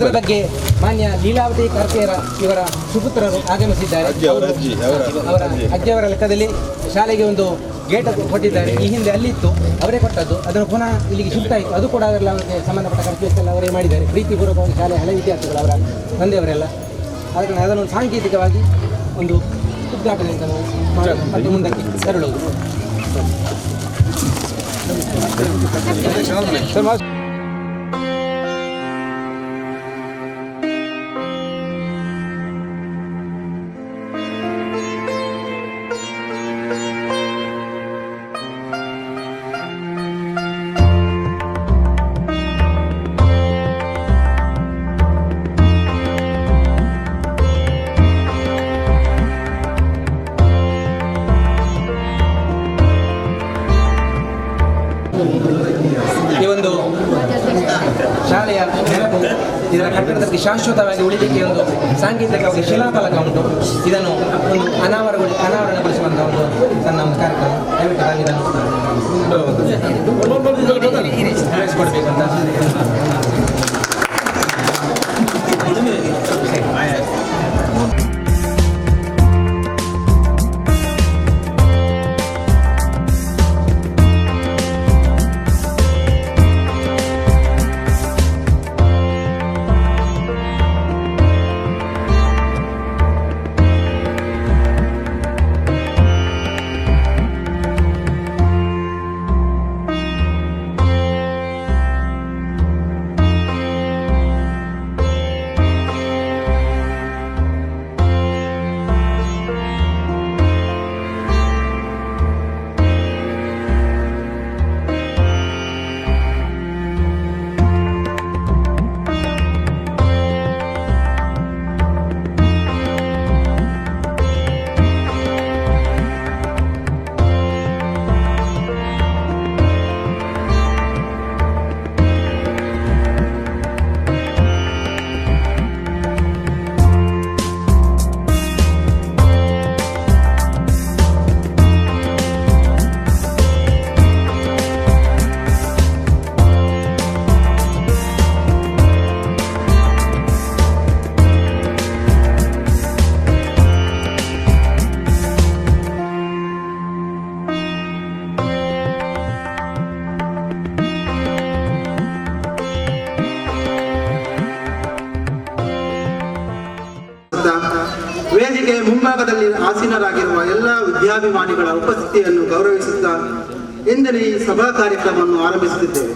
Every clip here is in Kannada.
ಅದರ ಬಗ್ಗೆ ಮಾನ್ಯ ಲೀಲಾವತಿ ಕರ್ಕೇರ ಇವರ ಸುಪುತ್ರರು ಆಗಮಿಸಿದ್ದಾರೆ. ಅವರ ಅಜ್ಜಿಯವರ ಲೆಕ್ಕದಲ್ಲಿ ಶಾಲೆಗೆ ಒಂದು ಗೇಟ್ ಕೊಟ್ಟಿದ್ದಾರೆ. ಈ ಹಿಂದೆ ಅಲ್ಲಿತ್ತು, ಅವರೇ ಕೊಟ್ಟದ್ದು. ಅದನ್ನು ಪುನಃ ಇಲ್ಲಿಗೆ ಶಿಫ್ಟ್ ಆಯಿತು. ಅದು ಕೂಡ ಅದೆಲ್ಲ ಅವರಿಗೆ ಸಂಬಂಧಪಟ್ಟ ಖರ್ಚು ಅವರೇ ಮಾಡಿದ್ದಾರೆ. ಪ್ರೀತಿಪೂರ್ವಕವಾಗಿ ಶಾಲೆ ಹಳೆ ವಿದ್ಯಾರ್ಥಿಗಳು ಅವರ ತಂದೆಯವರೆಲ್ಲ. ಅದನ್ನು ಅದನ್ನು ಸಾಂಕೇತಿಕವಾಗಿ ಒಂದು ಉದ್ಘಾಟನೆಯಿಂದ ಮತ್ತು ಮುಂದಕ್ಕೆ ತೆರಳುವುದು. ಈ ಒಂದು ಶಾಲೆಯ ನೆನಪು ಇದರ ಕಟ್ಟಡದ ಬಗ್ಗೆ ಶಾಶ್ವತವಾಗಿ ಉಳಿಲಿಕ್ಕೆ ಒಂದು ಸಾಂಕೇತಿಕವಾಗಿ ಶಿಲಾಫಲಕ ಉಂಟು. ಇದನ್ನು ಒಂದು ಅನಾವರಣಗೊಳಿಸುವಂತಹ ಒಂದು ಸಣ್ಣ ಒಂದು ಕಾರ್ಯಕ್ರಮ. ದಯವಿಟ್ಟು ಇದನ್ನು ಕೊಡಬೇಕಂತ ವೇದಿಕೆ ಮುಂಭಾಗದಲ್ಲಿ ಆಸೀನರಾಗಿರುವ ಎಲ್ಲ ವಿದ್ಯಾಭಿಮಾನಿಗಳ ಉಪಸ್ಥಿತಿಯನ್ನು ಗೌರವಿಸುತ್ತಾ ಇಂದಿನ ಈ ಸಭಾ ಕಾರ್ಯಕ್ರಮವನ್ನು ಆರಂಭಿಸುತ್ತಿದ್ದೇವೆ.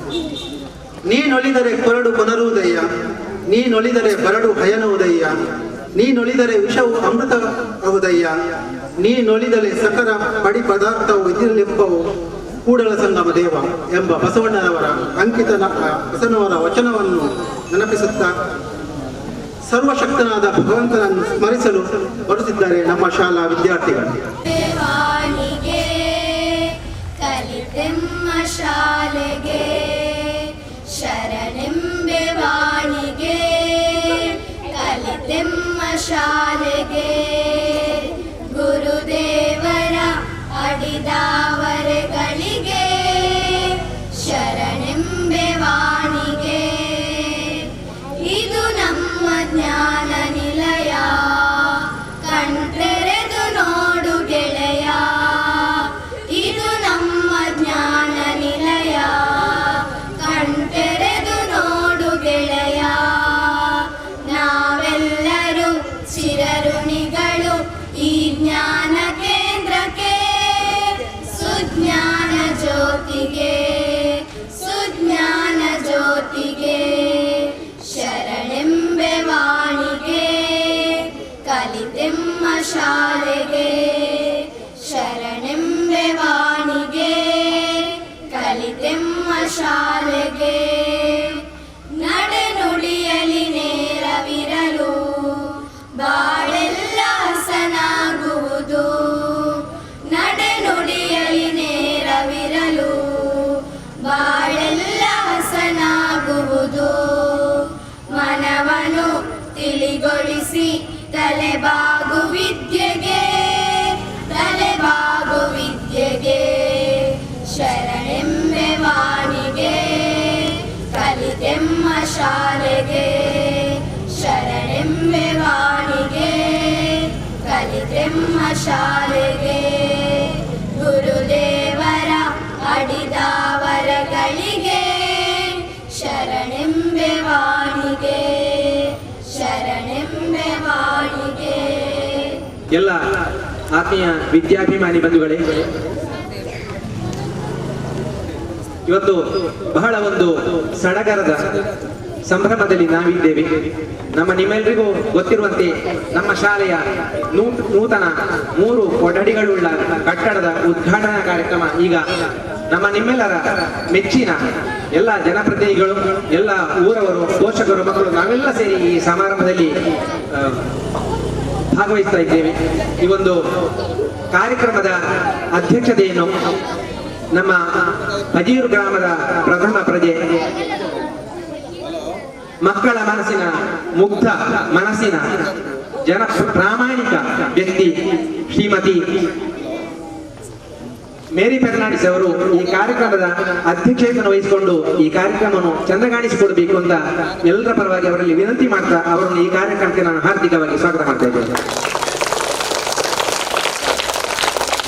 ನೀನೊಲಿದರೆ ಕೊರಡು ಪುನರುದಯ, ನೀನೊಲಿದರೆ ಬರಡು ಹಯನುವುದಯ್ಯ, ನೀನೊಲಿದರೆ ವಿಷವು ಅಮೃತವುದಯ್ಯ, ನೀನೊಲಿದರೆ ಸಕಲ ಪಡಿ ಪದಾರ್ಥವು ಇದರಲೆಂಬವು ಕೂಡಲ ಸಂಗಮ ದೇವ ಎಂಬ ಬಸವಣ್ಣನವರ ಬಸವಣ್ಣನವರ ವಚನವನ್ನು ನೆನಪಿಸುತ್ತಾ ಸರ್ವಶಕ್ತನಾದ ಭಗವಂತನನ್ನು ಸ್ಮರಿಸಲು ಬರುತ್ತಿದ್ದಾರೆ ನಮ್ಮ ಶಾಲಾ ವಿದ್ಯಾರ್ಥಿಗಳು. ಶಾಲೆಗೆ ಶರಣೆಂಬೆ ವಾಣಿಗೆ ಕಲಿತೆಮ್ಮ ಶಾಲೆಗೆ ಗುರುದೇವರ ಅಡಿದಾವರೆಗಳಿಗೆ ಶರಣೆಂಬೆ ವಾಣಿಗೆ ಇದು ನಮ್ಮ ಜ್ಞಾನ ನಿಲಯ ಕಣ್ತೆರೆದು ನೋಡು ಗೆಳೆಯ ಇದು ನಮ್ಮ ಜ್ಞಾನ ನಿಲಯ ಕಣ್ತೆರೆದು ನೋಡು ಗೆಳೆಯ ನಾವೆಲ್ಲರೂ ಚಿರಋಣಿಗಳು ಈ ಜ್ಞಾನ ಕೇಂದ್ರಕ್ಕೆ ಸುಜ್ಞಾನ ಜ್ಯೋತಿಗೆ ಸುಜ್ಞಾನ ಜ್ಯೋತಿಗೆ ಶರಣೆಂಬೆ ವಾಣಿಗೆ ಕಲಿತೆಮ್ಮ ಶಾಲೆಗೆ ಶರಣೆಂಬೆ ವಾಣಿಗೆ ಕಲಿತೆಮ್ಮ ಶಾಲೆಗೆ ನಡೆನುಡಿಯಲಿ ನೇರವಿರಲು ಬಾಳೆಲ್ಲ ಹಸನಾಗುವುದು ನಡೆನುಡಿಯಲಿ ನೇರವಿರಲು ಬಾಳೆಲ್ಲ ಹಸನಾಗುವುದು ಮನವನ್ನು ತಿಳಿಗೊಳಿಸಿ ತಲೆಬಾಗು ವಿದ್ಯೆಗೆ ತಲೆಬಾಗು ವಿದ್ಯೆಗೆ ಶರಣೆಂಬೆ ವಾಣಿಗೆ ಕಲಿತೆಮ್ಮ ಶಾಲೆಗೆ ಶಾಲೆಗೆ ಗುರುದೇವರ ಅಡಿದಾವರಗಳಿಗೆ ಶರಣೆಂಬೆ ವಾಣಿಗೆ ಶರಣೆಂಬೆ ವಾಣಿಗೆ. ಎಲ್ಲ ಆತ್ಮೀಯ ವಿದ್ಯಾಭಿಮಾನಿ ಬಂಧುಗಳೇ, ಇವತ್ತು ಬಹಳ ಒಂದು ಸಡಗರದ ಸಂಭ್ರಮದಲ್ಲಿ ನಾವಿದ್ದೇವೆ. ನಿಮ್ಮೆಲ್ಲರಿಗೂ ಗೊತ್ತಿರುವಂತೆ ನಮ್ಮ ಶಾಲೆಯ ನೂತನ 3 ಕೊಠಡಿಗಳುಳ್ಳ ಕಟ್ಟಡದ ಉದ್ಘಾಟನಾ ಕಾರ್ಯಕ್ರಮ ಈಗ ನಿಮ್ಮೆಲ್ಲರ ಮೆಚ್ಚಿನ ಎಲ್ಲ ಜನಪ್ರತಿನಿಧಿಗಳು, ಎಲ್ಲ ಊರವರು, ಪೋಷಕರು, ಮಕ್ಕಳು ನಾವೆಲ್ಲ ಸೇರಿ ಈ ಸಮಾರಂಭದಲ್ಲಿ ಭಾಗವಹಿಸ್ತಾ ಇದ್ದೇವೆ. ಈ ಒಂದು ಕಾರ್ಯಕ್ರಮದ ಅಧ್ಯಕ್ಷತೆಯನ್ನು ನಮ್ಮ ಅಜೀರು ಗ್ರಾಮದ ಪ್ರಥಮ ಪ್ರಜೆ, ಮಕ್ಕಳ ಮನಸ್ಸಿನ ಮುಗ್ಧ ಮನಸ್ಸಿನ ಪ್ರಾಮಾಣಿಕ ವ್ಯಕ್ತಿ ಶ್ರೀಮತಿ ಮೇರಿ ಫೆರ್ನಾಂಡಿಸ್ ಅವರು ಈ ಕಾರ್ಯಕ್ರಮದ ಅಧ್ಯಕ್ಷತೆಯನ್ನು ವಹಿಸಿಕೊಂಡು ಈ ಕಾರ್ಯಕ್ರಮವನ್ನು ಚಂದಗಾಣಿಸಿಕೊಡಬೇಕು ಅಂತ ಎಲ್ಲರ ಪರವಾಗಿ ಅವರಲ್ಲಿ ವಿನಂತಿ ಮಾಡ್ತಾ ಅವರನ್ನು ಈ ಕಾರ್ಯಕ್ರಮಕ್ಕೆ ನಾನು ಹಾರ್ದಿಕವಾಗಿ ಸ್ವಾಗತ ಮಾಡ್ತಾ ಇದ್ದೇನೆ.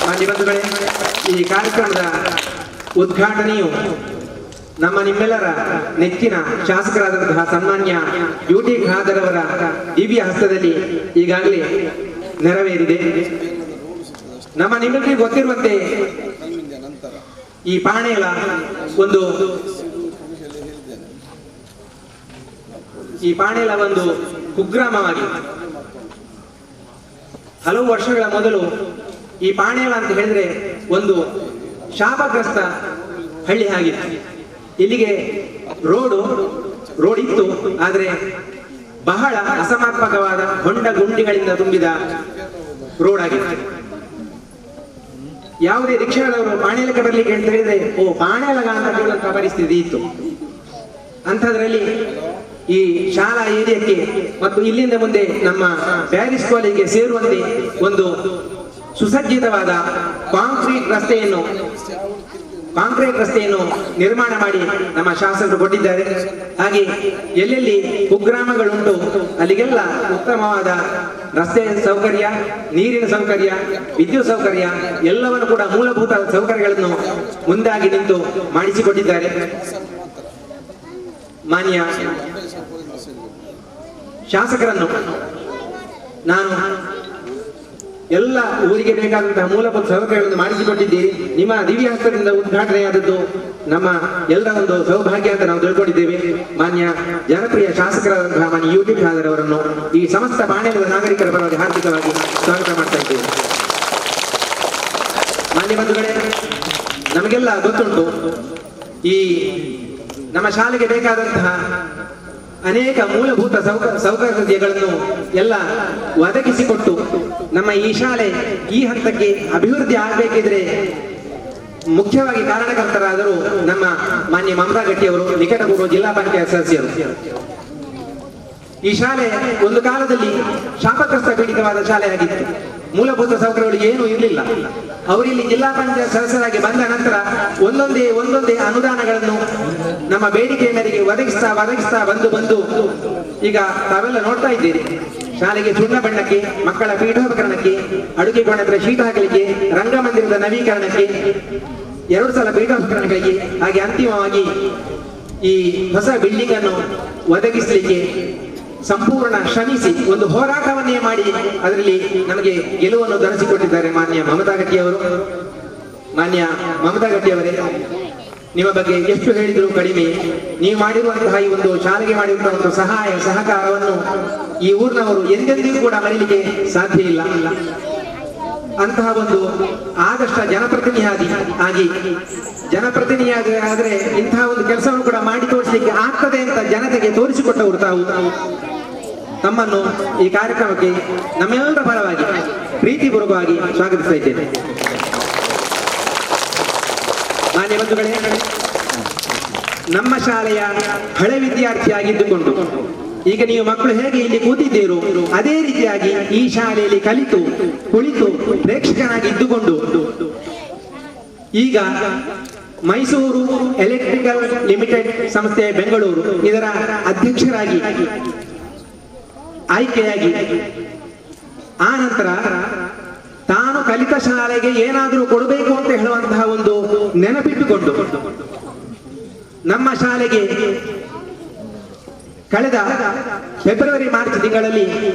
ಮಾನ್ಯ ಬಂಧುಗಳೇ, ಈ ಕಾರ್ಯಕ್ರಮದ ಉದ್ಘಾಟನೆಯು ನಿಮ್ಮೆಲ್ಲರ ನೆಚ್ಚಿನ ಶಾಸಕರಾದಂತಹ ಸನ್ಮಾನ್ಯ UT ಖಾದರ್ ಅವರ ದಿವ್ಯ ಹಸ್ತದಲ್ಲಿ ಈಗಾಗಲೇ ನೆರವೇರಿದೆ. ನಿಮ್ಮೆಲ್ಲರಿಗೂ ಗೊತ್ತಿರುವಂತೆ ಈ ಪಾಣೇಲ ಒಂದು ಕುಗ್ರಾಮವಾಗಿದೆ. ಹಲವು ವರ್ಷಗಳ ಮೊದಲು ಈ ಪಾಣೇಲ ಅಂತ ಹೇಳಿದ್ರೆ ಒಂದು ಶಾಪಗ್ರಸ್ತ ಹಳ್ಳಿ ಆಗಿತ್ತು. ಇಲ್ಲಿಗೆ ರೋಡ್ ಇತ್ತು, ಆದರೆ ಬಹಳ ಅಸಮರ್ಪಕವಾದ ಹೊಂಡ ಗುಂಡಿಗಳಿಂದ ತುಂಬಿದ ರೋಡ್ ಆಗಿತ್ತು. ಯಾವುದೇ ರಿಕ್ಷಾದವರು ಪಾಣೇಲಕ್ಕೆ ಬರಲಿಕ್ಕೆ ಅಂತ ಹೇಳಿದ್ರೆ ಪಾಣೇಲಗ ಅಂತ ಹೇಳುವಂತಹ ಪರಿಸ್ಥಿತಿ ಇತ್ತು. ಅಂಥದ್ರಲ್ಲಿ ಈ ಶಾಲಾ ಏರಿಯಾಕ್ಕೆ ಮತ್ತು ಇಲ್ಲಿಂದ ಮುಂದೆ ನಮ್ಮ ಪ್ಯಾರಿಸ್ ಕಾಲೇಜಿಗೆ ಸೇರುವಂತೆ ಒಂದು ಸುಸಜ್ಜಿತವಾದ ಕಾಂಕ್ರೀಟ್ ರಸ್ತೆಯನ್ನು ನಿರ್ಮಾಣ ಮಾಡಿ ನಮ್ಮ ಶಾಸಕರು ಕೊಟ್ಟಿದ್ದಾರೆ. ಹಾಗೆ ಎಲ್ಲೆಲ್ಲಿ ಕುಗ್ರಾಮಗಳುಂಟು ಅಲ್ಲಿಗೆಲ್ಲ ಉತ್ತಮವಾದ ರಸ್ತೆ ಸೌಕರ್ಯ, ನೀರಿನ ಸೌಕರ್ಯ, ವಿದ್ಯುತ್ ಸೌಕರ್ಯ ಎಲ್ಲವನ್ನು ಕೂಡ ಮೂಲಭೂತ ಸೌಕರ್ಯಗಳನ್ನು ಮುಂದಾಗಿ ನಿಂತು ಮಾಡಿಸಿಕೊಟ್ಟಿದ್ದಾರೆ. ಮಾನ್ಯ ಶಾಸಕರನ್ನು ನಾನು ಎಲ್ಲ ಊರಿಗೆ ಬೇಕಾದಂತಹ ಮೂಲಭೂತ ಸೌಕರ್ಯಗಳನ್ನು ಮಾಡಿಸಿಕೊಟ್ಟಿದ್ದೀರಿ. ನಿಮ್ಮ ದಿವ್ಯ ಹಸ್ತದಿಂದ ಉದ್ಘಾಟನೆಯಾದದ್ದು ನಮ್ಮ ಎಲ್ಲರ ಒಂದು ಸೌಭಾಗ್ಯ ಅಂತ ನಾವು ತಿಳ್ಕೊಂಡಿದ್ದೇವೆ. ಮಾನ್ಯ ಜನಪ್ರಿಯ ಶಾಸಕರಾದಂತಹ ಮಾನ್ಯ UT ಖಾದರ್ ಅವರನ್ನು ಈ ಸಮಸ್ತ ಪಾಣೇಲದ ನಾಗರಿಕರ ಪರವಾಗಿ ಹಾರ್ದಿಕವಾಗಿ ಸ್ವಾಗತ ಮಾಡ್ತಾ ಇದ್ದೇವೆ. ಮಾನ್ಯ ಬಂಧುಗಳೇ, ನಮಗೆಲ್ಲ ಗೊತ್ತುಂಟು ಈ ನಮ್ಮ ಶಾಲೆಗೆ ಬೇಕಾದಂತಹ ಅನೇಕ ಮೂಲಭೂತ ಸೌಕರ್ಯಗಳನ್ನು ಎಲ್ಲ ಒದಗಿಸಿಕೊಟ್ಟು ನಮ್ಮ ಈ ಶಾಲೆ ಈ ಹಂತಕ್ಕೆ ಅಭಿವೃದ್ಧಿ ಆಗಬೇಕಿದ್ರೆ ಮುಖ್ಯವಾಗಿ ಕಾರಣಕರ್ತರಾದರು ನಮ್ಮ ಮಾನ್ಯ ಮಮತಾ ಗಟ್ಟಿಯವರು, ನಿಕಟಪೂರ್ವ ಜಿಲ್ಲಾ ಪಂಚಾಯತ್ ಸದಸ್ಯರು. ಈ ಶಾಲೆ ಒಂದು ಕಾಲದಲ್ಲಿ ಶಾಪಗ್ರಸ್ತ ಪೀಡಿತವಾದ ಶಾಲೆಯಾಗಿತ್ತು. ಮೂಲಭೂತ ಸೌಕರ್ಯಗಳು ಏನೂ ಇರಲಿಲ್ಲ. ಅವರಿಲ್ಲಿ ಜಿಲ್ಲಾ ಪಂಚಾಯತ್ ಸದಸ್ಯರಾಗಿ ಬಂದ ನಂತರ ಒಂದೊಂದೇ ಅನುದಾನಗಳನ್ನು ನಮ್ಮ ಬೇಡಿಕೆ ಮೇರೆಗೆ ಒದಗಿಸ್ತಾ ಬಂದು ಈಗ ತಾವೆಲ್ಲ ನೋಡ್ತಾ ಇದ್ದೀರಿ. ಶಾಲೆಗೆ ಸುಣ್ಣ ಬಣ್ಣಕ್ಕೆ, ಮಕ್ಕಳ ಪೀಠೋಪಕರಣಕ್ಕೆ, ಅಡುಗೆ ಕೋಣೆ ಶೀಟ್ ಹಾಕಲಿಕ್ಕೆ, ರಂಗಮಂದಿರದ ನವೀಕರಣಕ್ಕೆ, 2 ಸಲ ಪೀಠೋಪಕರಣಗಳಿಗೆ, ಹಾಗೆ ಅಂತಿಮವಾಗಿ ಈ ಹೊಸ ಬಿಲ್ಡಿಂಗ್ ಅನ್ನು ಒದಗಿಸಲಿಕ್ಕೆ ಸಂಪೂರ್ಣ ಶ್ರಮಿಸಿ ಒಂದು ಹೋರಾಟವನ್ನೇ ಮಾಡಿ ಅದರಲ್ಲಿ ನಮಗೆ ಗೆಲುವನ್ನು ದೊರಕಿಸಿಕೊಟ್ಟಿದ್ದಾರೆ ಮಾನ್ಯ ಮಮತಾ ಗಟ್ಟಿಯವರು. ಮಾನ್ಯ ಮಮತಾ ಗಟ್ಟಿಯವರೇ, ನಿಮ್ಮ ಬಗ್ಗೆ ಎಷ್ಟು ಹೇಳಿದರೂ ಕಡಿಮೆ. ನೀವು ಮಾಡಿರುವಂತಹ ಈ ಒಂದು ಶಾಲೆಗೆ ಮಾಡಿರುವಂತಹ ಒಂದು ಸಹಾಯ ಸಹಕಾರವನ್ನು ಈ ಊರಿನವರು ಎಂದೆಂದಿಗೂ ಕೂಡ ಮರೀಲಿಕ್ಕೆ ಸಾಧ್ಯ ಇಲ್ಲ. ಅಂತಹ ಒಂದು ಆದರ್ಶ ಜನಪ್ರತಿನಿಧಿಯಾಗಿ ಆದ್ರೆ ಇಂತಹ ಒಂದು ಕೆಲಸವನ್ನು ಕೂಡ ಮಾಡಿ ತೋರಿಸಲಿಕ್ಕೆ ಆಗ್ತದೆ ಅಂತ ಜನತೆಗೆ ತೋರಿಸಿಕೊಟ್ಟವರು ತಾವು. ತಮ್ಮನ್ನು ಈ ಕಾರ್ಯಕ್ರಮಕ್ಕೆ ನಮ್ಮೆಲ್ಲರ ಪರವಾಗಿ ಪ್ರೀತಿಪೂರ್ವಕವಾಗಿ ಸ್ವಾಗತಿಸ್ತಾ ಇದ್ದೇನೆ. ಮಾನ್ಯ ಬಂಧುಗಳೇ, ನಮ್ಮ ಶಾಲೆಯ ಹಳೆ ವಿದ್ಯಾರ್ಥಿಯಾಗಿದ್ದುಕೊಂಡು ಈಗ ನೀವು ಮಕ್ಕಳು ಹೇಗೆ ಇಲ್ಲಿ ಕೂತಿದ್ದೀರೋ ಅದೇ ರೀತಿಯಾಗಿ ಈ ಶಾಲೆಯಲ್ಲಿ ಕಲಿತು ಕುಳಿತು ಪ್ರೇಕ್ಷಕನಾಗಿ ಇದ್ದುಕೊಂಡು ಈಗ ಮೈಸೂರು ಎಲೆಕ್ಟ್ರಿಕಲ್ ಲಿಮಿಟೆಡ್ ಸಂಸ್ಥೆ ಬೆಂಗಳೂರು ಇದರ ಅಧ್ಯಕ್ಷರಾಗಿ ಆಯ್ಕೆಯಾಗಿ ಆ ನಂತರ ತಾನು ರೈತ ಶಾಲೆಗೆ ಏನಾದರೂ ಕೊಡಬೇಕು ಅಂತ ಹೇಳುವಂತಹ ಒಂದು ನೆನಪಿಟ್ಟುಕೊಂಡು ನಮ್ಮ ಶಾಲೆಗೆ ಕಳೆದ ಫೆಬ್ರವರಿ ಮಾರ್ಚ್ ತಿಂಗಳಲ್ಲಿ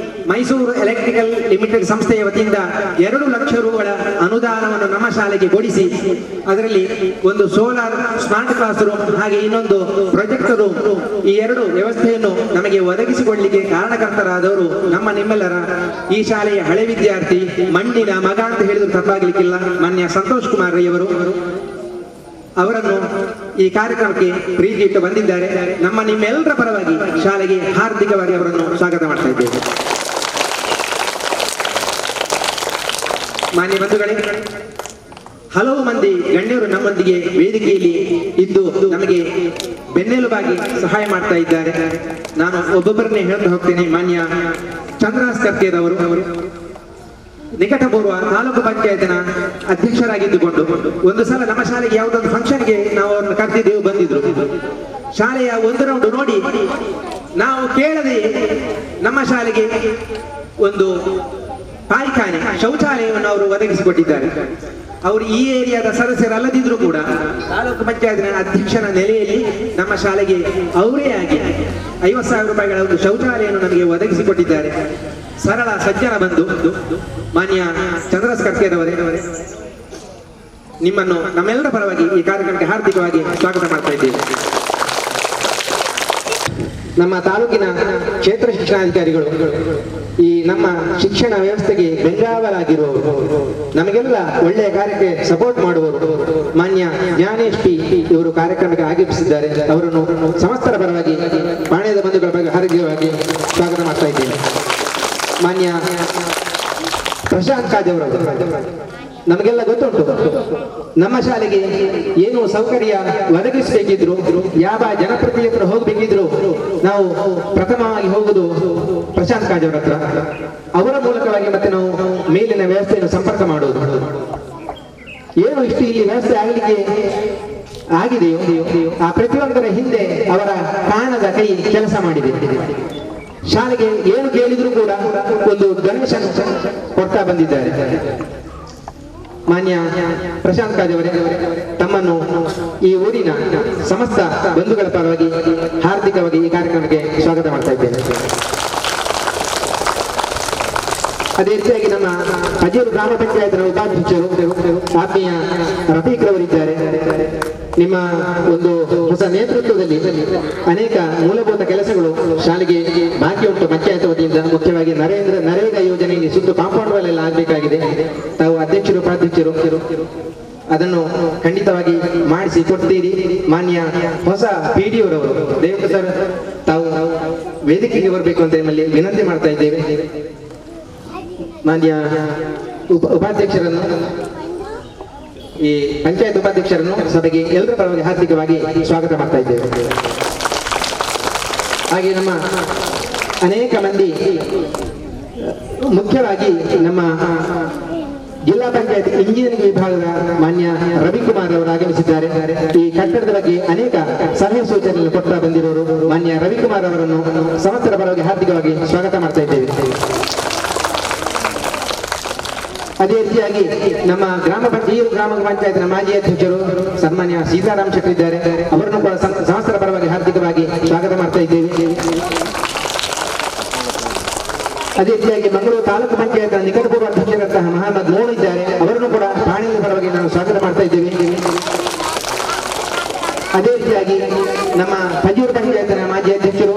ಮೈಸೂರು ಎಲೆಕ್ಟ್ರಿಕಲ್ ಲಿಮಿಟೆಡ್ ಸಂಸ್ಥೆಯ ವತಿಯಿಂದ 2 ಲಕ್ಷ ರೂಗಳ ಅನುದಾನವನ್ನು ನಮ್ಮ ಶಾಲೆಗೆ ಕೊಡಿಸಿ ಅದರಲ್ಲಿ ಒಂದು ಸೋಲಾರ್ ಸ್ಮಾರ್ಟ್ ಕ್ಲಾಸ್ ರೂಮ್ ಹಾಗೆ ಇನ್ನೊಂದು ಪ್ರೊಜೆಕ್ಟರ್ ರೂಮ್ ಈ 2 ವ್ಯವಸ್ಥೆಯನ್ನು ನಮಗೆ ಒದಗಿಸಿಕೊಡಲಿಕ್ಕೆ ಕಾರಣಕರ್ತರಾದವರು ನಿಮ್ಮೆಲ್ಲರ ಈ ಶಾಲೆಯ ಹಳೆ ವಿದ್ಯಾರ್ಥಿ ಮಣ್ಣಿನ ಮಗ ಅಂತ ಹೇಳಿದ್ರು ತಪ್ಪಾಗಲಿಕ್ಕಿಲ್ಲ ಮಾನ್ಯ ಸಂತೋಷ್ ಕುಮಾರ್ ರೈ ಅವರನ್ನು ಈ ಕಾರ್ಯಕ್ರಮಕ್ಕೆ ಪ್ರೀತಿ ಇಟ್ಟು ಬಂದಿದ್ದಾರೆ. ನಿಮ್ಮೆಲ್ಲರ ಪರವಾಗಿ ಶಾಲೆಗೆ ಹಾರ್ದಿಕವಾಗಿ ಅವರನ್ನು ಸ್ವಾಗತ ಮಾಡ್ತಾ ಇದ್ದೇವೆ. ಮಾನ್ಯ ಬಂಧುಗಳೇ, ಹಲವು ಮಂದಿ ಗಣ್ಯರು ನಮ್ಮೊಂದಿಗೆ ವೇದಿಕೆಯಲ್ಲಿ ಇದ್ದು ನಮಗೆ ಬೆನ್ನೆಲುಬಾಗಿ ಸಹಾಯ ಮಾಡ್ತಾ ಇದ್ದಾರೆ. ನಾನು ಒಬ್ಬೊಬ್ಬರನ್ನೇ ಹೇಳ್ತಾ ಹೋಗ್ತೇನೆ. ಮಾನ್ಯ ಚಂದ್ರಾಸ್ ಕರ್ಕೇರವರು ನಿಕಟಪೂರ್ವ ತಾಲೂಕು ಪಂಚಾಯತಿನ ಅಧ್ಯಕ್ಷರಾಗಿದ್ದುಕೊಂಡು ಒಂದು ಸಲ ನಮ್ಮ ಶಾಲೆಗೆ ಯಾವುದೊಂದು ಫಂಕ್ಷನ್ಗೆ ನಾವು ಅವ್ರನ್ನ ಕರೆದಿದ್ದೆವು, ಬಂದಿದ್ರು. ಶಾಲೆಯ ಒಂದು ರೌಂಡ್ ನೋಡಿ ನಾವು ಕೇಳದೆ ನಮ್ಮ ಶಾಲೆಗೆ ಒಂದು ಪಾಯ್ಖಾನೆ ಶೌಚಾಲಯವನ್ನು ಅವರು ಒದಗಿಸಿಕೊಟ್ಟಿದ್ದಾರೆ. ಅವರು ಈ ಏರಿಯಾದ ಸದಸ್ಯರಲ್ಲದಿದ್ರು ಕೂಡ ತಾಲೂಕು ಪಂಚಾಯತಿನ ಅಧ್ಯಕ್ಷನ ನೆಲೆಯಲ್ಲಿ ನಮ್ಮ ಶಾಲೆಗೆ ಅವರೇ ಆಗಿ 50,000 ರೂಪಾಯಿಗಳ ಒಂದು ಶೌಚಾಲಯವನ್ನು ನಮಗೆ ಒದಗಿಸಿಕೊಟ್ಟಿದ್ದಾರೆ. ಸರಳ ಸಜ್ಜನ ಬಂಧು ಮಾನ್ಯ ಚಂದ್ರಾಸ್ ಕರ್ಕೇರವರೇ, ನಿಮ್ಮನ್ನು ನಮ್ಮೆಲ್ಲರ ಪರವಾಗಿ ಈ ಕಾರ್ಯಕ್ರಮಕ್ಕೆ ಹಾರ್ದಿಕವಾಗಿ ಸ್ವಾಗತ ಮಾಡ್ತಾ ಇದ್ದೇವೆ. ನಮ್ಮ ತಾಲೂಕಿನ ಕ್ಷೇತ್ರ ಶಿಕ್ಷಣಾಧಿಕಾರಿಗಳು ಈ ನಮ್ಮ ಶಿಕ್ಷಣ ವ್ಯವಸ್ಥೆಗೆ ಬೆಂಗಾವಲಾಗಿರುವವರು, ನಮಗೆಲ್ಲ ಒಳ್ಳೆಯ ಕಾರ್ಯಕ್ಕೆ ಸಪೋರ್ಟ್ ಮಾಡುವವರು ಮಾನ್ಯ ಜ್ಞಾನೇಶ್ ಪಿ ಇವರು ಕಾರ್ಯಕ್ರಮಕ್ಕೆ ಆಗಮಿಸಿದ್ದಾರೆ. ಅವರನ್ನು ಸಮಸ್ತರ ಪರವಾಗಿ ಪಾಣ್ಯದ ಬಂಧುಗಳ ಬಗ್ಗೆ ಹಾರ್ದಿಕವಾಗಿ ಸ್ವಾಗತ ಮಾಡ್ತಾ ಇದ್ದೇನೆ. ಮಾನ್ಯ ಪ್ರಶಾಂತ್ ಕಾಜ್ ಅವರು, ನಮಗೆಲ್ಲ ಗೊತ್ತುಂಟು ನಮ್ಮ ಶಾಲೆಗೆ ಏನು ಸೌಕರ್ಯ ಒದಗಿಸಬೇಕಿದ್ರು, ಯಾವ ಜನಪ್ರತಿನಿಧಿ ಹತ್ರ ಹೋಗಬೇಕಿದ್ರು ನಾವು ಪ್ರಥಮವಾಗಿ ಹೋಗುದು ಪ್ರಶಾಂತ್ ಕಾಜ್ ಅವರ ಹತ್ರ. ಅವರ ಮೂಲಕವಾಗಿ ಮತ್ತೆ ನಾವು ಮೇಲಿನ ವ್ಯವಸ್ಥೆಯನ್ನು ಸಂಪರ್ಕ ಮಾಡುವುದು. ಏನು ಇಷ್ಟು ಇಲ್ಲಿ ವ್ಯವಸ್ಥೆ ಆಗಲಿಕ್ಕೆ ಆಗಿದೆಯೋ ಆ ಪ್ರತಿಯೊಂದರ ಹಿಂದೆ ಅವರ ಕಾಣದ ಕೈ ಕೆಲಸ ಮಾಡಿದೆ. ಶಾಲೆಗೆ ಏನು ಕೇಳಿದ್ರು ಕೂಡ ಒಂದು ಡೊನೇಷನ್ ಕೊಡ್ತಾ ಬಂದಿದ್ದಾರೆ. ಮಾನ್ಯ ಪ್ರಶಾಂತ್ ಕಾಜ್ ಅವರೇ, ತಮ್ಮನ್ನು ಈ ಊರಿನ ಸಮಸ್ತ ಬಂಧುಗಳ ಪರವಾಗಿ ಹಾರ್ದಿಕವಾಗಿ ಈ ಕಾರ್ಯಕ್ರಮಕ್ಕೆ ಸ್ವಾಗತ ಮಾಡ್ತಾ ಇದ್ದೇನೆ. ಅದೇ ರೀತಿಯಾಗಿ ನಮ್ಮ ಅಜೇರು ಗ್ರಾಮ ಪಂಚಾಯತ್ನ ಉಪಾಧ್ಯಕ್ಷರು ಆತ್ಮೀಯ ರಫೀಕ್ ರವರಿದ್ದಾರೆ. ನಿಮ್ಮ ಒಂದು ಹೊಸ ನೇತೃತ್ವದಲ್ಲಿ ಅನೇಕ ಮೂಲಭೂತ ಕೆಲಸಗಳು ಶಾಲೆಗೆ ಬಾಕಿ ಉಂಟು. ಪಂಚಾಯತ್ ವತಿಯಿಂದ ಮುಖ್ಯವಾಗಿ ನರೇಗಾ ಯೋಜನೆಯಲ್ಲಿ ಸುತ್ತು ಕಾಂಪೌಂಡ್ ವಾಲ್ ಎಲ್ಲ ಆಗಬೇಕಾಗಿದೆ. ತಾವು ಅಧ್ಯಕ್ಷರು ಉಪಾಧ್ಯಕ್ಷರು ಅದನ್ನು ಖಂಡಿತವಾಗಿ ಮಾಡಿಸಿ ಕೊಡ್ತೀರಿ. ಮಾನ್ಯ ಹೊಸ ಪಿಡಿಒರವರು ದಯವಿಟ್ಟು ಸರ್ ತಾವು ವೇದಿಕೆಗೆ ಬರಬೇಕು ಅಂತ ನಿಮ್ಮಲ್ಲಿ ವಿನಂತಿ ಮಾಡ್ತಾ ಇದ್ದೇವೆ. ಮಾನ್ಯ ಉಪಾಧ್ಯಕ್ಷರನ್ನು ಈ ಪಂಚಾಯತ್ ಉಪಾಧ್ಯಕ್ಷರನ್ನು ಸಭೆಗೆ ಎಲ್ಲರ ಪರವಾಗಿ ಹಾರ್ದಿಕವಾಗಿ ಸ್ವಾಗತ ಮಾಡ್ತಾ ಇದ್ದೇವೆ. ಹಾಗೆ ನಮ್ಮ ಅನೇಕ ಮಂದಿ, ಮುಖ್ಯವಾಗಿ ನಮ್ಮ ಜಿಲ್ಲಾ ಪಂಚಾಯತ್ ಇಂಜಿನಿಯರಿಂಗ್ ವಿಭಾಗದ ಮಾನ್ಯ ರವಿಕುಮಾರ್ ಅವರು ಆಗಮಿಸಿದ್ದಾರೆ. ಈ ಕಟ್ಟಡದ ಬಗ್ಗೆ ಅನೇಕ ಸಲಹೆ ಸೂಚನೆಗಳನ್ನು ಕೊಡ್ತಾ ಬಂದಿರುವರು ಮಾನ್ಯ ರವಿಕುಮಾರ್ ಅವರನ್ನು ಸಮಸ್ತರ ಪರವಾಗಿ ಹಾರ್ದಿಕವಾಗಿ ಸ್ವಾಗತ ಮಾಡ್ತಾ ಇದ್ದೇವೆ. ಅದೇ ರೀತಿಯಾಗಿ ನಮ್ಮ ಗ್ರಾಮ ಪಂಚಾಯತ್ನ ಮಾಜಿ ಅಧ್ಯಕ್ಷರು ಸನ್ಮಾನ್ಯ ಸೀತಾರಾಮ್ ಶೆಟ್ಟಿ ಇದ್ದಾರೆ. ಅವರನ್ನು ಕೂಡ ಸಮಸ್ತರ ಪರವಾಗಿ ಹಾರ್ದಿಕವಾಗಿ ಸ್ವಾಗತ ಮಾಡ್ತಾ ಇದ್ದೇವೆ. ಅದೇ ರೀತಿಯಾಗಿ ಮಂಗಳೂರು ತಾಲೂಕು ಪಂಚಾಯತ್ ನಿಕಟಪೂರ್ವ ಅಧ್ಯಕ್ಷರಂತಹ ಮಹಮ್ಮದ್ ಮೋನ್ ಇದ್ದಾರೆ. ಅವರನ್ನು ಕೂಡ ಪಾಣಿಯ ಪರವಾಗಿ ನಾವು ಸ್ವಾಗತ ಮಾಡ್ತಾ ಇದ್ದೇವೆ. ಅದೇ ರೀತಿಯಾಗಿ ನಮ್ಮ ಪಂಜೂರು ಪಂಚಾಯತ್ನ ಮಾಜಿ ಅಧ್ಯಕ್ಷರು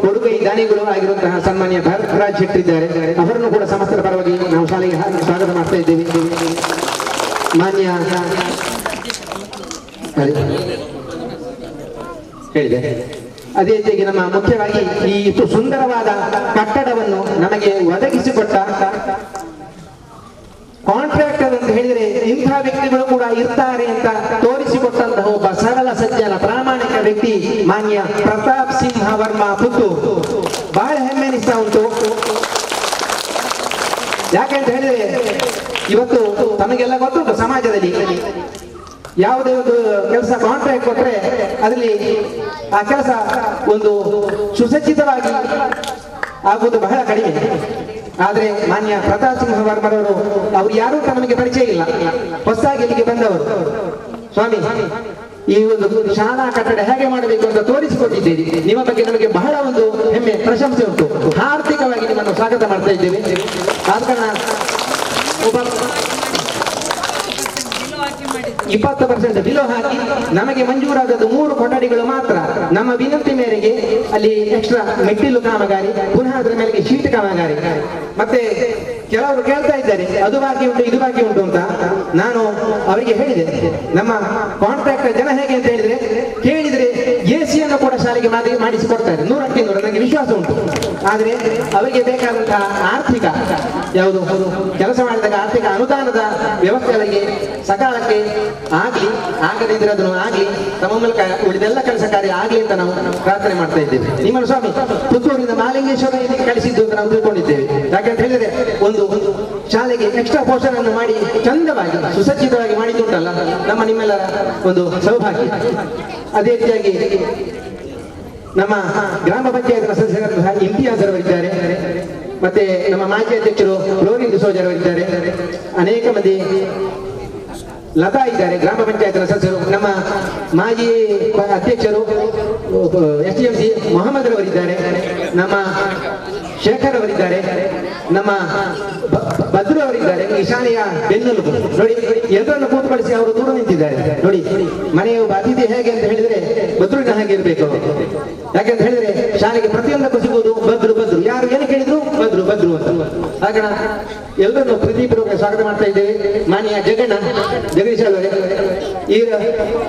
ಕೊಡುಗೈ ದಾನಿಗಳು ಆಗಿರುವಂತಹ ಸನ್ಮಾನ್ಯ ಭರತ್ರಾಜ್ ಶೆಟ್ಟಿ ಇದ್ದಾರೆ. ಅವರನ್ನು ಕೂಡ ಸಮಸ್ತರ ಪರವಾಗಿ ನಾವು ಶಾಲೆಗೆ ಸ್ವಾಗತ ಮಾಡ್ತಾ ಇದ್ದೇವೆ. ಮಾನ್ಯ ಹೇಳಿದೆ. ಅದೇ ರೀತಿಯಾಗಿ ನಮ್ಮ ಮುಖ್ಯವಾಗಿ ಈ ಇಷ್ಟು ಸುಂದರವಾದ ಕಟ್ಟಡವನ್ನು ನಮಗೆ ಒದಗಿಸಿಕೊಟ್ಟ ಕಾಂಟ್ರಾಕ್ಟರ್ ಅಂತ ಹೇಳಿದರೆ ಇಂತಹ ವ್ಯಕ್ತಿಗಳು ಕೂಡ ಇರ್ತಾರೆ ಅಂತ ತೋರಿಸಿಕೊಟ್ಟಂತಹ ಒಬ್ಬ ಸರಳ ಸಜ್ಜನ ಪ್ರಾಮಾಣಿಕ ವ್ಯಕ್ತಿ ಮಾನ್ಯ ಪ್ರತಾಪ್ ಸಿಂಹ ವರ್ಮಾ ಪುತ್ತೂರು. ಬಹಳ ಹೆಮ್ಮೆ ಅನಿಸ್ತಾ ಉಂಟು. ಯಾಕೆಂತ ಹೇಳಿದ್ರೆ ಇವತ್ತು ತಮಗೆಲ್ಲ ಗೊತ್ತುಂಟು ಸಮಾಜದಲ್ಲಿ ಯಾವುದೇ ಒಂದು ಕೆಲಸ ಕಾಂಟ್ರಾಕ್ಟ್ ಕೊಟ್ಟರೆ ಅದರಲ್ಲಿ ಆ ಕೆಲಸ ಒಂದು ಸುಸಜ್ಜಿತವಾಗಿ ಆಗುವುದು ಬಹಳ ಕಡಿಮೆ. ಆದ್ರೆ ಮಾನ್ಯ ಪ್ರತಾಪ್ ಸಿಂಹ ವರ್ಮರವರು ಅವ್ರು ಯಾರೂ ನಮಗೆ ಪರಿಚಯ ಇಲ್ಲ, ಹೊಸದಾಗಿ ಇಲ್ಲಿಗೆ ಬಂದವರು. ಸ್ವಾಮಿ, ಈ ಒಂದು ಶಾಲಾ ಕಟ್ಟಡ ಹೇಗೆ ಮಾಡಬೇಕು ಅಂತ ತೋರಿಸಿಕೊಟ್ಟಿದ್ದೀರಿ. ನಿಮ್ಮ ಬಗ್ಗೆ ನಮಗೆ ಬಹಳ ಒಂದು ಹೆಮ್ಮೆ, ಪ್ರಶಂಸೆ ಉಂಟು. ಆರ್ಥಿಕವಾಗಿ ನಿಮ್ಮನ್ನು ಸ್ವಾಗತ ಮಾಡ್ತಾ ಇದ್ದೇವೆ. ಆದ ಕಾರಣ 20% ಬಿಲೋ ಹಾಕಿ ನಮಗೆ ಮಂಜೂರಾದದ್ದು 3 ಕೊಠಡಿಗಳು ಮಾತ್ರ. ನಮ್ಮ ವಿನಂತಿ ಮೇರೆಗೆ ಅಲ್ಲಿ ಎಕ್ಸ್ಟ್ರಾ ಮೆಟ್ಟಿಲು ಕಾಮಗಾರಿ, ಪುನಃ ಅದರ ಮೇಲೆ ಶೀಟ್ ಕಾಮಗಾರಿ. ಮತ್ತೆ ಕೆಲವರು ಕೇಳ್ತಾ ಇದ್ದಾರೆ ಅದು ಬಾಕಿ ಉಂಟು ಇದು ಬಾಕಿ ಉಂಟು ಅಂತ. ನಾನು ಅವರಿಗೆ ಹೇಳಿದೆ, ನಮ್ಮ ಕಾಂಟ್ರಾಕ್ಟರ್ ಜನ ಹೇಗೆ ಅಂತ ಹೇಳಿದ್ರೆ, ಕೇಳಿದ್ರೆ ಎಸಿಯನ್ನು ಕೂಡ ಶಾಲೆಗೆ ಮಾಡಿಸಿಕೊಡ್ತಾರೆ 100ಕ್ಕೆ 100. ನನಗೆ ವಿಶ್ವಾಸ ಉಂಟು. ಆದ್ರೆ ಅವರಿಗೆ ಬೇಕಾದಂತಹ ಆರ್ಥಿಕ ಯಾವುದು ಕೆಲಸ ಮಾಡಿದಾಗ ಆರ್ಥಿಕ ಅನುದಾನದ ವ್ಯವಸ್ಥೆ ಅವರಿಗೆ ಸಕಾಲಕ್ಕೆ ಆಗ್ಲಿ, ಆಗದಿದ್ರೆ ಅದನ್ನು ಆಗ್ಲಿ, ತಮ್ಮ ಮೂಲಕ ಉಳಿದೆಲ್ಲ ಕೆಲಸ ಕಾರ್ಯ ಆಗ್ಲಿ ಅಂತ ನಾವು ಪ್ರಾರ್ಥನೆ ಮಾಡ್ತಾ ಇದ್ದೇವೆ. ನಿಮ್ಮನ್ನು ಸ್ವಾಮಿ ಪುತ್ತೂರಿನ ಮಾಲಿಂಗೇಶ್ವರ ಇಲ್ಲಿಗೆ ಕಳಿಸಿದ್ದು ಅಂತ ನಾವು ತಿಳ್ಕೊಂಡಿದ್ದೇವೆ. ಯಾಕಂತ ಹೇಳಿದ್ರೆ ಒಂದು ಶಾಲೆಗೆ ಎಕ್ಸ್ಟ್ರಾ ಪೋರ್ಷನ್ ಅನ್ನು ಮಾಡಿ ಚಂದವಾಗಿ ಸುಸಜ್ಜಿತವಾಗಿ ಮಾಡಿದ್ದುಂಟಲ್ಲ, ನಿಮ್ಮೆಲ್ಲರ ಒಂದು ಸೌಭಾಗ್ಯ. ಅದೇ ರೀತಿಯಾಗಿ ನಮ್ಮ ಗ್ರಾಮ ಪಂಚಾಯತ್ ಸದಸ್ಯರಾದಂತಹ ಇಂತಿಯಾಜ್ ಅವರಿದ್ದಾರೆ, ಮತ್ತೆ ನಮ್ಮ ಮಾಜಿ ಅಧ್ಯಕ್ಷರು ಫ್ಲೋರಿನ್ ಡಿಸೋಜ್ ಅವರಿದ್ದಾರೆ, ಅನೇಕ ಮಂದಿ ಲತಾ ಇದ್ದಾರೆ ಗ್ರಾಮ ಪಂಚಾಯತ್ ಸದಸ್ಯರು, ನಮ್ಮ ಮಾಜಿ ಅಧ್ಯಕ್ಷರು SDMC ಮೊಹಮ್ಮದ್ ಅವರಿದ್ದಾರೆ, ನಮ್ಮ ಶೇಖರ್ ಅವರಿದ್ದಾರೆ, ನಮ್ಮ ಭದ್ರು ಅವರಿದ್ದಾರೆ. ಈ ಶಾಲೆಯ ಬೆನ್ನೆಲುಬು ನೋಡಿ, ಎಲ್ಲರನ್ನು ಕೂತ್ಕೊಳಿಸಿ ಅವರು ದೂರ ನಿಂತಿದ್ದಾರೆ. ನೋಡಿ, ಮನೆಯ ಅತಿಥಿ ಹೇಗೆ ಅಂತ ಹೇಳಿದ್ರೆ ಭದ್ರುವಿನ ಹಾಗೆ ಇರಬೇಕು. ಯಾಕೆಂತ ಹೇಳಿದ್ರೆ ಶಾಲೆಗೆ ಪ್ರತಿಯೊಂದಕ್ಕೂ ಸಿಗುವುದು ಭದ್ರು ಭದ್ರು, ಯಾರು ಏನು ಕೇಳಿದ್ರು ಭದ್ರು ಭದ್ರು ಅಂತ. ಆಗ ಎಲ್ಲರನ್ನು ಪ್ರೀತಿಪೂರ್ವಕ ಸ್ವಾಗತ ಮಾಡ್ತಾ ಇದ್ದೇವೆ. ಮಾನ್ಯ ಜಗದೀಶ್ ಅವರೇ, ಈಗ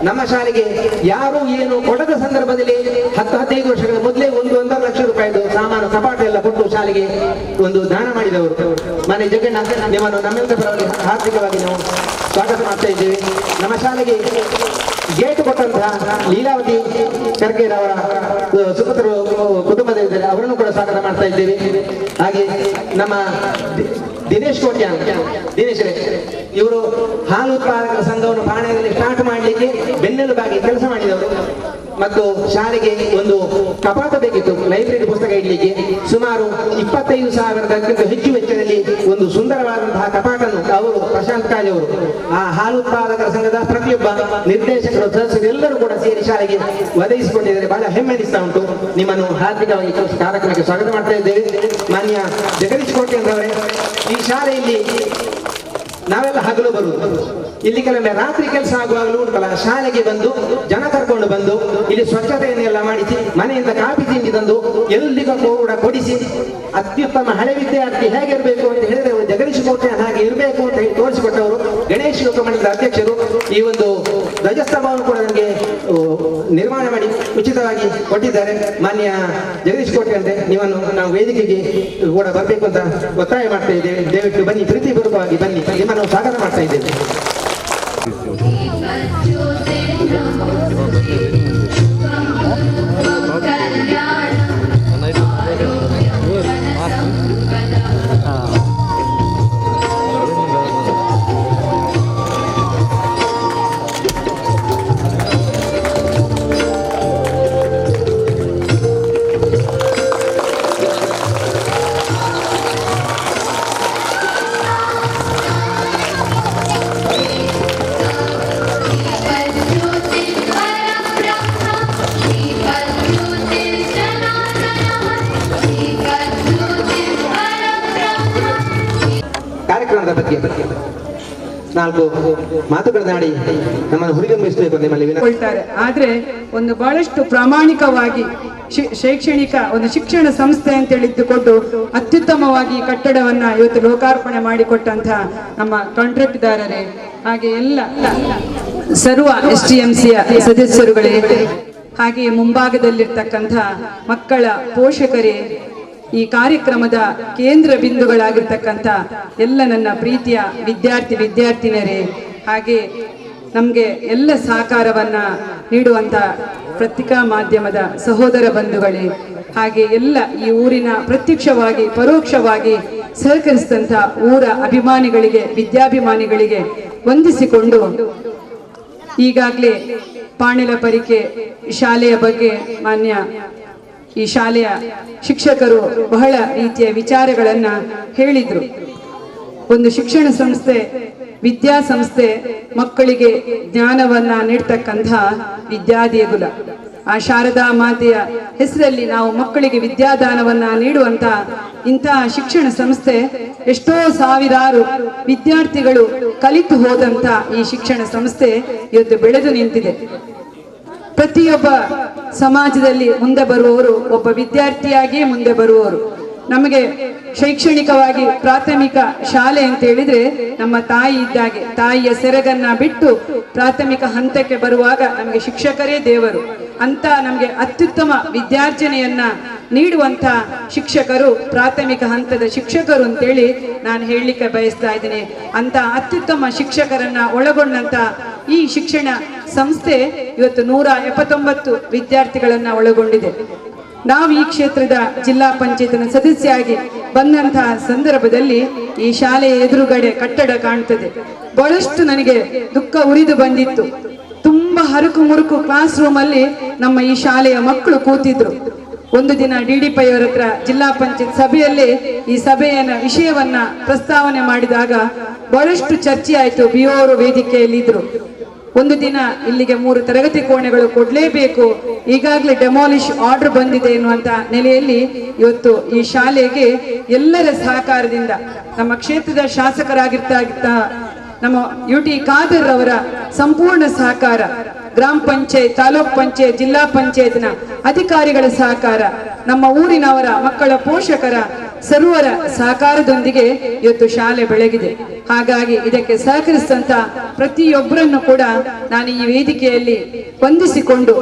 ನಮ್ಮ ಶಾಲೆಗೆ ಯಾರು ಏನು ಕೊಡದ ಸಂದರ್ಭದಲ್ಲಿ 10-15 ವರ್ಷಗಳ ಮೊದಲೇ 1.5 ಲಕ್ಷ ರೂಪಾಯಿದು ಸಾಮಾನು ಕಪಾಟ ಎಲ್ಲ ಕೊಟ್ಟು ಶಾಲೆಗೆ ಒಂದು ದಾನ ಮಾಡಿದವರು. ಮಾನ್ಯ ಜಗಣ್ಣ, ನಿಮ್ಮನ್ನು ನಮ್ಮೆಲ್ಲರ ಪರವಾಗಿ ಆರ್ಥಿಕವಾಗಿ ನಾವು ಸ್ವಾಗತ ಮಾಡ್ತಾ ಇದ್ದೇವೆ. ನಮ್ಮ ಶಾಲೆಗೆ ಗೇಟ್ ಕೊಟ್ಟಂತಹ ಲೀಲಾವತಿ ಕರ್ಕೇರ್ ಅವರ ಸುಪುತ್ರರು ಕುಟುಂಬದಲ್ಲಿದ್ದಾರೆ, ಅವರನ್ನು ಕೂಡ ಸ್ವಾಗತ ಮಾಡ್ತಾ ಇದ್ದೇವೆ. ಹಾಗೆ ನಮ್ಮ ದಿನೇಶ್ ಕೋಟ್ಯಾನ್, ದಿನೇಶ್ ಇವರು ಹಾಲು ಉತ್ಪಾದಕರ ಸಂಘವನ್ನು ಪಾಣೆಯಲ್ಲಿ ಸ್ಟಾರ್ಟ್ ಮಾಡಲಿಕ್ಕೆ ಬೆನ್ನೆಲುಬಾಗಿ ಕೆಲಸ ಮಾಡಿದವರು. ಮತ್ತು ಶಾಲೆಗೆ ಒಂದು ಕಪಾಟ ಬೇಕಿತ್ತು, ಲೈಬ್ರರಿ ಪುಸ್ತಕ ಇಡಲಿಕ್ಕೆ. ಸುಮಾರು 25,000ಕ್ಕಿಂತ ಹೆಚ್ಚು ವೆಚ್ಚದಲ್ಲಿ ಒಂದು ಸುಂದರವಾದಂತಹ ಕಪಾಟನ್ನು ಅವರು, ಪ್ರಶಾಂತ್ ಕಾಜ್ ಅವರು, ಆ ಹಾಲು ಉತ್ಪಾದಕರ ಸಂಘದ ಪ್ರತಿಯೊಬ್ಬ ನಿರ್ದೇಶಕರು, ಸದಸ್ಯರು ಎಲ್ಲರೂ ಕೂಡ ಸೇರಿ ಶಾಲೆಗೆ ಒದಗಿಸಿಕೊಂಡಿದ್ದಾರೆ. ಬಹಳ ಹೆಮ್ಮೆ ಅನಿಸ್ತಾ ಉಂಟು. ನಿಮ್ಮನ್ನು ಹಾರ್ದಿಕವಾಗಿ ಕಾರ್ಯಕ್ರಮಕ್ಕೆ ಸ್ವಾಗತ ಮಾಡ್ತಾ ಇದ್ದೇವೆ. ಮಾನ್ಯ ಜಗದೀಶ್ ಕೋಟ್ಯಂದ್ರವರೇ, ಈ ಶಾಲೆಯಲ್ಲಿ ನಾವೆಲ್ಲ ಹಗಲು ಬರುವುದು, ಇಲ್ಲಿ ಕೆಲವೊಮ್ಮೆ ರಾತ್ರಿ ಕೆಲಸ ಆಗುವಾಗಲೂ ಉಂಟಲ್ಲ, ಶಾಲೆಗೆ ಬಂದು ಜನ ಕರ್ಕೊಂಡು ಬಂದು ಇಲ್ಲಿ ಸ್ವಚ್ಛತೆಯನ್ನೆಲ್ಲ ಮಾಡಿಸಿ, ಮನೆಯಿಂದ ಕಾಫಿ ತಿಂಡಿ ತಂದು ಎಲ್ಲಿಗೂ ಕೂಡ ಕೊಡಿಸಿ, ಅತ್ಯುತ್ತಮ ಹಳೆ ವಿದ್ಯಾರ್ಥಿ ಹೇಗಿರಬೇಕು ಅಂತ ಹೇಳಿದ್ರೆ ಜಗದೀಶ್ ಕೋಟೆ ಹಾಗೆ ಇರಬೇಕು ಅಂತ ಹೇಳಿ ತೋರಿಸಿಕೊಟ್ಟವರು. ಗಣೇಶ್ ಲೋಕಮಂಡಲದ ಅಧ್ಯಕ್ಷರು ಈ ಒಂದು ಧ್ವಜಸ್ತಂಭವನ್ನು ಕೂಡ ನನಗೆ ನಿರ್ಮಾಣ ಮಾಡಿ ಉಚಿತವಾಗಿ ಕೊಟ್ಟಿದ್ದಾರೆ. ಮಾನ್ಯ ಜಗದೀಶ್ ಕೋಟೆ ಅಂದ್ರೆ ನಿಮ್ಮನ್ನು ನಾವು ವೇದಿಕೆಗೆ ಕೂಡ ಬರಬೇಕು ಅಂತ ಒತ್ತಾಯ ಮಾಡ್ತಾ ಇದ್ದೇವೆ. ದಯವಿಟ್ಟು ಬನ್ನಿ, ಪ್ರೀತಿಪೂರ್ವಕವಾಗಿ ಬನ್ನಿ, ನಿಮ್ಮನ್ನು ಸ್ವಾಗತ ಮಾಡ್ತಾ ಇದ್ದೇವೆ. ಕಾರ್ಯಕ್ರಮದ ಬಗ್ಗೆ 4 ಮಾತುಗಳನ್ನಾಡಿ ನಮ್ಮನ್ನು ಹುರಿದುಂಬಿಸಬೇಕು ನಿಮ್ಮಲ್ಲಿ ವಿನಂತಿಸುತ್ತಾರೆ. ಆದ್ರೆ ಒಂದು ಬಹಳಷ್ಟು ಪ್ರಾಮಾಣಿಕವಾಗಿ ಶೈಕ್ಷಣಿಕ ಒಂದು ಶಿಕ್ಷಣ ಸಂಸ್ಥೆ ಅಂತ ಹೇಳಿದ್ದುಕೊಂಡು ಅತ್ಯುತ್ತಮವಾಗಿ ಕಟ್ಟಡವನ್ನ ಇವತ್ತು ಲೋಕಾರ್ಪಣೆ ಮಾಡಿಕೊಟ್ಟಂತಹ ನಮ್ಮ ಕಾಂಟ್ರಾಕ್ಟ್ದಾರರೇ, ಹಾಗೆ ಎಲ್ಲ ಸರ್ವ STMCಯ ಸದಸ್ಯರುಗಳೇ, ಹಾಗೆ ಮುಂಭಾಗದಲ್ಲಿರ್ತಕ್ಕಂಥ ಮಕ್ಕಳ ಪೋಷಕರೇ, ಈ ಕಾರ್ಯಕ್ರಮದ ಕೇಂದ್ರ ಬಿಂದುಗಳಾಗಿರ್ತಕ್ಕಂಥ ಎಲ್ಲ ನನ್ನ ಪ್ರೀತಿಯ ವಿದ್ಯಾರ್ಥಿನಿಯರೇ, ಹಾಗೆ ನಮಗೆ ಎಲ್ಲ ಸಹಕಾರವನ್ನ ನೀಡುವಂತ ಪತ್ರಿಕಾ ಮಾಧ್ಯಮದ ಸಹೋದರ ಬಂಧುಗಳೇ, ಹಾಗೆ ಎಲ್ಲ ಈ ಊರಿನ ಪ್ರತ್ಯಕ್ಷವಾಗಿ ಪರೋಕ್ಷವಾಗಿ ಸಹಕರಿಸಿದಂಥ ಊರ ಅಭಿಮಾನಿಗಳಿಗೆ, ವಿದ್ಯಾಭಿಮಾನಿಗಳಿಗೆ ವಂದಿಸಿಕೊಂಡು, ಈಗಾಗಲೇ ಪಾಣಿಲ ಪರಿಕೆ ಶಾಲೆಯ ಬಗ್ಗೆ ಮಾನ್ಯ ಈ ಶಾಲೆಯ ಶಿಕ್ಷಕರು ಬಹಳ ರೀತಿಯ ವಿಚಾರಗಳನ್ನ ಹೇಳಿದ್ರು. ಒಂದು ಶಿಕ್ಷಣ ಸಂಸ್ಥೆ, ವಿದ್ಯಾಸಂಸ್ಥೆ ಮಕ್ಕಳಿಗೆ ಜ್ಞಾನವನ್ನ ನೀಡ್ತಕ್ಕಂಥ ವಿದ್ಯಾದೇಗುಲ. ಆ ಶಾರದಾ ಮಾತೆಯ ಹೆಸರಲ್ಲಿ ನಾವು ಮಕ್ಕಳಿಗೆ ವಿದ್ಯಾದಾನವನ್ನ ನೀಡುವಂತ ಇಂತಹ ಶಿಕ್ಷಣ ಸಂಸ್ಥೆ, ಎಷ್ಟೋ ಸಾವಿರಾರು ವಿದ್ಯಾರ್ಥಿಗಳು ಕಲಿತು ಹೋದಂತ ಈ ಶಿಕ್ಷಣ ಸಂಸ್ಥೆ ಇವತ್ತು ಬೆಳೆದು ನಿಂತಿದೆ. ಪ್ರತಿಯೊಬ್ಬ ಸಮಾಜದಲ್ಲಿ ಮುಂದೆ ಬರುವವರು ಒಬ್ಬ ವಿದ್ಯಾರ್ಥಿಯಾಗಿಯೇ ಮುಂದೆ ಬರುವವರು. ನಮಗೆ ಶೈಕ್ಷಣಿಕವಾಗಿ ಪ್ರಾಥಮಿಕ ಶಾಲೆ ಅಂತ ಹೇಳಿದ್ರೆ ನಮ್ಮ ತಾಯಿ ಇದ್ದಾಗೆ. ತಾಯಿಯ ಸೆರಗನ್ನ ಬಿಟ್ಟು ಪ್ರಾಥಮಿಕ ಹಂತಕ್ಕೆ ಬರುವಾಗ ನಮಗೆ ಶಿಕ್ಷಕರೇ ದೇವರು ಅಂತ ನಮಗೆ ಅತ್ಯುತ್ತಮ ವಿದ್ಯಾರ್ಜನೆಯನ್ನ ನೀಡುವಂತ ಶಿಕ್ಷಕರು ಪ್ರಾಥಮಿಕ ಹಂತದ ಶಿಕ್ಷಕರು ಅಂತೇಳಿ ನಾನು ಹೇಳಲಿಕ್ಕೆ ಬಯಸ್ತಾ ಇದ್ದೀನಿ. ಅಂತ ಅತ್ಯುತ್ತಮ ಶಿಕ್ಷಕರನ್ನ ಒಳಗೊಂಡಂತ ಈ ಶಿಕ್ಷಣ ಸಂಸ್ಥೆ ಇವತ್ತು 179 ವಿದ್ಯಾರ್ಥಿಗಳನ್ನ ಒಳಗೊಂಡಿದೆ. ನಾವು ಈ ಕ್ಷೇತ್ರದ ಜಿಲ್ಲಾ ಪಂಚಾಯತ್ನ ಸದಸ್ಯರಾಗಿ ಬಂದಂತಹ ಸಂದರ್ಭದಲ್ಲಿ ಈ ಶಾಲೆಯ ಎದುರುಗಡೆ ಕಟ್ಟಡ ಕಾಣ್ತದೆ. ಬಹಳಷ್ಟು ನನಗೆ ದುಃಖ ಉರಿದು ಬಂದಿತ್ತು. ತುಂಬಾ ಹರಕು ಮುರುಕು ಕ್ಲಾಸ್ ರೂಮ್ ಅಲ್ಲಿ ನಮ್ಮ ಈ ಶಾಲೆಯ ಮಕ್ಕಳು ಕೂತಿದ್ರು. ಒಂದು ದಿನ DDP ಅವರ ಹತ್ರ ಜಿಲ್ಲಾ ಪಂಚಾಯತ್ ಸಭೆಯಲ್ಲಿ ಈ ಸಭೆಯ ವಿಷಯವನ್ನ ಪ್ರಸ್ತಾವನೆ ಮಾಡಿದಾಗ ಬಹಳಷ್ಟು ಚರ್ಚೆ ಆಯ್ತು. BO ಅವರು ವೇದಿಕೆಯಲ್ಲಿ ಇದ್ರು. ಒಂದು ದಿನ ಇಲ್ಲಿಗೆ 3 ತರಗತಿ ಕೋಣೆಗಳು ಕೊಡ್ಲೇಬೇಕು, ಈಗಾಗಲೇ ಡೆಮಾಲಿಷ್ ಆರ್ಡರ್ ಬಂದಿದೆ ಎನ್ನುವಂತ ನೆಲೆಯಲ್ಲಿ ಇವತ್ತು ಈ ಶಾಲೆಗೆ ಎಲ್ಲರ ಸಹಕಾರದಿಂದ ನಮ್ಮ ಕ್ಷೇತ್ರದ ಶಾಸಕರಾಗಿರ್ತಾ ನಮ್ಮ UT ಖಾದರ್ ಅವರ ಸಂಪೂರ್ಣ ಸಹಕಾರ, ಗ್ರಾಮ ಪಂಚಾಯತ್, ತಾಲೂಕ್ ಪಂಚಾಯತ್, ಜಿಲ್ಲಾ ಪಂಚಾಯತ್ನ ಅಧಿಕಾರಿಗಳ ಸಹಕಾರ, ನಮ್ಮ ಊರಿನವರ ಮಕ್ಕಳ ಪೋಷಕರ ಸರ್ವರ ಸಹಕಾರದೊಂದಿಗೆ ಇವತ್ತು ಶಾಲೆ ಬೆಳಗಿದೆ. ಹಾಗಾಗಿ ಇದಕ್ಕೆ ಸಹಕರಿಸಿದಂತ ಪ್ರತಿಯೊಬ್ಬರನ್ನು ಕೂಡ ನಾನು ಈ ವೇದಿಕೆಯಲ್ಲಿ ವಂದಿಸಿಕೊಂಡು,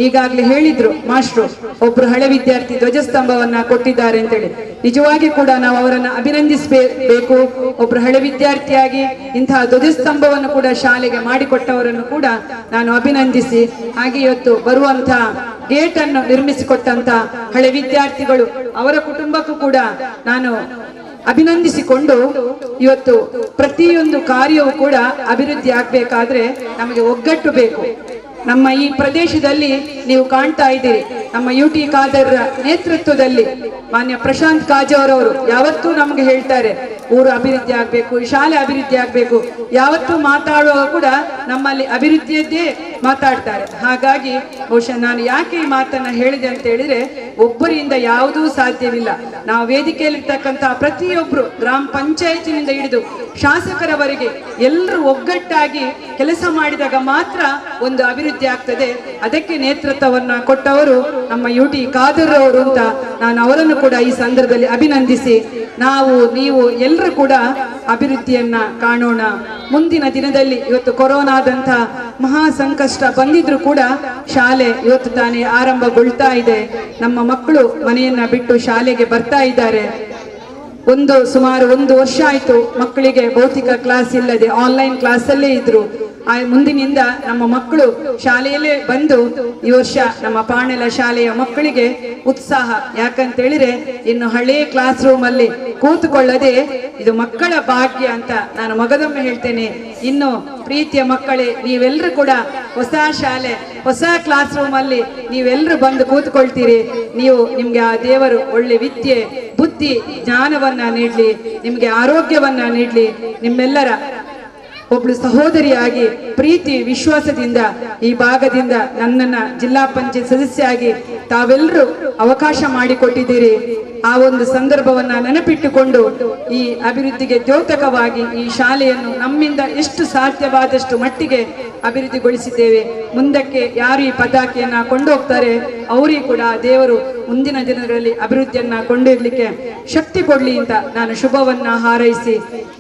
ಈಗಾಗಲೇ ಹೇಳಿದ್ರು ಮಾಸ್ಟ್ರು, ಒಬ್ರು ಹಳೆ ವಿದ್ಯಾರ್ಥಿ ಧ್ವಜಸ್ತಂಭವನ್ನ ಕೊಟ್ಟಿದ್ದಾರೆ ಅಂತೇಳಿ. ನಿಜವಾಗಿ ಕೂಡ ನಾವು ಅವರನ್ನ ಅಭಿನಂದಿಸಬೇಕು. ಒಬ್ರು ಹಳೆ ವಿದ್ಯಾರ್ಥಿಯಾಗಿ ಇಂತಹ ಧ್ವಜಸ್ತಂಭವನ್ನು ಕೂಡ ಶಾಲೆಗೆ ಮಾಡಿಕೊಟ್ಟವರನ್ನು ಕೂಡ ನಾನು ಅಭಿನಂದಿಸಿ, ಹಾಗೆ ಇವತ್ತು ಬರುವಂತಹ ಗೇಟ್ ಅನ್ನು ನಿರ್ಮಿಸಿಕೊಟ್ಟಂತ ಹಳೆ ವಿದ್ಯಾರ್ಥಿಗಳು, ಅವರ ಕುಟುಂಬಕ್ಕೂ ಕೂಡ ನಾನು ಅಭಿನಂದಿಸಿಕೊಂಡು, ಇವತ್ತು ಪ್ರತಿಯೊಂದು ಕಾರ್ಯವೂ ಕೂಡ ಅಭಿವೃದ್ಧಿ ಆಗ್ಬೇಕಾದ್ರೆ ನಮಗೆ ಒಗ್ಗಟ್ಟು ಬೇಕು. ನಮ್ಮ ಈ ಪ್ರದೇಶದಲ್ಲಿ ನೀವು ಕಾಣ್ತಾ ಇದ್ದೀರಿ, ನಮ್ಮ UT ಖಾದರ್ ನೇತೃತ್ವದಲ್ಲಿ ಮಾನ್ಯ ಪ್ರಶಾಂತ್ ಕಾಜೋರವರು ಯಾವತ್ತೂ ನಮಗೆ ಹೇಳ್ತಾರೆ ಊರು ಅಭಿವೃದ್ಧಿ ಆಗ್ಬೇಕು, ಶಾಲೆ ಅಭಿವೃದ್ಧಿ ಆಗ್ಬೇಕು. ಯಾವತ್ತೂ ಮಾತಾಡುವಾಗ ಕೂಡ ನಮ್ಮಲ್ಲಿ ಅಭಿವೃದ್ಧಿಯದ್ದೇ ಮಾತಾಡ್ತಾರೆ. ಹಾಗಾಗಿ ಬಹುಶಃ ನಾನು ಯಾಕೆ ಈ ಮಾತನ್ನ ಹೇಳಿದೆ ಅಂತ ಹೇಳಿದ್ರೆ, ಒಬ್ಬರಿಂದ ಯಾವುದೂ ಸಾಧ್ಯವಿಲ್ಲ. ನಾವು ವೇದಿಕೆಯಲ್ಲಿರ್ತಕ್ಕಂತಹ ಪ್ರತಿಯೊಬ್ರು ಗ್ರಾಮ ಪಂಚಾಯತಿನಿಂದ ಹಿಡಿದು ಶಾಸಕರವರೆಗೆ ಎಲ್ಲರೂ ಒಗ್ಗಟ್ಟಾಗಿ ಕೆಲಸ ಮಾಡಿದಾಗ ಮಾತ್ರ ಒಂದು ಅಭಿವೃದ್ಧಿ ಆಗ್ತದೆ. ಅದಕ್ಕೆ ನೇತೃತ್ವವನ್ನ ಕೊಟ್ಟವರು ನಮ್ಮ UT ಖಾದರ್ ಅವರು ಅಂತ ನಾನು ಅವರನ್ನು ಕೂಡ ಈ ಸಂದರ್ಭದಲ್ಲಿ ಅಭಿನಂದಿಸಿ, ನಾವು ನೀವು ಎಲ್ಲರೂ ಕೂಡ ಅಭಿವೃದ್ಧಿಯನ್ನ ಕಾಣೋಣ. ಮುಂದಿನ ದಿನದಲ್ಲಿ ಇವತ್ತು ಕೊರೋನಾದಂತ ಮಹಾ ಸಂಕಷ್ಟ ಬಂದಿದ್ರು ಕೂಡ ಶಾಲೆ ಇವತ್ತು ತಾನೇ ಆರಂಭಗೊಳ್ತಾ ಇದೆ. ನಮ್ಮ ಮಕ್ಕಳು ಮನೆಯನ್ನ ಬಿಟ್ಟು ಶಾಲೆಗೆ ಬರ್ತಾ ಇದ್ದಾರೆ. ಸುಮಾರು 1 ವರ್ಷ ಆಯ್ತು ಮಕ್ಕಳಿಗೆ ಭೌತಿಕ ಕ್ಲಾಸ್ ಇಲ್ಲದೆ ಆನ್ಲೈನ್ ಕ್ಲಾಸ್ ಅಲ್ಲೇ ಇದ್ರು. ಮುಂದಿನಿಂದ ನಮ್ಮ ಮಕ್ಕಳು ಶಾಲೆಯಲ್ಲೇ ಬಂದು ಈ ವರ್ಷ ನಮ್ಮ ಪಾಣೆಲ ಶಾಲೆಯ ಮಕ್ಕಳಿಗೆ ಉತ್ಸಾಹ. ಯಾಕಂತ ಹೇಳಿದ್ರೆ ಇನ್ನು ಹಳೆ ಕ್ಲಾಸ್ ರೂಮ್ ಅಲ್ಲಿ ಕೂತುಕೊಳ್ಳದೆ ಇದು ಮಕ್ಕಳ ಭಾಗ್ಯ ಅಂತ ನಾನು ಮಗದೊಮ್ಮೆ ಹೇಳ್ತೇನೆ. ಇನ್ನು ಪ್ರೀತಿಯ ಮಕ್ಕಳೇ, ನೀವೆಲ್ಲರೂ ಕೂಡ ಹೊಸ ಶಾಲೆ, ಹೊಸ ಕ್ಲಾಸ್ ರೂಮ್ ಅಲ್ಲಿ ನೀವೆಲ್ಲರೂ ಬಂದು ಕೂತ್ಕೊಳ್ತೀರಿ. ನಿಮ್ಗೆ ಆ ದೇವರು ಒಳ್ಳೆ ವಿದ್ಯೆ, ಬುದ್ಧಿ, ಜ್ಞಾನವನ್ನ ನೀಡ್ಲಿ, ನಿಮ್ಗೆ ಆರೋಗ್ಯವನ್ನ ನೀಡ್ಲಿ. ನಿಮ್ಮೆಲ್ಲರ ಒಬ್ಳು ಸಹೋದರಿಯಾಗಿ ಪ್ರೀತಿ ವಿಶ್ವಾಸದಿಂದ ಈ ಭಾಗದಿಂದ ನನ್ನನ್ನ ಜಿಲ್ಲಾ ಪಂಚಾಯತ್ ಸದಸ್ಯರಾಗಿ ತಾವೆಲ್ಲರೂ ಅವಕಾಶ ಮಾಡಿಕೊಟ್ಟಿದ್ದೀರಿ. ಆ ಒಂದು ಸಂದರ್ಭವನ್ನ ನೆನಪಿಟ್ಟುಕೊಂಡು ಈ ಅಭಿವೃದ್ಧಿಗೆ ದ್ಯೋತಕವಾಗಿ ಈ ಶಾಲೆಯನ್ನು ನಮ್ಮಿಂದ ಎಷ್ಟು ಸಾಧ್ಯವಾದಷ್ಟು ಮಟ್ಟಿಗೆ ಅಭಿವೃದ್ಧಿಗೊಳಿಸಿದ್ದೇವೆ. ಮುಂದಕ್ಕೆ ಯಾರು ಈ ಪತಾಕೆಯನ್ನ ಕೊಂಡೋಗ್ತಾರೆ ಅವರಿಗೆ ಕೂಡ ದೇವರು ಮುಂದಿನ ದಿನಗಳಲ್ಲಿ ಅಭಿವೃದ್ಧಿಯನ್ನ ಕೊಂಡೊಯ್ಯಲಿಕ್ಕೆ ಶಕ್ತಿ ಕೊಡ್ಲಿ ಅಂತ ನಾನು ಶುಭವನ್ನ ಹಾರೈಸಿ,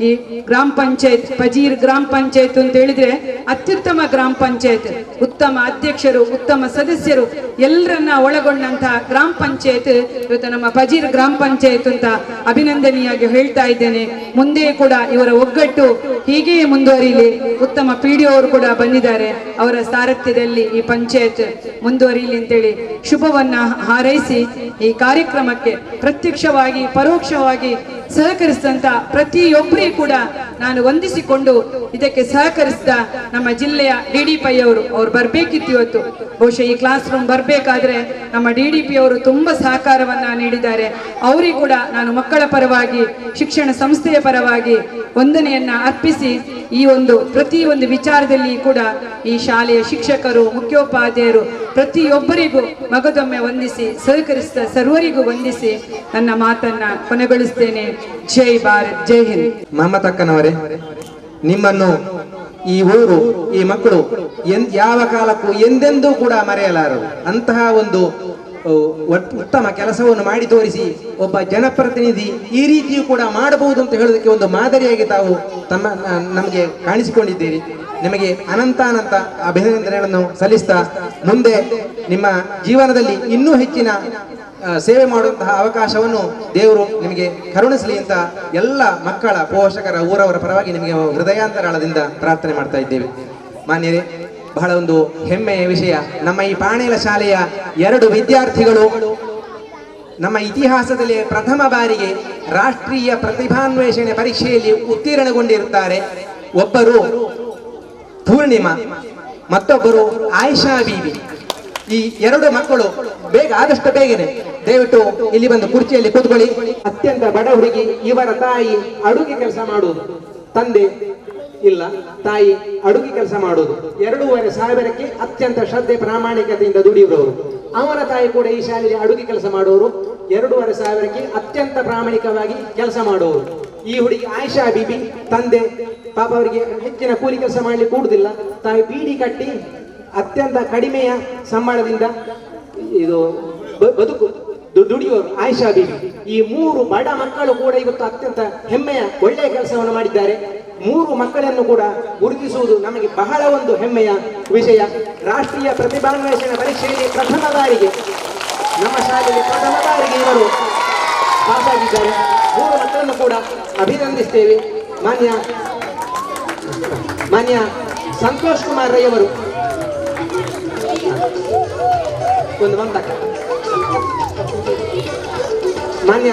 ಈ ಗ್ರಾಮ ಪಂಚಾಯತ್ ಪಜೀರ್ ಗ್ರಾಮ ಪಂಚಾಯತ್ ಅಂತ ಹೇಳಿದ್ರೆ ಅತ್ಯುತ್ತಮ ಗ್ರಾಮ ಪಂಚಾಯತ್, ಉತ್ತಮ ಅಧ್ಯಕ್ಷರು, ಉತ್ತಮ ಸದಸ್ಯರು ಎಲ್ಲರನ್ನ ಒಳಗೊಂಡಂತಹ ಗ್ರಾಮ ಪಂಚಾಯತ್ ಇವತ್ತು ನಮ್ಮ ಪಜೀರ್ ಗ್ರಾಮ ಪಂಚಾಯತ್ ಅಂತ ಅಭಿನಂದನೀಯಾಗಿ ಹೇಳ್ತಾ ಇದ್ದೇನೆ. ಮುಂದೆ ಕೂಡ ಇವರ ಒಗ್ಗಟ್ಟು ಹೀಗೆಯೇ ಮುಂದುವರಿಯಲಿ. ಉತ್ತಮ PDO ಅವರು ಕೂಡ ಬಂದಿದ್ದಾರೆ, ಅವರ ಸಾರಥ್ಯದಲ್ಲಿ ಈ ಪಂಚಾಯತ್ ಮುಂದುವರಿಯಲಿ ಅಂತೇಳಿ ಶುಭವನ್ನ ಹಾರೈಸಿ, ಈ ಕಾರ್ಯಕ್ರಮಕ್ಕೆ ಪ್ರತ್ಯಕ್ಷವಾಗಿ ಪರೋಕ್ಷವಾಗಿ ಸಹಕರಿಸಿದಂತ ಪ್ರತಿಯೊಬ್ಬರಿಗೂ ಕೂಡ ನಾನು ವಂದಿಸಿಕೊಂಡು ಇದಕ್ಕೆ ಸಹಕರಿಸಿದ ನಮ್ಮ ಜಿಲ್ಲೆಯ DDP ಅವರು ಬರ್ಬೇಕಿತ್ತು ಇವತ್ತು. ಬಹುಶಃ ಈ ಕ್ಲಾಸ್ ರೂಮ್ ಬರ್ಬೇಕಾದ್ರೆ ನಮ್ಮ DDP ಅವರು ತುಂಬಾ ಸಹಕಾರವನ್ನ ನೀಡಿದ್ದಾರೆ. ಅವರಿಗೂ ಕೂಡ ನಾನು ಮಕ್ಕಳ ಪರವಾಗಿ, ಶಿಕ್ಷಣ ಸಂಸ್ಥೆಯ ಪರವಾಗಿ ವಂದನೆಯನ್ನ ಅರ್ಪಿಸಿ, ಈ ಪ್ರತಿಯೊಂದು ವಿಚಾರದಲ್ಲಿ ಕೂಡ ಈ ಶಾಲೆಯ ಶಿಕ್ಷಕರು, ಮುಖ್ಯೋಪಾಧ್ಯಾಯರು ಪ್ರತಿಯೊಬ್ಬರಿಗೂ ಮಗದೊಮ್ಮೆ ವಂದಿಸಿ, ಸಹಕರಿಸಿದ ಸರ್ವರಿಗೂ ವಂದಿಸಿ ನನ್ನ ಮಾತನ್ನ ಕೊನೆಗೊಳಿಸ್ತೇನೆ. ಜೈ ಭಾರತ್, ಜೈ ಹಿಂದ್. ಮಮತಕ್ಕನವರೇ, ನಿಮ್ಮನ್ನು ಈ ಊರು, ಈ ಮಕ್ಕಳು ಯಾವ ಕಾಲಕ್ಕೂ ಎಂದೆಂದೂ ಕೂಡ ಮರೆಯಲಾರರು. ಅಂತಹ ಒಂದು ಉತ್ತಮ ಕೆಲಸವನ್ನು ಮಾಡಿ ತೋರಿಸಿ ಒಬ್ಬ ಜನಪ್ರತಿನಿಧಿ ಈ ರೀತಿಯೂ ಕೂಡ ಮಾಡಬಹುದು ಅಂತ ಹೇಳೋದಕ್ಕೆ ಒಂದು ಮಾದರಿಯಾಗಿ ತಾವು ನಮಗೆ ಕಾಣಿಸಿಕೊಂಡಿದ್ದೀರಿ. ನಿಮಗೆ ಅನಂತ ಅಭಿನಂದನೆಗಳನ್ನು ಸಲ್ಲಿಸ್ತಾ, ಮುಂದೆ ನಿಮ್ಮ ಜೀವನದಲ್ಲಿ ಇನ್ನೂ ಹೆಚ್ಚಿನ ಸೇವೆ ಮಾಡುವಂತಹ ಅವಕಾಶವನ್ನು ದೇವರು ನಿಮಗೆ ಕರುಣಿಸಲಿ ಅಂತ ಎಲ್ಲ ಮಕ್ಕಳ, ಪೋಷಕರ, ಊರವರ ಪರವಾಗಿ ನಿಮಗೆ ಹೃದಯಾಂತರಾಳದಿಂದ ಪ್ರಾರ್ಥನೆ ಮಾಡ್ತಾ ಇದ್ದೇವೆ. ಮಾನ್ಯರೇ, ಬಹಳ ಒಂದು ಹೆಮ್ಮೆಯ ವಿಷಯ, ನಮ್ಮ ಈ ಪಾಣೇಲ ಶಾಲೆಯ 2 ವಿದ್ಯಾರ್ಥಿಗಳು ನಮ್ಮ ಇತಿಹಾಸದಲ್ಲಿ ಪ್ರಥಮ ಬಾರಿಗೆ ರಾಷ್ಟ್ರೀಯ ಪ್ರತಿಭಾನ್ವೇಷಣೆ ಪರೀಕ್ಷೆಯಲ್ಲಿ ಉತ್ತೀರ್ಣಗೊಂಡಿರುತ್ತಾರೆ. ಒಬ್ಬರು ಪೂರ್ಣಿಮಾ, ಮತ್ತೊಬ್ಬರು ಆಯಿಷಾ ಬೀಬಿ. ಈ 2 ಮಕ್ಕಳು ಆದಷ್ಟು ಬೇಗನೆ ದಯವಿಟ್ಟು ಇಲ್ಲಿ ಬಂದು ಕುರ್ಚಿಯಲ್ಲಿ ಕೂತ್ಕೊಳ್ಳಿ. ಅತ್ಯಂತ ಬಡ ಹುಡುಗಿ, ಇವರ ತಾಯಿ ಅಡುಗೆ ಕೆಲಸ ಮಾಡುವುದು, ತಂದೆ ಇಲ್ಲ, ತಾಯಿ ಅಡುಗೆ ಕೆಲಸ ಮಾಡುವುದು. 2,500ಕ್ಕೆ ಅತ್ಯಂತ ಶ್ರದ್ಧೆ ಪ್ರಾಮಾಣಿಕತೆಯಿಂದ ದುಡಿಯುವವರು. ಅವನ ತಾಯಿ ಕೂಡ ಈ ಶಾಲೆಯಲ್ಲಿ ಅಡುಗೆ ಕೆಲಸ ಮಾಡುವವರು. 2,500ಕ್ಕೆ ಅತ್ಯಂತ ಪ್ರಾಮಾಣಿಕವಾಗಿ ಕೆಲಸ ಮಾಡುವವರು. ಈ ಹುಡುಗಿ ಆಯಿಷಾ ಬೀಬಿ, ತಂದೆ ಪಾಪ ಅವರಿಗೆ ಹೆಚ್ಚಿನ ಕೂಲಿ ಕೆಲಸ ಮಾಡ್ಲಿಕ್ಕೆ ಕೂಡುದಿಲ್ಲ. ತಾಯಿ ಬೀಡಿ ಕಟ್ಟಿ ಅತ್ಯಂತ ಕಡಿಮೆಯ ಸಂಬಳದಿಂದ ಇದು ಬದುಕು ದುಡಿಯುವರು ಆಯಿಷಾ ಬೀಬಿ. ಈ 3 ಬಡ ಮಕ್ಕಳು ಕೂಡ ಇವತ್ತು ಅತ್ಯಂತ ಹೆಮ್ಮೆಯ ಒಳ್ಳೆಯ ಕೆಲಸವನ್ನು ಮಾಡಿದ್ದಾರೆ. 3 ಮಕ್ಕಳನ್ನು ಕೂಡ ಗುರುತಿಸುವುದು ನಮಗೆ ಬಹಳ ಒಂದು ಹೆಮ್ಮೆಯ ವಿಷಯ. ರಾಷ್ಟ್ರೀಯ ಪ್ರತಿಭಾನ್ವೇಷಣೆ ಪರೀಕ್ಷೆಯಲ್ಲಿ ಪ್ರಥಮ ಬಾರಿಗೆ ನಮ್ಮ ಶಾಲೆಯಲ್ಲಿ ಪ್ರಥಮ ಬಾರಿಗೆ ಇವರು ಪಾಸಾಗಿದ್ದಾರೆ. 3 ಮಕ್ಕಳನ್ನು ಕೂಡ ಅಭಿನಂದಿಸ್ತೇವೆ. ಮಾನ್ಯ ಸಂತೋಷ್ ಕುಮಾರ್ ರೈ ಅವರು ಒಂದು ಮಂತಕ, ಮಾನ್ಯ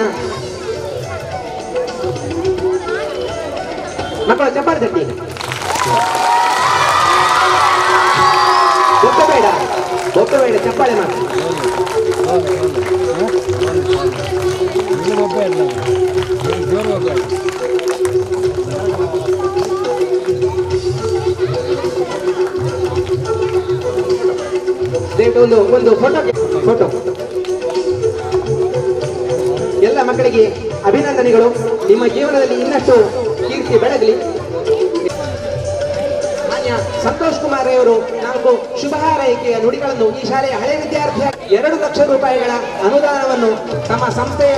ಮಕ್ಕಳು ಚಪ್ಪಾಳೆ ತಟ್ಟಿ, ಒಪ್ಪಬೇಡ ಚಪ್ಪಾಳೆ ಮಾಡಿ. ಒಂದು ಫೋಟೋ ಎಲ್ಲ ಮಕ್ಕಳಿಗೆ ಅಭಿನಂದನೆಗಳು. ನಿಮ್ಮ ಜೀವನದಲ್ಲಿ ಇನ್ನಷ್ಟು ಕೀರ್ತಿ ಬೆಳಗಲಿ. ಮಾನ್ಯ ಸಂತೋಷ್ ಕುಮಾರ್ ಅವರು 4 ಶುಭ ಹಾರೈಕೆಯ ನುಡಿಗಳನ್ನು ಈ ಶಾಲೆಯ ಹಳೆ ವಿದ್ಯಾರ್ಥಿಯ 2 ಲಕ್ಷ ರೂಪಾಯಿಗಳ ಅನುದಾನವನ್ನು ತಮ್ಮ ಸಂಸ್ಥೆಯ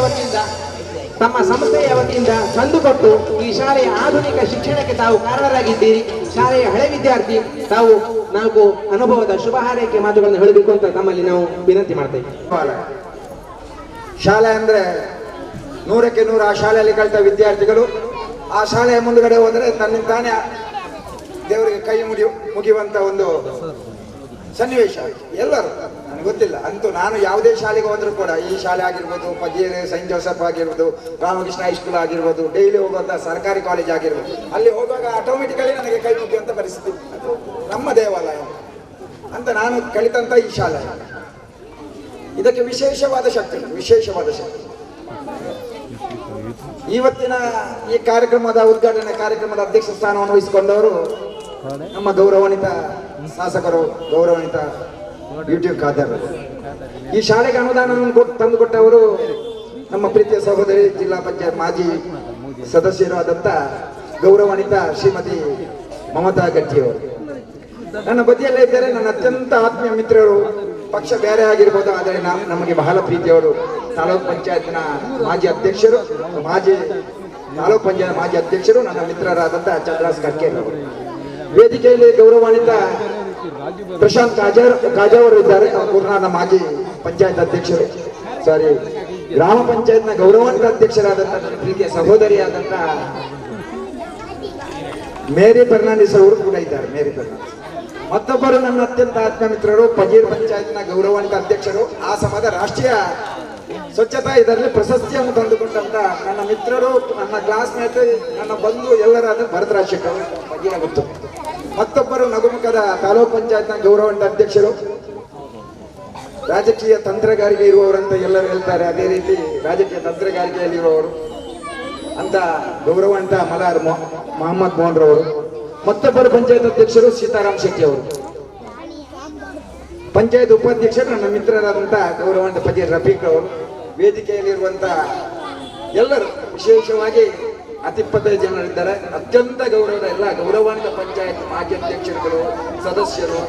ವತಿಯಿಂದ ತಂದುಕೊಟ್ಟು ಈ ಶಾಲೆಯ ಆಧುನಿಕ ಶಿಕ್ಷಣಕ್ಕೆ ತಾವು ಕಾರಣರಾಗಿದ್ದೀರಿ. ಶಾಲೆಯ ಹಳೆ ವಿದ್ಯಾರ್ಥಿ ತಾವು 4 ಅನುಭವದ ಶುಭ ಹಾರೈಕೆ ಮಾತುಗಳನ್ನು ಹೇಳಬೇಕು ಅಂತ ತಮ್ಮಲ್ಲಿ ನಾವು ವಿನಂತಿ ಮಾಡ್ತೇವೆ. ಶಾಲೆ ಅಂದ್ರೆ 100ಕ್ಕೆ 100 ಆ ಶಾಲೆಯಲ್ಲಿ ಕಲಿತ ವಿದ್ಯಾರ್ಥಿಗಳು ಆ ಶಾಲೆಯ ಮುಂದುಗಡೆ ಹೋದರೆ ತನ್ನಿಂದ ತಾನೇ ದೇವರಿಗೆ ಕೈ ಮುಗಿಯುವಂತ ಒಂದು ಸನ್ನಿವೇಶ. ಎಲ್ಲರೂ ನನಗೆ ಗೊತ್ತಿಲ್ಲ, ಅಂತೂ ನಾನು ಯಾವುದೇ ಶಾಲೆಗೆ ಹೋದ್ರೂ ಕೂಡ, ಈ ಶಾಲೆ ಆಗಿರ್ಬೋದು, ಪಜೇರಿ ಸೈಂಟ್ ಜೋಸೆಫ್ ಆಗಿರ್ಬೋದು, ರಾಮಕೃಷ್ಣ ಹೈಸ್ಕೂಲ್ ಆಗಿರ್ಬೋದು, ಡೈಲಿ ಹೋಗುವಂಥ ಸರ್ಕಾರಿ ಕಾಲೇಜ್ ಆಗಿರ್ಬೋದು, ಅಲ್ಲಿ ಹೋಗುವಾಗ ಆಟೋಮೆಟಿಕಲಿ ನನಗೆ ಕೈ ಮುಗಿಯುವಂಥ ಪರಿಸ್ಥಿತಿ. ಅದು ನಮ್ಮ ದೇವಾಲಯ ಅಂತ ನಾನು ಕಲಿತಂಥ ಈ ಶಾಲೆ, ಇದಕ್ಕೆ ವಿಶೇಷವಾದ ಶಕ್ತಿ. ಇವತ್ತಿನ ಈ ಕಾರ್ಯಕ್ರಮದ ಉದ್ಘಾಟನೆ ಕಾರ್ಯಕ್ರಮದ ಅಧ್ಯಕ್ಷ ಸ್ಥಾನವನ್ನು ವಹಿಸಿಕೊಂಡವರು ನಮ್ಮ ಗೌರವಾನ್ವಿತ ಶಾಸಕರು, ಗೌರವಾನ್ವಿತ ಯೂಟ್ಯೂಬ್ ಖಾದರ್. ಈ ಶಾಲೆಗೆ ಅನುದಾನವನ್ನು ತಂದುಕೊಟ್ಟವರು ನಮ್ಮ ಪ್ರೀತಿಯ ಸಹೋದರಿ ಜಿಲ್ಲಾ ಪಂಚಾಯತ್ ಮಾಜಿ ಸದಸ್ಯರಾದಂಥ ಗೌರವಾನ್ವಿತ ಶ್ರೀಮತಿ ಮಮತಾ ಗಟ್ಟಿಯವರು. ನನ್ನ ಬದಿಯಲ್ಲೇ ಇದ್ದಾರೆ ನನ್ನ ಅತ್ಯಂತ ಆತ್ಮೀಯ ಮಿತ್ರರು. ಪಕ್ಷ ಬೇರೆ ಆಗಿರ್ಬೋದು, ಆದರೆ ನಮಗೆ ಬಹಳ ಪ್ರೀತಿಯವರು. ತಾಲೂಕ್ ಪಂಚಾಯತ್ನ ಮಾಜಿ ಅಧ್ಯಕ್ಷರು, ತಾಲೂಕ್ ಪಂಚಾಯತ್ ಮಾಜಿ ಅಧ್ಯಕ್ಷರು, ನನ್ನ ಮಿತ್ರರಾದಂಥ ಚಂದ್ರಾಸ್ ಕರ್ಕೇರ್ ಅವರು. ವೇದಿಕೆಯಲ್ಲಿ ಗೌರವಾನ್ವಿತ ಪ್ರಶಾಂತ್ ಕಾಜಾವರು ಇದ್ದಾರೆ. ಪೂರ್ಣ ಮಾಜಿ ಪಂಚಾಯತ್ ಅಧ್ಯಕ್ಷರು, ಗ್ರಾಮ ಪಂಚಾಯತ್ನ ಗೌರವಾನ್ವಿತ ಅಧ್ಯಕ್ಷರಾದಂಥ ನನ್ನ ಪ್ರೀತಿಯ ಸಹೋದರಿಯಾದಂಥ ಮೇರಿ ಫರ್ನಾಂಡಿಸ್ ಅವರು ಕೂಡ ಇದ್ದಾರೆ. ಮೇರಿ ಫರ್ನಾಂಡಿಸ್. ಮತ್ತೊಬ್ಬರು ನನ್ನ ಅತ್ಯಂತ ಆತ್ಮ ಮಿತ್ರರು, ಪಜೀರ್ ಪಂಚಾಯತ್ನ ಗೌರವಾನ್ವಿತ ಅಧ್ಯಕ್ಷರು, ಆ ಸಮಯದ ರಾಷ್ಟ್ರೀಯ ಸ್ವಚ್ಛತಾ ಇದರಲ್ಲಿ ಪ್ರಶಸ್ತಿಯನ್ನು ತಂದುಕೊಂಡಂತ ನನ್ನ ಮಿತ್ರರು, ನನ್ನ ಕ್ಲಾಸ್ಮೇಟ್, ನನ್ನ ಬಂಧು ಎಲ್ಲರಾದ ಭರತರಾಜ್ ಶೆಟ್ಟರ್. ತೆಗಿನ ಗೊತ್ತು. ಮತ್ತೊಬ್ಬರು ನಗುಮುಖದ ತಾಲೂಕು ಪಂಚಾಯತ್ನ ಗೌರವಾನ್ವಿತ ಅಧ್ಯಕ್ಷರು, ರಾಜಕೀಯ ತಂತ್ರಗಾರಿಕೆ ಇರುವವರಂತ ಎಲ್ಲರೂ ಹೇಳ್ತಾರೆ, ಅದೇ ರೀತಿ ರಾಜಕೀಯ ತಂತ್ರಗಾರಿಕೆಯಲ್ಲಿರುವವರು ಅಂತ ಗೌರವಾನ್ವಿತ ಮಲಾರ್ ಮೊಹಮ್ಮದ್ ಮೋಹನ್ ರವರು. ಮತ್ತೊಬ್ಬರು ಪಂಚಾಯತ್ ಅಧ್ಯಕ್ಷರು ಸೀತಾರಾಮ್ ಶೆಟ್ಟಿ ಅವರು. ಪಂಚಾಯತ್ ಉಪಾಧ್ಯಕ್ಷರು ನನ್ನ ಮಿತ್ರರಾದಂಥ ಗೌರವಾನ್ವಿತ ಫಜೀರ್ ರಫೀಕ್ ಅವರು. ವೇದಿಕೆಯಲ್ಲಿರುವಂಥ ಎಲ್ಲರೂ, ವಿಶೇಷವಾಗಿ 25 ಜನರಿದ್ದಾರೆ. ಅತ್ಯಂತ ಗೌರವದ ಎಲ್ಲ ಗೌರವಾನ್ವಿತ ಪಂಚಾಯತ್ ಮಾಜಿ ಅಧ್ಯಕ್ಷರುಗಳು, ಸದಸ್ಯರು,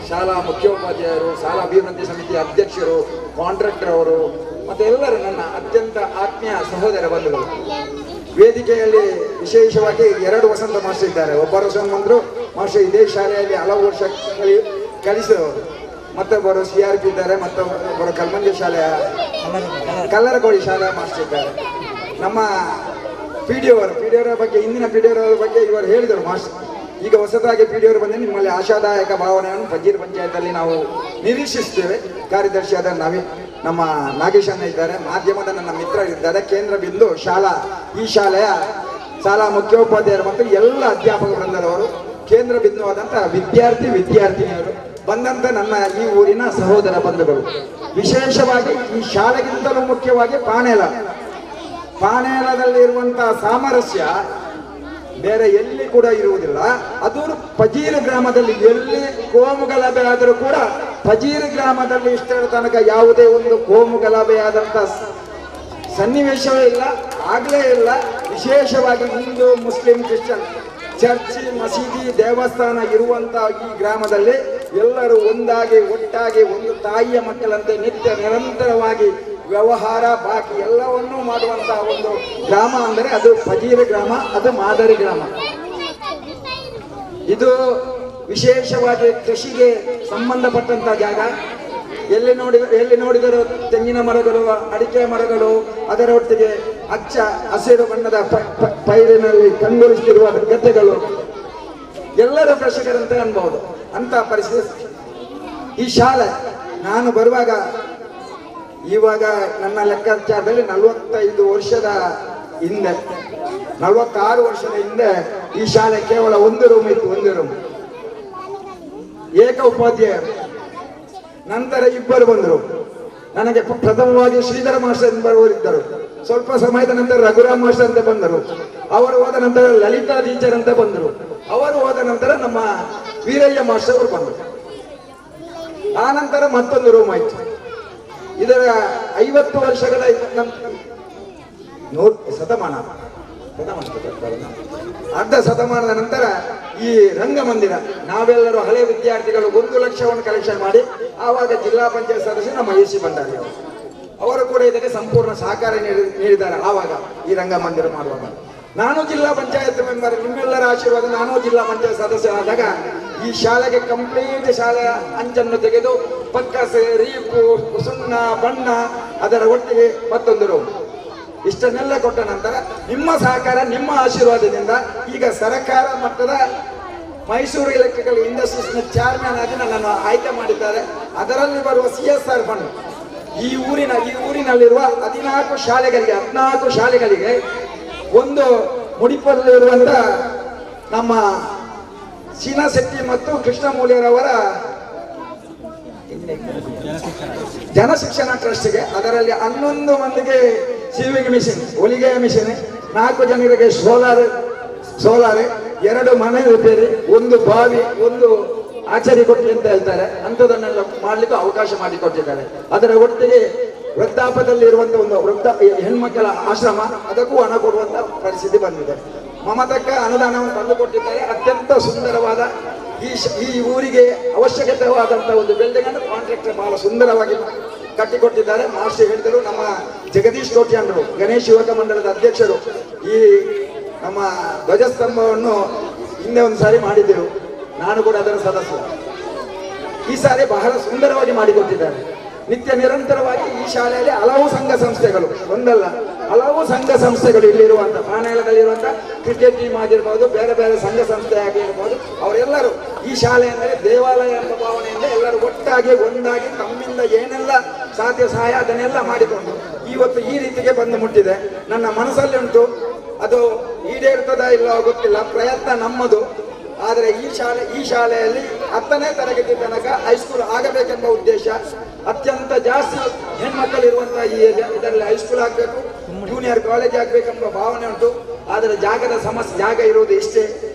ಶಾಲಾ ಮುಖ್ಯೋಪಾಧ್ಯಾಯರು, ಶಾಲಾ ಅಭಿವೃದ್ಧಿ ಸಮಿತಿ ಅಧ್ಯಕ್ಷರು, ಕಾಂಟ್ರಾಕ್ಟರ್ ಅವರು ಮತ್ತು ಎಲ್ಲರೂ ನನ್ನ ಅತ್ಯಂತ ಆತ್ಮೀಯ ಸಹೋದರ ಬಂಧುಗಳು. ವೇದಿಕೆಯಲ್ಲಿ ವಿಶೇಷವಾಗಿ 2 ವಸಂತ ಮಾಸ್ಟರ್ ಇದ್ದಾರೆ. ಒಬ್ಬರು ಬಂದರು ಮಾಸ್ಟರ್ ಇದೇ ಶಾಲೆಯಲ್ಲಿ ಹಲವು ವರ್ಷ ಕಲಿಸಿದವರು. ಮತ್ತೊಬ್ಬರು CRP ಇದ್ದಾರೆ, ಮತ್ತೊಬ್ಬರು ಕಲ್ಮಂಜಿ ಶಾಲೆಯ ಕಲ್ಲರಕೋಳಿ ಶಾಲೆಯ ಮಾಸ್ಟರ್ ಇದ್ದಾರೆ. ನಮ್ಮ ಪಿಡಿಒರ ಬಗ್ಗೆ, ಹಿಂದಿನ ಪಿಡಿಒರ ಬಗ್ಗೆ ಇವರು ಹೇಳಿದರು ಮಾಸ್ಟರ್. ಈಗ ಹೊಸದಾಗಿ ಪಿಡಿಒರು ಬಂದರೆ ನಿಮ್ಮಲ್ಲಿ ಆಶಾದಾಯಕ ಭಾವನೆಯನ್ನು ಫಜೀರ್ ಪಂಚಾಯತಲ್ಲಿ ನಾವು ನಿರೀಕ್ಷಿಸ್ತೇವೆ. ಕಾರ್ಯದರ್ಶಿಯಾದ ನಮ್ಮ ನಾಗೇಶ್ ಅಣ್ಣ ಇದ್ದಾರೆ, ಮಾಧ್ಯಮದ ನನ್ನ ಮಿತ್ರರಿದ್ದಾರೆ, ಕೇಂದ್ರ ಬಿಂದು ಶಾಲಾ, ಈ ಶಾಲೆಯ ಶಾಲಾ ಮುಖ್ಯೋಪಾಧ್ಯಾಯರು ಮತ್ತು ಎಲ್ಲ ಅಧ್ಯಾಪಕ ವೃಂದದವರು, ಕೇಂದ್ರ ಬಿಂದು ಆದಂಥ ವಿದ್ಯಾರ್ಥಿನಿಯರು, ಬಂದಂಥ ನನ್ನ ಈ ಊರಿನ ಸಹೋದರ ಬಂಧುಗಳು. ವಿಶೇಷವಾಗಿ ಈ ಶಾಲೆಗಿಂತಲೂ ಮುಖ್ಯವಾಗಿ ಪಾಣೇಲದಲ್ಲಿರುವಂತಹ ಸಾಮರಸ್ಯ ಬೇರೆ ಎಲ್ಲಿ ಕೂಡ ಇರುವುದಿಲ್ಲ. ಅದು ಫಜೀರ್ ಗ್ರಾಮದಲ್ಲಿ ಎಲ್ಲಿ ಕೋಮು ಗಲಭೆ ಆದರೂ ಕೂಡ ಫಜೀರ್ ಗ್ರಾಮದಲ್ಲಿ ಇಷ್ಟರ ತನಕ ಯಾವುದೇ ಒಂದು ಕೋಮು ಗಲಭೆ ಆದಂಥ ಸನ್ನಿವೇಶವೇ ಇಲ್ಲ, ಆಗಲೇ ಇಲ್ಲ. ವಿಶೇಷವಾಗಿ ಹಿಂದೂ, ಮುಸ್ಲಿಂ, ಕ್ರಿಶ್ಚಿಯನ್, ಚರ್ಚ್, ಮಸೀದಿ, ದೇವಸ್ಥಾನ ಇರುವಂಥ ಈ ಗ್ರಾಮದಲ್ಲಿ ಎಲ್ಲರೂ ಒಟ್ಟಾಗಿ ಒಂದು ತಾಯಿಯ ಮಕ್ಕಳಂತೆ ನಿತ್ಯ ನಿರಂತರವಾಗಿ ವ್ಯವಹಾರ ಬಾಕಿ ಎಲ್ಲವನ್ನೂ ಮಾಡುವಂತಹ ಒಂದು ಗ್ರಾಮ ಅಂದರೆ ಅದು ಫಜೀರ್ ಗ್ರಾಮ, ಅದು ಮಾದರಿ ಗ್ರಾಮ. ಇದು ವಿಶೇಷವಾಗಿ ಕೃಷಿಗೆ ಸಂಬಂಧಪಟ್ಟಂತ ಜಾಗ. ಎಲ್ಲಿ ನೋಡಿದರೂ ತೆಂಗಿನ ಮರಗಳು, ಅಡಿಕೆ ಮರಗಳು, ಅದರ ಒಟ್ಟಿಗೆ ಹಸಿರು ಬಣ್ಣದ ಪೈರಿನಲ್ಲಿ ಕಂಗೊಳಿಸುತ್ತಿರುವ ಗದ್ದೆಗಳು, ಎಲ್ಲರ ಕೃಷಿಕರಂತೆ ಅನ್ಬಹುದು ಅಂತ ಪರಿಸ್ಥಿತಿ. ಈ ಶಾಲೆ ನಾನು ಬರುವಾಗ, ಇವಾಗ ನನ್ನ ಲೆಕ್ಕಾಚಾರದಲ್ಲಿ 45 ವರ್ಷದ ಹಿಂದೆ, 46 ವರ್ಷದ ಹಿಂದೆ ಈ ಶಾಲೆ ಕೇವಲ ಒಂದು ರೂಮ್ ಇತ್ತು, ಒಂದು ರೂಮ್, ಏಕ ಉಪಾಧ್ಯಾಯರು. ನಂತರ 2 ಬಂದರು. ನನಗೆ ಪ್ರಥಮವಾಗಿ ಶ್ರೀಧರ ಮಾಸ್ಟರ್ ಎಂಬುವವರಿದ್ದರು. ಸ್ವಲ್ಪ ಸಮಯದ ನಂತರ ರಘುರಾಮ್ ಮಾಸ್ಟರ್ ಅಂತ ಬಂದರು. ಅವರು ಹೋದ ನಂತರ ಲಲಿತಾ ಟೀಚರ್ ಅಂತ ಬಂದರು. ಅವರು ಹೋದ ನಂತರ ನಮ್ಮ ವೀರಯ್ಯ ಮಾಸ್ಟರ್ ಅವರು ಬಂದರು. ಆ ನಂತರ ಮತ್ತೊಂದು ರೂಮ್ ಆಯ್ತು. ಇದರ 50 ವರ್ಷಗಳ ಅರ್ಧ ಶತಮಾನದ ನಂತರ ಈ ರಂಗಮಂದಿರ, ನಾವೆಲ್ಲರೂ ಹಳೆ ವಿದ್ಯಾರ್ಥಿಗಳು 1 ಲಕ್ಷವನ್ನು ಕಲೆಕ್ಷನ್ ಮಾಡಿ, ಆವಾಗ ಜಿಲ್ಲಾ ಪಂಚಾಯತ್ ಸದಸ್ಯ ನಮ್ಮ AC ಭಂಡಾರಿ ಅವರು ಕೂಡ ಇದಕ್ಕೆ ಸಂಪೂರ್ಣ ಸಹಕಾರ ನೀಡಿದ್ದಾರೆ. ಆವಾಗ ಈ ರಂಗಮಂದಿರ ಮಾಡುವಾಗ ನಾನು ಜಿಲ್ಲಾ ಪಂಚಾಯತ್ ಮೆಂಬರ್, ನಿಮ್ಮೆಲ್ಲರ ಆಶೀರ್ವಾದ, ನಾನು ಜಿಲ್ಲಾ ಪಂಚಾಯತ್ ಸದಸ್ಯರಾದಾಗ ಈ ಶಾಲೆಗೆ ಕಂಪ್ಲೀಟ್ ಶಾಲೆಯ ಅಂಚನ್ನು ತೆಗೆದು ಪಕ್ಕಸೆ, ರೀಪು, ಸುಣ್ಣ, ಬಣ್ಣ, ಅದರ ಒಟ್ಟಿಗೆ ಮತ್ತೊಂದು ರೂಮ್, ಇಷ್ಟನ್ನೆಲ್ಲ ಕೊಟ್ಟ ನಂತರ ನಿಮ್ಮ ಸಹಕಾರ, ನಿಮ್ಮ ಆಶೀರ್ವಾದದಿಂದ ಈಗ ಸರ್ಕಾರ ಮಟ್ಟದ ಮೈಸೂರು ಎಲೆಕ್ಟ್ರಿಕಲ್ ಇಂಡಸ್ಟ್ರೀಸ್ನ ಚೇರ್ಮನ್ ಆಗಿ ನನ್ನನ್ನು ಆಯ್ಕೆ ಮಾಡಿದ್ದಾರೆ. ಅದರಲ್ಲಿ ಬರುವ CSR ಫಂಡ್ ಈ ಊರಿನಲ್ಲಿರುವ 14 ಶಾಲೆಗಳಿಗೆ ಒಂದು ಮುಡಿಪಲ್ಲಿರುವಂತ ನಮ್ಮ ಸೀನಾ ಶೆಟ್ಟಿ ಮತ್ತು ಕೃಷ್ಣ ಮೂಲ್ಯರವರ ಜನಶಿಕ್ಷಣ ಟ್ರಸ್ಟ್ಗೆ, ಅದರಲ್ಲಿ 11 ಮಂದಿಗೆ ಸೀವಿಂಗ್ ಮಿಷಿನ್, ಹೊಲಿಗೆಯ ಮಿಷಿನ್, 4 ಜನರಿಗೆ ಸೋಲಾರ್, 2 ಮನೆ ರಿಪೇರಿ, 1 ಬಾವಿ, 1 ಆಚಾರಿ ಕೊಟ್ಟಿ ಅಂತ ಹೇಳ್ತಾರೆ, ಅಂಥದನ್ನೆಲ್ಲ ಮಾಡ್ಲಿಕ್ಕೆ ಅವಕಾಶ ಮಾಡಿಕೊಟ್ಟಿದ್ದಾರೆ. ಅದರ ಒಟ್ಟಿಗೆ ವೃದ್ಧಾಪದಲ್ಲಿ ಇರುವಂತಹ ಒಂದು ಹೆಣ್ಮಕ್ಕಳ ಆಶ್ರಮ, ಅದಕ್ಕೂ ಹಣ ಕೊಡುವಂತ ಪರಿಸ್ಥಿತಿ ಬಂದಿದೆ. ಮಮತಕ್ಕ ಅನುದಾನವನ್ನು ತಂದುಕೊಟ್ಟಿದ್ದಾರೆ. ಅತ್ಯಂತ ಸುಂದರವಾದ ಈ ಊರಿಗೆ ಅವಶ್ಯಕತೆವಾದಂತಹ ಒಂದು ಬಿಲ್ಡಿಂಗ್ ಅನ್ನು ಕಾಂಟ್ರಾಕ್ಟರ್ ಬಹಳ ಸುಂದರವಾಗಿ ಕಟ್ಟಿಕೊಟ್ಟಿದ್ದಾರೆ. ಮಾಸ್ಟರ್ ಹೇಳಿದರು, ನಮ್ಮ ಜಗದೀಶ್ ಕೋಟ್ಯಾನ್ರು, ಗಣೇಶ್ ಯುವಕ ಮಂಡಳದ ಅಧ್ಯಕ್ಷರು, ಈ ನಮ್ಮ ಧ್ವಜಸ್ತಂಭವನ್ನು ಹಿಂದೆ ಒಂದು ಸಾರಿ ಮಾಡಿದ್ದರು, ನಾನು ಕೂಡ ಅದರ ಸದಸ್ಯ. ಈ ಸಾರಿ ಬಹಳ ಸುಂದರವಾಗಿ ಮಾಡಿಕೊಟ್ಟಿದ್ದಾರೆ. ನಿತ್ಯ ನಿರಂತರವಾಗಿ ಈ ಶಾಲೆಯಲ್ಲಿ ಹಲವು ಸಂಘ ಸಂಸ್ಥೆಗಳು, ಒಂದಲ್ಲ ಹಲವು ಸಂಘ ಸಂಸ್ಥೆಗಳು ಇಲ್ಲಿರುವಂಥ ಪಾಣೇಲದಲ್ಲಿರುವಂಥ ಕ್ರಿಕೆಟ್ ಟೀಮ್ ಆಗಿರ್ಬೋದು, ಬೇರೆ ಬೇರೆ ಸಂಘ ಸಂಸ್ಥೆ ಆಗಿರ್ಬೋದು, ಅವರೆಲ್ಲರೂ ಈ ಶಾಲೆ ಅಂದರೆ ದೇವಾಲಯ ಎಂಬ ಭಾವನೆಯಿಂದ ಎಲ್ಲರೂ ಒಟ್ಟಾಗಿ ಒಂದಾಗಿ ತಮ್ಮಿಂದ ಏನೆಲ್ಲ ಸಾಧ್ಯ ಸಹಾಯ ಅದನ್ನೆಲ್ಲ ಮಾಡಿಕೊಂಡು ಇವತ್ತು ಈ ರೀತಿಗೆ ಬಂದು ಮುಟ್ಟಿದೆ. ನನ್ನ ಮನಸ್ಸಲ್ಲಿ ಉಂಟು, ಅದು ಈಡೇರ್ತದ ಇಲ್ಲ ಗೊತ್ತಿಲ್ಲ, ಪ್ರಯತ್ನ ನಮ್ಮದು. ಆದರೆ ಈ ಶಾಲೆಯಲ್ಲಿ 10ನೇ ತರಗತಿ ತನಕ ಹೈಸ್ಕೂಲ್ ಆಗಬೇಕೆಂಬ ಉದ್ದೇಶ. ಅತ್ಯಂತ ಜಾಸ್ತಿ ಹೆಣ್ಮಕ್ಕಳಿರುವಂತಹ ಈ ಇದರಲ್ಲಿ ಹೈಸ್ಕೂಲ್ ಆಗಬೇಕು, ಜೂನಿಯರ್ ಕಾಲೇಜ್ ಆಗಬೇಕೆಂಬ ಭಾವನೆ ಉಂಟು. ಆದರೆ ಜಾಗದ ಸಮಸ್ಯೆ, ಜಾಗ ಇರುವುದು ಇಷ್ಟೇ.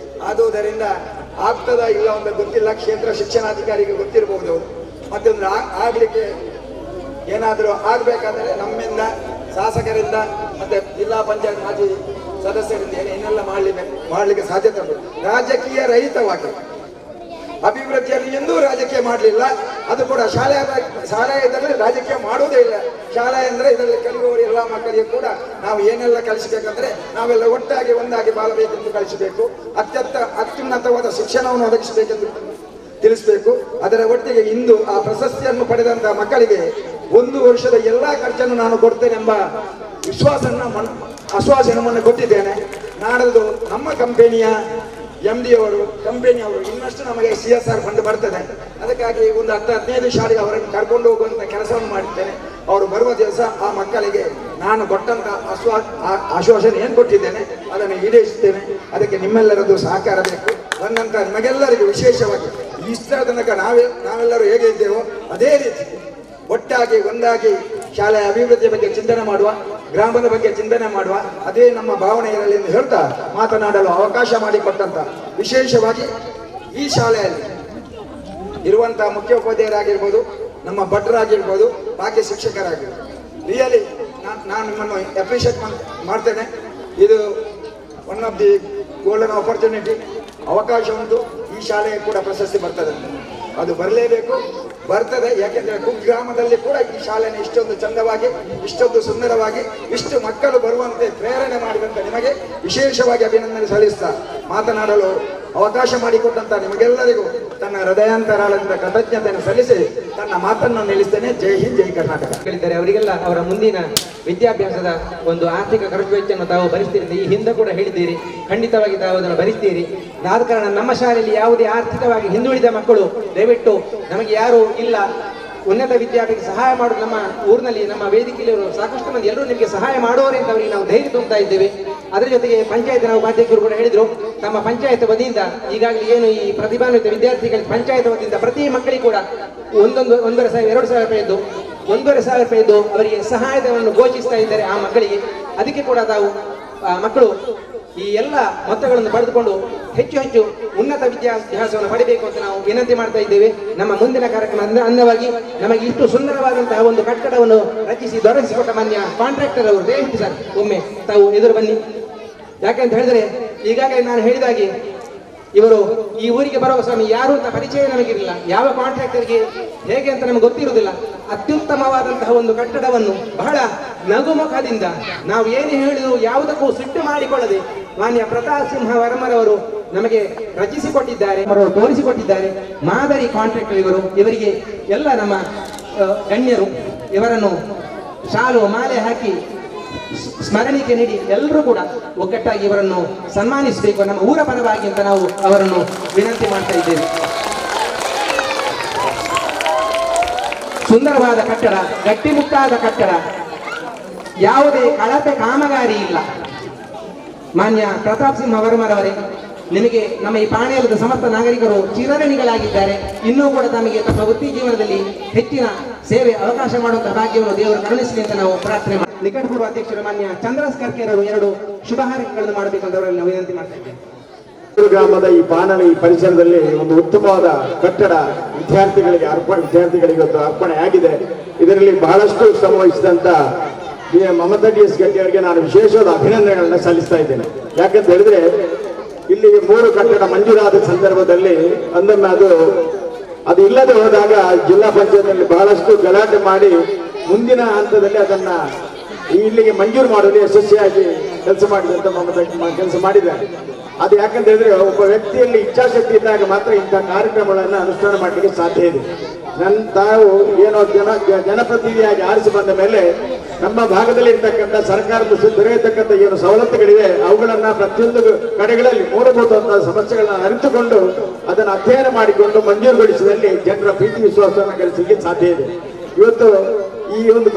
ಆದುದರಿಂದ ಆಗ್ತದ ಇಲ್ಲ ಅಂತ ಗೊತ್ತಿಲ್ಲ, ಕ್ಷೇತ್ರ ಶಿಕ್ಷಣಾಧಿಕಾರಿಗೆ ಗೊತ್ತಿರಬಹುದು. ಮತ್ತೊಂದು ಆಗಲಿಕ್ಕೆ ಏನಾದರೂ ಆಗಬೇಕಾದರೆ ನಮ್ಮಿಂದ, ಶಾಸಕರಿಂದ ಮತ್ತೆ ಜಿಲ್ಲಾ ಪಂಚಾಯತ್ ಮಾಜಿ ಸದಸ್ಯರಿಂದ ಏನೆಲ್ಲ ಮಾಡಲಿಕ್ಕೆ ಸಾಧ್ಯತೆ ಉಂಟು. ರಾಜಕೀಯ ರಹಿತವಾಗಿ ಅಭಿವೃದ್ಧಿಯಲ್ಲಿ ಎಂದೂ ರಾಜಕೀಯ ಮಾಡಲಿಲ್ಲ. ಅದು ಕೂಡ ಶಾಲೆಯಲ್ಲಿ ರಾಜಕೀಯ ಮಾಡುವುದೇ ಇಲ್ಲ. ಶಾಲೆ ಅಂದರೆ ಇದರಲ್ಲಿ ಕಲಿಯುವವರು ಎಲ್ಲ ಮಕ್ಕಳಿಗೆ ಕೂಡ ನಾವು ಏನೆಲ್ಲ ಕಲಿಸಬೇಕಂದ್ರೆ ನಾವೆಲ್ಲ ಒಟ್ಟಾಗಿ ಒಂದಾಗಿ ಬಾಳಬೇಕೆಂದು ಕಲಿಸಬೇಕು. ಅತ್ಯುನ್ನತವಾದ ಶಿಕ್ಷಣವನ್ನು ಒದಗಿಸಬೇಕೆಂದು ತಿಳಿಸಬೇಕು. ಅದರ ಒಟ್ಟಿಗೆ ಇಂದು ಆ ಪ್ರಶಸ್ತಿಯನ್ನು ಪಡೆದಂತಹ ಮಕ್ಕಳಿಗೆ 1 ವರ್ಷದ ಎಲ್ಲ ಖರ್ಚನ್ನು ನಾನು ಕೊಡ್ತೇನೆಂಬ ಆಶ್ವಾಸನವನ್ನು ಕೊಟ್ಟಿದ್ದೇನೆ. ನಾಡದು ನಮ್ಮ ಕಂಪನಿಯ MD ಅವರು ಇನ್ನಷ್ಟು ನಮಗೆ CSR ಫಂಡ್ ಬರ್ತದೆ. ಅದಕ್ಕಾಗಿ ಒಂದು 10-15 ಶಾಲೆಗೆ ಅವರನ್ನು ಕರ್ಕೊಂಡು ಹೋಗುವಂತ ಕೆಲಸವನ್ನು ಮಾಡಿದ್ದೇನೆ. ಅವರು ಬರುವ ದಿವಸ ಆ ಮಕ್ಕಳಿಗೆ ನಾನು ಕೊಟ್ಟಂತ ಆಶ್ವಾಸನೆ ಏನು ಕೊಟ್ಟಿದ್ದೇನೆ ಅದನ್ನು ಈಡೇರಿಸುತ್ತೇನೆ. ಅದಕ್ಕೆ ನಿಮ್ಮೆಲ್ಲರದ್ದು ಸಹಕಾರ ಬೇಕು. ಬಂದಂತ ನಿಮಗೆಲ್ಲರಿಗೂ ವಿಶೇಷವಾಗಿ ಇಷ್ಟರ ತನಕ ನಾವೆಲ್ಲರೂ ಹೇಗೆ ಇದ್ದೇವೋ ಅದೇ ರೀತಿ ಒಟ್ಟಾಗಿ ಒಂದಾಗಿ ಶಾಲೆಯ ಅಭಿವೃದ್ಧಿಯ ಬಗ್ಗೆ ಚಿಂತನೆ ಮಾಡುವ, ಗ್ರಾಮದ ಬಗ್ಗೆ ಚಿಂತನೆ ಮಾಡುವ, ಅದೇ ನಮ್ಮ ಭಾವನೆ ಇರಲಿ ಎಂದು ಹೇಳ್ತಾ ಮಾತನಾಡಲು ಅವಕಾಶ ಮಾಡಿಕೊಟ್ಟಂತ ವಿಶೇಷವಾಗಿ ಈ ಶಾಲೆಯಲ್ಲಿ ಇರುವಂತಹ ಮುಖ್ಯೋಪಾಧ್ಯಾಯರಾಗಿರ್ಬೋದು, ನಮ್ಮ ಭಟ್ರಾಗಿರ್ಬೋದು, ಬಾಕಿ ಶಿಕ್ಷಕರಾಗಿರ್ಬೋದು, ರಿಯಲಿ ನಾನು ನಿಮ್ಮನ್ನು ಅಪ್ರಿಷಿಯೇಟ್ ಮಾಡ್ತೇನೆ. ಇದು one of the golden opportunity. ಅವಕಾಶ ಉಂಟು. ಈ ಶಾಲೆಗೆ ಕೂಡ ಪ್ರಶಸ್ತಿ ಬರ್ತದೆ, ಅದು ಬರಲೇಬೇಕು, ಬರ್ತದೆ. ಯಾಕೆಂದ್ರೆ ಕುಗ್ರಾಮದಲ್ಲಿ ಕೂಡ ಈ ಶಾಲೆಯನ್ನು ಇಷ್ಟೊಂದು ಚಂದವಾಗಿ, ಇಷ್ಟೊಂದು ಸುಂದರವಾಗಿ, ಇಷ್ಟು ಮಕ್ಕಳು ಬರುವಂತೆ ಪ್ರೇರಣೆ ಮಾಡಿದಂತ ನಿಮಗೆ ವಿಶೇಷವಾಗಿ ಅಭಿನಂದನೆ ಸಲ್ಲಿಸ್ತಾ ಮಾತನಾಡಲು ಅವಕಾಶ ಮಾಡಿಕೊಟ್ಟಂತ ನಿಮಗೆಲ್ಲರಿಗೂ ತನ್ನ ಹೃದಯಾಂತರಾಳದಿಂದ ಕೃತಜ್ಞತೆಯನ್ನು ಸಲ್ಲಿಸಿ ತನ್ನ ಮಾತನ್ನು ನಿಲ್ಲಿಸ್ತೇನೆ. ಜೈ ಹಿಂದ್, ಜೈ ಕರ್ನಾಟಕ. ಅವರಿಗೆಲ್ಲ ಅವರ ಮುಂದಿನ ವಿದ್ಯಾಭ್ಯಾಸದ ಒಂದು ಆರ್ಥಿಕ ಖರ್ಚು ವೆಚ್ಚವನ್ನು ತಾವು ಭರಿಸ್ತೀರಿ. ಈ ಹಿಂದೆ ಕೂಡ ಹೇಳಿದ್ದೀರಿ, ಖಂಡಿತವಾಗಿ ತಾವು ಅದನ್ನು ಭರಿಸ್ತೀರಿ. ಆದ ಕಾರಣ ನಮ್ಮ ಶಾಲೆಯಲ್ಲಿ ಯಾವುದೇ ಆರ್ಥಿಕವಾಗಿ ಹಿಂದುಳಿದ ಮಕ್ಕಳು ದಯವಿಟ್ಟು ನಮಗೆ ಯಾರು ಇಲ್ಲ ಉನ್ನತ ವಿದ್ಯಾರ್ಥಿಗೆ ಸಹಾಯ ಮಾಡೋದು ನಮ್ಮ ಊರಿನಲ್ಲಿ, ನಮ್ಮ ವೇದಿಕೆಯಲ್ಲಿ ಸಾಕಷ್ಟು ಮಂದಿ ಎಲ್ಲರೂ ನಿಮಗೆ ಸಹಾಯ ಮಾಡುವವರೇ ಅಂತ ಅವರಿಗೆ ನಾವು ಧೈರ್ಯ ತುಂಬುತ್ತಾ ಇದ್ದೇವೆ. ಅದರ ಜೊತೆಗೆ ಪಂಚಾಯತ್ ಉಪಾಧ್ಯಕ್ಷರು ಕೂಡ ಹೇಳಿದರು, ನಮ್ಮ ಪಂಚಾಯತ್ ವತಿಯಿಂದ ಈಗಾಗಲೇ ಏನು ಈ ಪ್ರತಿಭಾನ್ವಿತ ವಿದ್ಯಾರ್ಥಿಗಳಿಗೆ ಪಂಚಾಯತ್ ವತಿಯಿಂದ ಪ್ರತಿ ಮಕ್ಕಳಿಗೆ ಕೂಡ 1,500 ರೂಪಾಯಿದ್ದು 1,500 ರೂಪಾಯಿದ್ದು ಅವರಿಗೆ ಸಹಾಯಧನವನ್ನು ಘೋಷಿಸ್ತಾ ಇದ್ದಾರೆ ಆ ಮಕ್ಕಳಿಗೆ. ಅದಕ್ಕೆ ಕೂಡ ತಾವು ಮಕ್ಕಳು ಈ ಎಲ್ಲ ಮೊತ್ತಗಳನ್ನು ಪಡೆದುಕೊಂಡು ಹೆಚ್ಚು ಉನ್ನತ ವಿದ್ಯಾಭ್ಯಾಸವನ್ನು ಪಡಿಬೇಕು ಅಂತ ನಾವು ವಿನಂತಿ ಮಾಡ್ತಾ ಇದ್ದೇವೆ. ನಮ್ಮ ಮುಂದಿನ ಕಾರ್ಯಕ್ರಮದ ಅಂಗವಾಗಿ ನಮಗೆ ಇಷ್ಟು ಸುಂದರವಾದಂತಹ ಒಂದು ಕಟ್ಟಡವನ್ನು ರಚಿಸಿ ದೊರಕಿಸಿಕೊಟ್ಟ ಮಾನ್ಯ ಕಾಂಟ್ರಾಕ್ಟರ್ ಅವರು ದಯವಿಟ್ಟು ಸರ್ ಒಮ್ಮೆ ತಾವು ಎದುರು ಬನ್ನಿ. ಯಾಕೆಂತ ಹೇಳಿದ್ರೆ ಈಗಾಗಲೇ ನಾನು ಹೇಳಿದಾಗೆ ಇವರು ಈ ಊರಿಗೆ ಬರುವ ಸ್ವಾಮಿ ಯಾರು ಅಂತ ಪರಿಚಯ ನಮಗಿರಲಿಲ್ಲ, ಯಾವ ಕಾಂಟ್ರಾಕ್ಟರ್ಗೆ ಹೇಗೆ ಅಂತ ನಮಗೆ ಗೊತ್ತಿರುವುದಿಲ್ಲ. ಅತ್ಯುತ್ತಮವಾದಂತಹ ಒಂದು ಕಟ್ಟಡವನ್ನು ಬಹಳ ನಗುಮುಖದಿಂದ ನಾವು ಏನು ಹೇಳಿದ್ರು ಯಾವುದಕ್ಕೂ ಸಿಟ್ಟು ಮಾಡಿಕೊಳ್ಳದೆ ಮಾನ್ಯ ಪ್ರತಾಪ್ ಸಿಂಹ ವರ್ಮರವರು ನಮಗೆ ರಚಿಸಿಕೊಟ್ಟಿದ್ದಾರೆ, ತೋರಿಸಿಕೊಟ್ಟಿದ್ದಾರೆ. ಮಾದರಿ ಕಾಂಟ್ರಾಕ್ಟರ್ ಇವರು. ಇವರಿಗೆ ಎಲ್ಲ ನಮ್ಮ ಗಣ್ಯರು ಇವರನ್ನು ಶಾಲು ಮಾಲೆ ಹಾಕಿ ಸ್ಮರಣಿಕೆ ನೀಡಿ ಎಲ್ಲರೂ ಕೂಡ ಒಗ್ಗಟ್ಟಾಗಿ ಇವರನ್ನು ಸನ್ಮಾನಿಸಬೇಕು ನಮ್ಮ ಊರ ಪರವಾಗಿ ಅಂತ ನಾವು ಅವರನ್ನು ವಿನಂತಿ ಮಾಡ್ತಾ ಇದ್ದೇವೆ. ಸುಂದರವಾದ ಕಟ್ಟಡ, ಗಟ್ಟಿಮುಟ್ಟಾದ ಕಟ್ಟಡ, ಯಾವುದೇ ಕಳಪೆ ಕಾಮಗಾರಿ ಇಲ್ಲ. ಮಾನ್ಯ ಪ್ರತಾಪ್ ಸಿಂಹ ವರ್ಮರವರೇ, ನಿಮಗೆ ನಮ್ಮ ಈ ಪಾಣೇಲದ ಸಮಸ್ತ ನಾಗರಿಕರು ಚಿರಋಣಿಗಳಾಗಿದ್ದಾರೆ. ಇನ್ನೂ ಕೂಡ ತಮಗೆ ತಮ್ಮ ವೃತ್ತಿ ಜೀವನದಲ್ಲಿ ಹೆಚ್ಚಿನ ಸೇವೆ ಅವಕಾಶ ಮಾಡುವಂತಹ ಭಾಗ್ಯವನ್ನು ದೇವರು ಕರುಣಿಸಲಿ ಅಂತ ನಾವು ಪ್ರಾರ್ಥನೆ ಮಾಡಿ ನಿಕಟಪೂರ್ವ ಅಧ್ಯಕ್ಷರು ಮಾನ್ಯ ಚಂದ್ರಸ್ ಕರ್ಕೇರವರು 2 ಶುಭ ಹಾರೈಕೆಗಳನ್ನು ಮಾಡಬೇಕಂತ ಅವರಲ್ಲಿ ನಾವು ವಿನಂತಿ ಮಾಡ್ತಾ ಇದ್ದೇವೆ. ಗ್ರಾಮದ ಈ ಪಾನಳಿ ಪರಿಸರದಲ್ಲಿ ಒಂದು ಉತ್ತಮವಾದ ಕಟ್ಟಡ ವಿದ್ಯಾರ್ಥಿಗಳಿಗೆ ಒಂದು ಅರ್ಪಣೆ ಆಗಿದೆ. ಇದರಲ್ಲಿ ಬಹಳಷ್ಟು ಶ್ರಮ ವಹಿಸಿದಂತ ಮಮತಾ DS ಗಟ್ಟಿ ಅವರಿಗೆ ನಾನು ವಿಶೇಷವಾದ ಅಭಿನಂದನೆಗಳನ್ನ ಸಲ್ಲಿಸ್ತಾ ಇದ್ದೇನೆ. ಯಾಕಂತ ಹೇಳಿದ್ರೆ ಇಲ್ಲಿ 3 ಕಟ್ಟಡ ಮಂಜೂರಾದ ಸಂದರ್ಭದಲ್ಲಿ ಅಂದೊಮ್ಮೆ ಅದು ಇಲ್ಲದೆ ಹೋದಾಗ ಜಿಲ್ಲಾ ಪಂಚಾಯತ್ನಲ್ಲಿ ಬಹಳಷ್ಟು ಗಲಾಟೆ ಮಾಡಿ ಮುಂದಿನ ಹಂತದಲ್ಲಿ ಅದನ್ನ ಇಲ್ಲಿಗೆ ಮಂಜೂರು ಮಾಡಲು ಯಶಸ್ವಿಯಾಗಿ ಕೆಲಸ ಮಾಡಿದಂತ ಮಮತಾ ಕೆಲಸ ಮಾಡಿದ್ದಾರೆ. ಅದು ಯಾಕಂತ ಹೇಳಿದ್ರೆ ಒಬ್ಬ ವ್ಯಕ್ತಿಯಲ್ಲಿ ಇಚ್ಛಾಶಕ್ತಿ ಇದ್ದಾಗ ಮಾತ್ರ ಇಂತಹ ಕಾರ್ಯಕ್ರಮಗಳನ್ನು ಅನುಷ್ಠಾನ ಮಾಡಲಿಕ್ಕೆ ಸಾಧ್ಯ ಇದೆ. ತಾವು ಏನೋ ಜನಪ್ರತಿನಿಧಿಯಾಗಿ ಆರಿಸಿ ಬಂದ ಮೇಲೆ ನಮ್ಮ ಭಾಗದಲ್ಲಿ ಇರ್ತಕ್ಕಂಥ ಸರ್ಕಾರದ ದೊರೆಯತಕ್ಕಂಥ ಏನು ಸವಲತ್ತುಗಳಿವೆ ಅವುಗಳನ್ನ ಪ್ರತಿಯೊಂದು ಕಡೆಗಳಲ್ಲಿ ಮೂಲಭೂತವಾದ ಸಮಸ್ಯೆಗಳನ್ನ ಅರಿತುಕೊಂಡು ಅದನ್ನು ಅಧ್ಯಯನ ಮಾಡಿಕೊಂಡು ಮಂಜೂರುಗೊಳಿಸುವಲ್ಲಿ ಜನರ ಪ್ರೀತಿ ವಿಶ್ವಾಸವನ್ನು ಗಳಿಸಲಿಕ್ಕೆ ಸಾಧ್ಯ ಇದೆ. ಇವತ್ತು ಈ ಒಂದು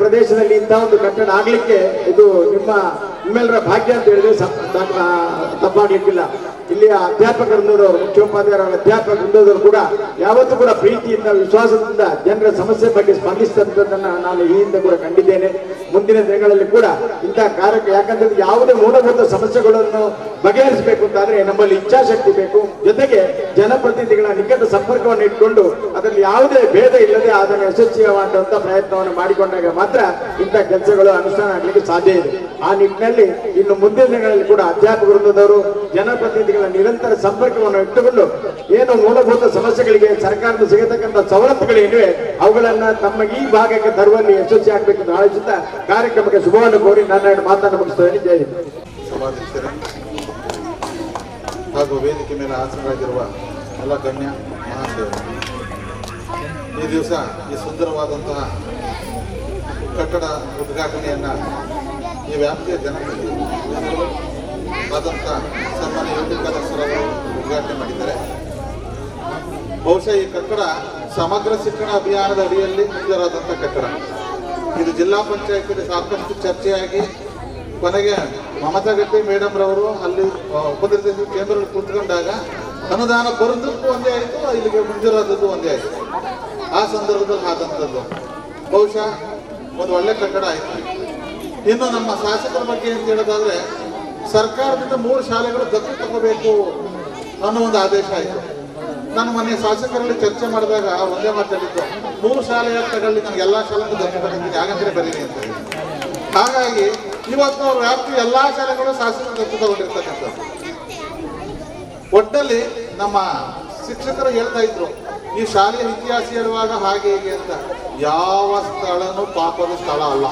ಪ್ರದೇಶದಲ್ಲಿ ಇಂತಹ ಒಂದು ಕಟ್ಟಡ ಆಗ್ಲಿಕ್ಕೆ ಇದು ನಿಮ್ಮೆಲ್ಲರ ಭಾಗ್ಯ ಅಂತ ಹೇಳಿದ್ರೆ ತಪ್ಪಾಗ್ಲಿಕ್ಕಿಲ್ಲ. ಇಲ್ಲಿಯ ಅಧ್ಯಾಪಕ ವೃಂದದವರು, ಮುಖ್ಯೋಪಾಧ್ಯಾಯರ ಅಧ್ಯಾಪಕ ವೃಂದದವರು ಕೂಡ ಯಾವತ್ತೂ ಕೂಡ ಪ್ರೀತಿಯಿಂದ ವಿಶ್ವಾಸದಿಂದ ಜನರ ಸಮಸ್ಯೆ ಬಗ್ಗೆ ಸ್ಪಂದಿಸ್ತಕ್ಕಂಥದ್ದನ್ನ ನಾನು ಈ ಹಿಂದೆ ಕೂಡ ಕಂಡಿದ್ದೇನೆ. ಮುಂದಿನ ದಿನಗಳಲ್ಲಿ ಕೂಡ ಇಂತಹ ಕಾರ್ಯಕ್ಕೆ, ಯಾಕಂದ್ರೆ ಯಾವುದೇ ಮೂಲಭೂತ ಸಮಸ್ಯೆಗಳನ್ನು ಬಗೆಹರಿಸಬೇಕು ಅಂತಾದ್ರೆ ನಮ್ಮಲ್ಲಿ ಇಚ್ಛಾಶಕ್ತಿ ಬೇಕು, ಜೊತೆಗೆ ಜನಪ್ರತಿನಿಧಿಗಳ ನಿಕಟ ಸಂಪರ್ಕವನ್ನು ಇಟ್ಕೊಂಡು ಅದರಲ್ಲಿ ಯಾವುದೇ ಭೇದ ಇಲ್ಲದೆ ಅದನ್ನು ಯಶಸ್ವಿ ಮಾಡುವಂತ ಪ್ರಯತ್ನವನ್ನು ಮಾಡಿಕೊಂಡಾಗ ಮಾತ್ರ ಇಂತಹ ಕೆಲಸಗಳು ಅನುಷ್ಠಾನ ಆಗಲಿಕ್ಕೆ ಸಾಧ್ಯ ಇದೆ. ಆ ನಿಟ್ಟಿನಲ್ಲಿ ಇನ್ನು ಮುಂದಿನ ದಿನಗಳಲ್ಲಿ ಕೂಡ ಅಧ್ಯಾಪಕ ವೃಂದದವರು ಜನಪ್ರತಿನಿಧಿಗಳ ನಿರಂತರ ಸಂಪರ್ಕವನ್ನು ಇಟ್ಟುಕೊಂಡು ಏನು ಮೂಲಭೂತ ಸಮಸ್ಯೆಗಳಿಗೆ ಸರ್ಕಾರದ ಸಿಗತಕ್ಕಂಥ ಸವಲತ್ತುಗಳೇನಿವೆ ಅವುಗಳನ್ನ ತಮ್ಮ ಈ ಭಾಗಕ್ಕೆ ತರುವಲ್ಲಿ ಯಶಸ್ವಿ ಆಗಬೇಕೆಂದು ಆಲೋಚಿಸುತ್ತಾ ಕಾರ್ಯಕ್ರಮಕ್ಕೆ ಶುಭವನ್ನು ಕೋರಿ ನನ್ನ ಮಾತನ್ನು ಮುಗಿಸ್ತೇನೆ. ಜೈ ಹಿಂದ್. ಸಭಾಧ್ಯಕ್ಷರೇ ಹಾಗೂ ವೇದಿಕೆ ಮೇಲೆ ಆಸೀನರಾಗಿರುವ ಎಲ್ಲ ಗಣ್ಯ ಮಹಾಶಯರು, ಈ ದಿವಸ ಈ ಸುಂದರವಾದಂತಹ ಕಟ್ಟಡ ಉದ್ಘಾಟನೆಯನ್ನು ಈ ವ್ಯಾಪ್ತಿಯ ಜನಪ್ರತಿನಿಧಿಗಳು ಆದಂಥ ಸನ್ಮಾನ್ಯ ಯೋಗಿಕಾದರ್ಶರವರು ಉದ್ಘಾಟನೆ ಮಾಡಿದ್ದಾರೆ. ಬಹುಶಃ ಈ ಕಟ್ಟಡ ಸಮಗ್ರ ಶಿಕ್ಷಣ ಅಭಿಯಾನದ ಅಡಿಯಲ್ಲಿ ಮಂಜೂರಾದಂಥ ಕಟ್ಟಡ. ಇದು ಜಿಲ್ಲಾ ಪಂಚಾಯತಿಯಲ್ಲಿ ಸಾಕಷ್ಟು ಚರ್ಚೆಯಾಗಿ ಕೊನೆಗೆ ಮಮತಾ ಗಟ್ಟಿ ಮೇಡಮ್ ರವರು ಅಲ್ಲಿ ಉಪನಿರ್ದೇಶಕ ಕೇಂದ್ರದಲ್ಲಿ ಕೂತ್ಕೊಂಡಾಗ ಅನುದಾನ ಬರೋದಕ್ಕೂ ಒಂದೇ ಆಯಿತು, ಇಲ್ಲಿಗೆ ಮಂಜೂರಾದದ್ದು ಒಂದೇ ಆಯಿತು. ಆ ಸಂದರ್ಭದಲ್ಲಿ ಆದಂಥದ್ದು ಬಹುಶಃ ಒಂದು ಒಳ್ಳೆ ಕಟ್ಟಡ ಆಯಿತು. ಇನ್ನು ನಮ್ಮ ಶಾಸಕರ ಬಗ್ಗೆ ಅಂತ ಹೇಳೋದಾದ್ರೆ, ಸರ್ಕಾರದಿಂದ 3 ಶಾಲೆಗಳು ದತ್ತು ತಗೋಬೇಕು ಅನ್ನೋ ಒಂದು ಆದೇಶ ಆಯಿತು. ನಾನು ಮೊನ್ನೆ ಶಾಸಕರಲ್ಲಿ ಚರ್ಚೆ ಮಾಡಿದಾಗ ಒಂದೇ ಮಾತಾಡಿದ್ದು, 3 ಶಾಲೆಯ ತಗೊಳ್ಳಿ, ನನಗೆ ಎಲ್ಲ ಶಾಲೆಗೂ ದತ್ತು ತಗೊಂಡಿದ್ದೀನಿ, ಹಾಗಂದ್ರೆ ಬರೀರಿ ಅಂತ ಹೇಳಿ. ಹಾಗಾಗಿ ಇವತ್ತು ಅವ್ರ ವ್ಯಾಪ್ತಿ ಎಲ್ಲಾ ಶಾಲೆಗಳು ಶಾಸಕರು ದತ್ತು ತಗೊಂಡಿರ್ತಕ್ಕಂಥದ್ದು. ಒಟ್ಟಲ್ಲಿ ನಮ್ಮ ಶಿಕ್ಷಕರು ಹೇಳ್ತಾ ಇದ್ರು, ಈ ಶಾಲೆಯ ಇತಿಹಾಸ ಹೇಳುವಾಗ ಹಾಗೆ ಹೀಗೆ ಅಂತ. ಯಾವ ಸ್ಥಳನೂ ಪಾಪದ ಸ್ಥಳ ಅಲ್ಲ,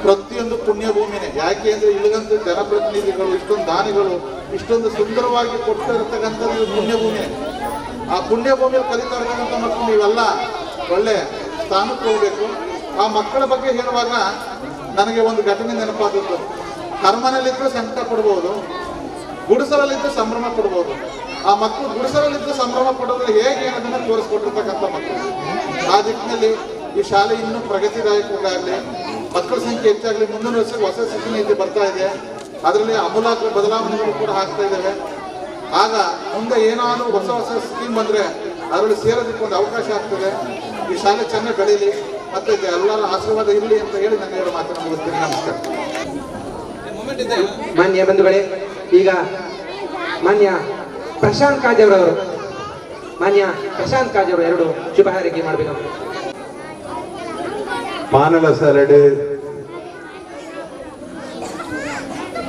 ಪ್ರತಿಯೊಂದು ಪುಣ್ಯ ಭೂಮಿನೇ. ಯಾಕೆ ಅಂದ್ರೆ ಇಲ್ಲಿಗಂತೂ ಜನಪ್ರತಿನಿಧಿಗಳು, ಇಷ್ಟೊಂದು ದಾನಿಗಳು ಇಷ್ಟೊಂದು ಸುಂದರವಾಗಿ ಕೊಟ್ಟಿರತಕ್ಕಂಥದ್ದು ಪುಣ್ಯ ಭೂಮಿನೇ. ಆ ಪುಣ್ಯ ಭೂಮಿಯಲ್ಲಿ ಕಲಿತಾ ಇರ್ತಕ್ಕಂಥ ಮಕ್ಕಳು ನೀವೆಲ್ಲ ಒಳ್ಳೆ ಸ್ಥಾನಕ್ಕೆ ಹೋಗ್ಬೇಕು. ಆ ಮಕ್ಕಳ ಬಗ್ಗೆ ಹೇಳುವಾಗ ನನಗೆ ಒಂದು ಘಟನೆ ನೆನಪಾದದ್ದು. ಅರಮನೆಯಲ್ಲಿದ್ದು ಸಂಕಟ ಪಡ್ಬೋದು, ಗುಡಿಸಲಲ್ಲಿದ್ದು ಸಂಭ್ರಮ ಪಡ್ಬೋದು. ಆ ಮಕ್ಕಳು ಗುಡಿಸಲಲ್ಲಿದ್ದು ಸಂಭ್ರಮ ಪಡೋದ್ರೆ ಹೇಗೆ ಅನ್ನೋದನ್ನ ತೋರಿಸ್ಕೊಟ್ಟಿರ್ತಕ್ಕಂಥ ಮಕ್ಕಳು. ಆ ದಿಕ್ಕಿನಲ್ಲಿ ಈ ಶಾಲೆ ಇನ್ನೂ ಪ್ರಗತಿದಾಯಕವಾಗಲಿ, ಮಕ್ಕಳ ಸಂಖ್ಯೆ ಹೆಚ್ಚಾಗಲಿ. ಮುಂದಿನ ವರ್ಷಕ್ಕೆ ಹೊಸ ಶಿಕ್ಷಣ ನೀತಿ ಬರ್ತಾ ಇದೆ, ಅದರಲ್ಲಿ ಅಮೂಲಾಗ್ರ ಬದಲಾವಣೆಗಳು ಕೂಡ ಆಗ್ತಾ ಇದ್ದಾವೆ. ಆಗ ಮುಂದೆ ಏನಾದರೂ ಹೊಸ ಹೊಸ ಸ್ಕೀಮ್ ಬಂದರೆ ಅದರಲ್ಲಿ ಸೇರೋದಕ್ಕೆ ಒಂದು ಅವಕಾಶ ಆಗ್ತದೆ. ಈ ಶಾಲೆ ಚೆನ್ನಾಗಿ ಬೆಳೀಲಿ, ಮತ್ತೆ ಎಲ್ಲರ ಆಶೀರ್ವಾದ ಇರಲಿ ಅಂತ ಹೇಳಿ ನಾನು ಹೇಳೋ ಮಾತನ್ನು ಮುಗಿಸ್ತೀನಿ. ನಮಸ್ಕಾರ. ಮಾನ್ಯ ಬಂಧುಗಳೇ, ಈಗ ಮಾನ್ಯ ಪ್ರಶಾಂತ್ ಕಾಜೇವ್ರವರು, ಮಾನ್ಯ ಪ್ರಶಾಂತ್ ಕಾಜೇವ್ರು 2 ಶುಭ ಹಾರೈಕೆ ಮಾಡಬೇಕು. ಪಾನಲ ಸರಡು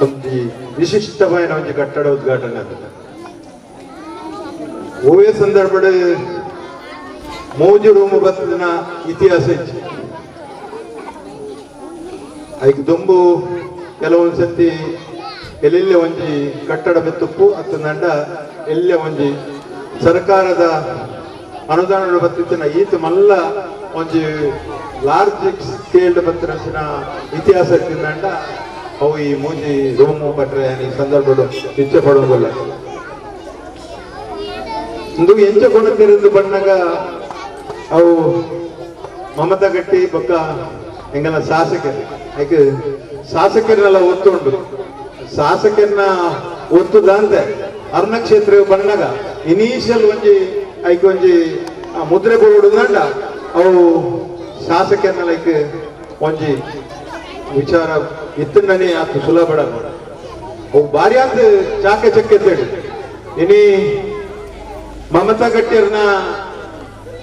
ಒಂದು ವಿಶಿಷ್ಟమైన ಒಂದು ಕಟ್ಟಡ ಉದ್ಘಾಟನೆ ಆಗಿದೆ. ಓವೇ ಸಂದರ್ಭದ ಮೋಜು ರೂಮು ಬತ್ತಿನ ಇತಿಹಾಸ ಇತ್ತು. ಅದಕ್ಕೆ ದೊಂಬು ಕೆಲವೊಂದು ಸತಿ ಎಲ್ಲೆಲ್ಲೇ ಒಂಜಿ ಕಟ್ಟಡ ಬೆತ್ತಪ್ಪು ಅತ್ತ ನಂಡ ಎಲ್ಲೇ ಒಂಜಿ ಸರ್ಕಾರದ ಅನುದಾನ ಬತ್ತಿನ ಈತ ಮಲ್ಲ ಒಂಜಿ ಲಾರ್ಜ್ ಸ್ಕೇಲ್ಡ್ ಬತ್ತಿನ ಇತಿಹಾಸ ಇತ್ತಿಂದ ಅವು ಈ ಮೂಜಿ ರೂಮು ಬಟ್ರೆ ಈ ಸಂದರ್ಭಗಳು ಇಚ್ಛೆ ಪಡೋದಿಲ್ಲ. ಇಂದು ಎಂಚ ಕೊಡುತ್ತಿರೋದು ಬಣ್ಣಗ ಅವು ಮಮತಾ ಗಟ್ಟಿ ಬೊಕ್ಕ ಎಂಗಲ ಶಾಸಕರು ಯಾಕೆ ಶಾಸಕರನ್ನೆಲ್ಲ ಒತ್ತುಂಡು ಶಾಸಕರನ್ನ ಒತ್ತುದಂತೆ ಅರ್ಣ ಕ್ಷೇತ್ರ ಬಣ್ಣಗ ಇನಿಷಿಯಲ್ ಒಂಜಿ ಐಕ್ ಒಂಜಿ ಮುದ್ರೆ ಕೊಡುದಂಡ ಅವು ಶಾಸಕರನ್ನ ಲೈಕ್ ಒಂಜಿ ವಿಚಾರ ಇತ್ತನೇ ಆತು ಸುಲಭ ಅವು ಭಾರಿ ಅಂತ ಚಾಕೆ ಚಕ್ಕೆ ತೇಳಿ ಇನಿ ಮಮತಾ ಗಟ್ಟಿಯರ್ನ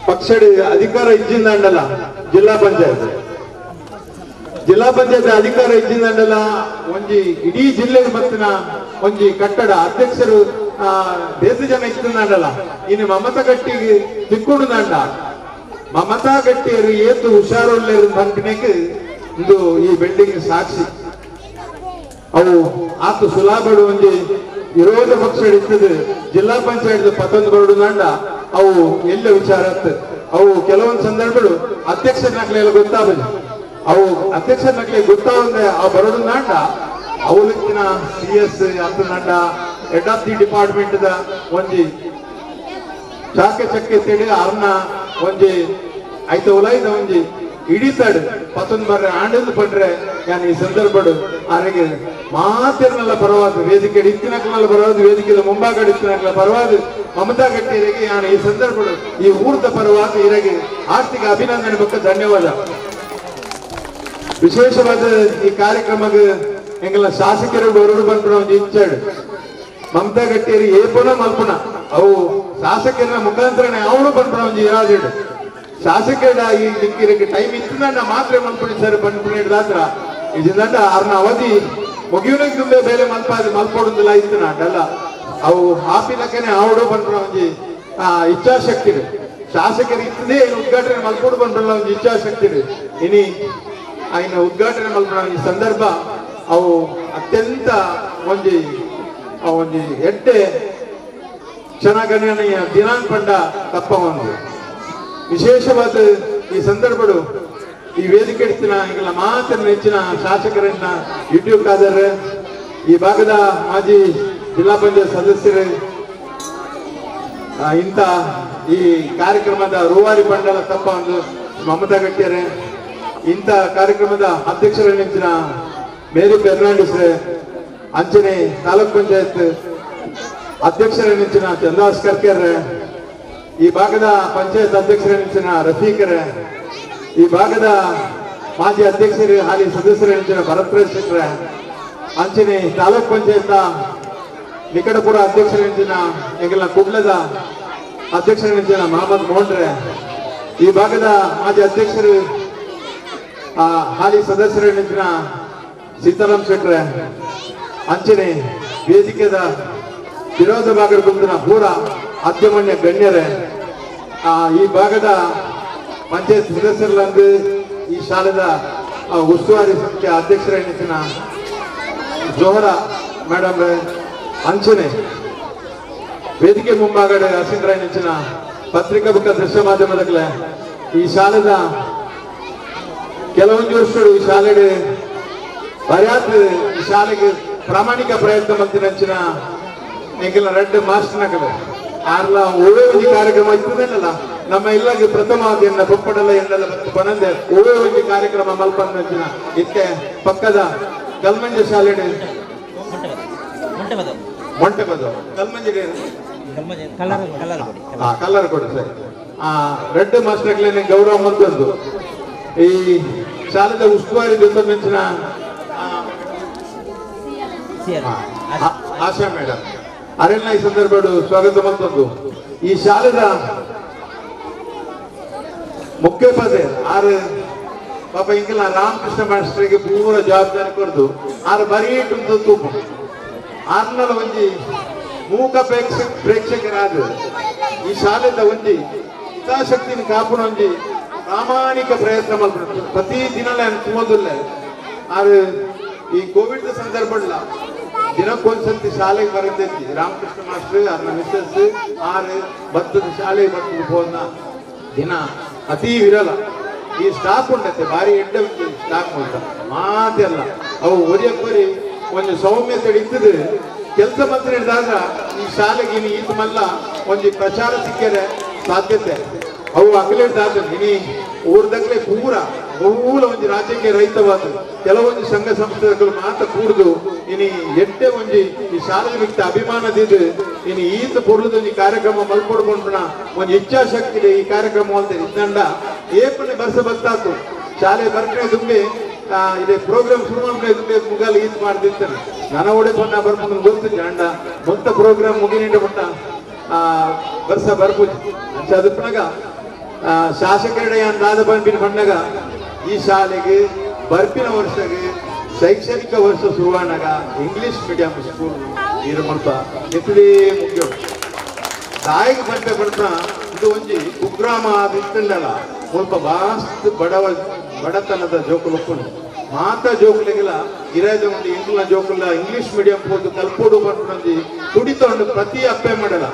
ಪಕ್ಷದ ಅಧಿಕಾರ ಇಜ್ಜಿಂದಂಡಲ್ಲ ಜಿಲ್ಲಾ ಪಂಚಾಯತ್ ಅಧಿಕಾರ ಇಜ್ಜಿಂದಂಡಲ್ಲ ಒಂಜಿ ಇಡೀ ಜಿಲ್ಲೆಗೆ ಬತ್ತಿನ ಒಂಜಿ ಕಟ್ಟಡ ಅಧ್ಯಕ್ಷರು ದೇಶ ಜನ ಇತ್ತಂದಲ್ಲ ಇನ್ನು ಮಮತಾ ಗಟ್ಟಿಗೆ ತಿಕ್ಕೊಂಡು ದಂಡ ಮಮತಾ ಗಟ್ಟಿಯರು ಏತು ಹುಷಾರುಳ್ಳೇರು ಬಂಕನೆಗೆ ಇಂದು ಈ ಬಿಲ್ಡಿಂಗ್ ಸಾಕ್ಷಿ ಅವು ಆತು ಸುಲಾಭಡು ಒಂಜಿ ವಿರೋಧ ಪಕ್ಷ ಇರ್ತದೆ ಜಿಲ್ಲಾ ಪಂಚಾಯತ್ ಪತೊಂದು ಬರಡು ದಂಡ ಅವು ಎಲ್ಲ ವಿಚಾರ ಅವು ಕೆಲವೊಂದು ಸಂದರ್ಭಗಳು ಅಧ್ಯಕ್ಷರ ನಕ್ಲೆಲ್ಲ ಗೊತ್ತಾಗಲಿ ಅವು ಅಧ್ಯಕ್ಷರ ನಕ್ಲೆ ಗೊತ್ತಾವಂದ್ರೆ ಆ ಬರಡು ದಂಡ ಅವಲಿಕ್ಕಿನ CS ಹತ್ತು ದಂಡ head of the department the ಒಂಜಿ ಚಾಕೆ ಚಕ್ಕೆ ತಿಳಿ ಅರ್ನ ಒಂಜಿ ಐತ ಉಲಾಯ್ದ ಒಂಜಿ ಹಿಡಿತಾಡು ಪತ್ತೊಂದು ಬರ್ರೆ ಆಂಡದು ಪಂಡ್ರೆ ಯಾನ್ ಈ ಸಂದರ್ಭಡು ಆರೆಗೆ ಮಾತಿರ್ನಲ್ಲ ಪರವಾದ ವೇದಿಕೆ ಇತ್ತಿನಕ್ನಲ್ಲ ಪರವಾದ ವೇದಿಕೆ ಮುಂಭಾಗ ಇತ್ತಿನಕ್ಲ ಪರವಾದ ಮಮತಾ ಗಟ್ಟಿಯರಿಗೆ ಯಾನ್ ಈ ಸಂದರ್ಭಡು ಈ ಊರ್ದ ಪರವಾದ ಇರಗೆ ಆರ್ಥಿಕ ಅಭಿನಂದನೆ ಬಗ್ಗೆ ಧನ್ಯವಾದ. ವಿಶೇಷವಾದ ಈ ಕಾರ್ಯಕ್ರಮಕ್ಕೆ ಎಂಗಲ ಶಾಸಕರು ಬರೋರು ಬಂದ್ರು ಒಂದು ಇಚ್ಛಾಡು ಮಮತಾ ಗಟ್ಟಿಯರಿ ಏಪುಣ ಮಲ್ಪುಣ ಅವು ಶಾಸಕರ ಮುಖಾಂತರನೇ ಅವರು ಬಂದ್ರು ಒಂದು ಇರಾದಿಡು ಶಾಸಕರ ಈ ದಿಕ್ಕಿರಕ್ಕೆ ಟೈಮ್ ಇತ್ತು ಮಾತ್ರ ಮಲ್ಪುಣಿ ಸರ್ ಬಂದ್ಬಿಡಿದಾತ್ರ ಇದರಿಂದ ಅವ್ರನ್ನ ಅವಧಿ ಮುಗಿಯೋನಕ್ಕೆ ತುಂಬೆ ಬೇರೆ ಮಲ್ಪೋಡುದಿಲ್ಲ ಇತ್ತು ನಾಟಲ್ಲ ಅವು ಹಾಪಿಲಕ್ಕನೆ ಅವಡು ಬಂದ್ರು ಒಂದು ಇಚ್ಛಾಶಕ್ತಿ ಶಾಸಕರು ಇತ್ತದೇ ಉದ್ಘಾಟನೆ ಮಲ್ಪೋಡು ಬಂದ್ರಲ್ಲ ಒಂದು ಇಚ್ಛಾಶಕ್ತಿ ಇನಿ ಆಯ್ನ ಉದ್ಘಾಟನೆ ಮಲ್ಪಡ ಈ ಸಂದರ್ಭ ಅವು ಅತ್ಯಂತ ಒಂದು ಎಡ್ಡೆ ಕ್ಷಣಗಣನೆಯ ದಿನಾಂಕ ಪಂಡ ತಪ್ಪ ಒಂದು ವಿಶೇಷವಾದ ಈ ಸಂದರ್ಭಡು ಈ ವೇದಿಕೆ ಇಡ್ತಿನ ಈಗೆಲ್ಲ ಮಾತ್ರ ನೆಚ್ಚಿನ ಶಾಸಕರನ್ನ ಯೂಟ್ಯೂಬ್ ಕಾದರೆ ಈ ಭಾಗದ ಮಾಜಿ ಜಿಲ್ಲಾ ಪಂಚಾಯತ್ ಸದಸ್ಯರು ಇಂಥ ಈ ಕಾರ್ಯಕ್ರಮದ ರೂವಾರಿ ಮಂಡಲ ತಪ್ಪ ಒಂದು ಮಮತಾ ಗಟ್ಟಿಯರೇ ಇಂಥ ಕಾರ್ಯಕ್ರಮದ ಅಧ್ಯಕ್ಷರ ನೆಚ್ಚಿನ ಮೇರಿ ಫೆರ್ನಾಂಡಿಸ್ ಅಂಚನೆ ತಾಲೂಕ್ ಪಂಚಾಯತ್ ಅಧ್ಯಕ್ಷರ ನೆಚ್ಚಿನ ಚಂದಾಸ್ ಕರ್ಕರ್ ಈ ಭಾಗದ ಪಂಚಾಯತ್ ಅಧ್ಯಕ್ಷರ ನೆಚ್ಚಿನ ರಫೀಕರ್ ಈ ಭಾಗದ ಮಾಜಿ ಅಧ್ಯಕ್ಷರು ಹಾಲಿ ಸದಸ್ಯರ ನೆಚ್ಚಿನ ಭರತ್ರಾಜ್ ಶೆಟ್ರ ಅಂಚನೆ ತಾಲೂಕ್ ಪಂಚಾಯತ್ ನಿಕಟಪುರ ಅಧ್ಯಕ್ಷರ ನೆಚ್ಚಿನ ಎಂಗಲ ಕುಡ್ಲದ ಅಧ್ಯಕ್ಷರ ನೆಚ್ಚಿನ ಮಹಮ್ಮದ್ ಮೋಂಡ್ರೆ ಈ ಭಾಗದ ಮಾಜಿ ಅಧ್ಯಕ್ಷರು ಹಾಲಿ ಸದಸ್ಯರ ನೆಚ್ಚಿನ ಸೀತಾರಾಮ್ ಶೆಟ್ರೆ ಅಂಚನೆ ವೇದಿಕೆದ ವಿರೋಧ ಭಾಗದ ಗುಂಪಿನ ಪೂರ ಅತ್ಯಮನ್ಯ ಗಣ್ಯರೇ ಈ ಭಾಗದ ಪಂಚಾಯತ್ ಸದಸ್ಯರಲ್ಲಂದು ಈ ಶಾಲೆದ ಉಸ್ತುವಾರಿ ಸಮಿತಿ ಅಧ್ಯಕ್ಷರ ನೆಚ್ಚಿನ ಜೋಹರಾ ಮೇಡಮ್ ಅಂಚನೆ ವೇದಿಕೆ ಮುಂಭಾಗದ ಅಸಿಂದ್ರ ನೆಚ್ಚಿನ ಪತ್ರಿಕಾ ಬುಕ್ಕ ದೃಶ್ಯ ಮಾಧ್ಯಮದಲ್ಲೇ ಈ ಶಾಲೆದ ಕೆಲವೊಂದು ವರ್ಷಗಳು ಈ ಶಾಲೆಗೆ ಬರ್ಯಾತ್ ಈ ಶಾಲೆಗೆ ಪ್ರಾಮಾಣಿಕ ಪ್ರಯತ್ನ ಮಂತಿನ ಎಂಗೆಲ್ಲ ರೆಡ್ ಮಾಸ್ಟರ್ನ ಕಲೆ ಆರ್ಲ ಒಳ್ಳೆ ಒಂದು ಕಾರ್ಯಕ್ರಮ ಇದ್ದದಲ್ಲ ನಮ್ಮ ಇಲ್ಲಾಗಿ ಪ್ರಥಮ ಎನ್ನ ಪಪ್ಪಡಲ್ಲ ಎನ್ನೆಲ್ಲ ಬಂದೆ ಒಳ್ಳೆ ಒಂದು ಕಾರ್ಯಕ್ರಮ ಮಲ್ಪಂಚಿನ ಇದಕ್ಕೆ ಪಕ್ಕದ ಕಲ್ಮಂಜ ಶಾಲೆ ಮೊಂಟೆಬದು ಕಲ್ಮಂಜಿಗೆ ಕಲ್ಲರ್ ಕೊಡಿ ಸರಿ ರೆಡ್ ಮಾಸ್ಟರ್ಗಳೇನೆ ಗೌರವ ಮಂತಂದು ಈ ಶಾಲೆದ ಉಸ್ತುವಾರಿ ಮೆಂಚಿನ ಆಶಾ ಮೇಡಮ್ ಅರೆಲ್ಲ ಈ ಸಂದರ್ಭ ಸ್ವಾಗತ ಮಂತಂದು ಈ ಶಾಲೆದ ಮುಖ್ಯೋಪಾಧ್ಯಾಯ ಆರು ಪಾಪ ಇಂಕಲ್ಲ ರಾಮಕೃಷ್ಣ ಮಾಸ್ಟರ್ಗೆ ಪೂರ ಜವಾಬ್ದಾರಿ ಕೊಡ್ದು ಆರು ಬರೀ ತೂಪು ಆರ್ನಲ್ಲ ಒಂಜಿ ಮೂಕ ಪ್ರೇಕ್ಷಕರಾದ ಈ ಶಾಲೆದ ಒಂಜಿ ಹಿತಾಸಕ್ತಿನ ಕಾಪುನ ಒಂಜಿ ಪ್ರಾಮಾಣಿಕ ಪ್ರಯತ್ನ ಮಾಡ್ತಾರೆ ಪ್ರತಿ ದಿನಲೇ ತುಂಬದಿಲ್ಲ ಆರು ಈ ಕೋವಿಡ್ ಸಂದರ್ಭ ದಿನಕ್ಕೊಂದ್ಸತಿ ಶಾಲೆಗೆ ಬರತೈತಿ ರಾಮಕೃಷ್ಣ ಮಾಸ್ಟರ್ ಅವ್ರನ್ನ ಮಿಸ್ಸಸ್ ಆರು ಭತ್ತದ ಶಾಲೆಗೆ ಬರ್ತದ ಹೋದ ದಿನ ಅತಿ ವಿರಲ ಈ ಸ್ಟಾಕ್ ಉಂಟತ್ತೆ ಭಾರಿ ಎಡ್ಡ ಸ್ಟಾಕ್ ಉಂಟ ಮಾತೆಲ್ಲ ಅವು ಒರಿಯಕ್ಕೆ ಒಂದು ಸೌಮ್ಯತೆ ಇದ್ದದು ಕೆಲಸ ಮಾತ್ರ ಹಿಡಿದಾಗ ಈ ಶಾಲೆಗೆ ಇನ್ನು ಈತ ಮಲ್ಲ ಒಂದು ಪ್ರಚಾರ ಸಿಕ್ಕರೆ ಸಾಧ್ಯತೆ ಅವು ಅಗಲಿಡ್ದಾದ ಇನಿ ಊರ್ದಕ್ಲೆ ಪೂರ ಬಹುಲ ಒಂದು ರಾಜ್ಯಕ್ಕೆ ರೈತವಾದ ಕೆಲವೊಂದು ಸಂಘ ಸಂಸ್ಥೆಗಳು ಮಾತ್ರ ಕೂಡ್ದು ಇನಿ ಎಡ್ಡೆ ಒಂಜಿ ಈ ಶಾಲೆಗೆ ಮಿಕ್ತ ಅಭಿಮಾನದಿದ್ದು ಇನಿ ಈತ ಪೊರ್ಲದೊಂದು ಕಾರ್ಯಕ್ರಮ ಮಲ್ಪಡ್ಕೊಂಡ್ರ ಒಂದು ಇಚ್ಛಾಶಕ್ತಿ ಈ ಕಾರ್ಯಕ್ರಮ ಅಂತ ಇದ್ದಂಡ ಏಪನೆ ಬರ್ಸ ಬರ್ತಾತು ಶಾಲೆ ಬರ್ಕಡೆ ತುಂಬಿ ಇದೆ ಪ್ರೋಗ್ರಾಮ್ ಶುರು ಮಾಡ್ಕೊಂಡು ತುಂಬಿ ಮುಗಾಲ ಈತ್ ಮಾಡ್ತಿರ್ತಾನೆ ನನ್ನ ಒಡೆ ಬಣ್ಣ ಬರ್ಕೊಂಡು ಗೊತ್ತಿದ್ದೆ ಅಂಡ ಮೊತ್ತ ಪ್ರೋಗ್ರಾಮ್ ಮುಗಿನಿಂದ ಬಿಟ್ಟ ಬರ್ಸ ಬರ್ಬೋದು ಅಂಚೆ ಅದಪ್ಪನಾಗ ಶಾಸಕರ ಅಂದಾದ ಬಂಪಿನ ಬಣ್ಣಗ ಈ ಶಾಲೆಗೆ ಬರ್ಪಿನ ವರ್ಷಗೆ ಶೈಕ್ಷಣಿಕ ವರ್ಷ ಶುರುವಾನಾಗ ಇಂಗ್ಲಿಷ್ ಮೀಡಿಯಂ ಸ್ಕೂಲ್ ಇರು ಮಲ್ಪ ಎತ್ತದೇ ಮುಖ್ಯ ತಾಯಿಗೆ ಬಂಪೆ ಬರ್ತಾ ಇದು ಒಂಜಿ ಕುಗ್ರಾಮ ಆದಿತ್ತಲ್ಲ ಸ್ವಲ್ಪ ಬಾಸ್ಟ್ ಬಡತನದ ಜೋಕುಲು ಒಪ್ಪುಂಡು ಮಾತ ಜೋಕುಲೆಗೆಲ್ಲ ಇರಾದ ಒಂದು ಇಂಗ್ಲ ಜೋಕುಲ ಇಂಗ್ಲಿಷ್ ಮೀಡಿಯಂ ಹೋದು ಕಲ್ಪೋಡು ಬರ್ಕೊಂಡು ತುಡಿತೊಂಡು ಪ್ರತಿ ಅಪ್ಪೆ ಮಾಡಲ್ಲ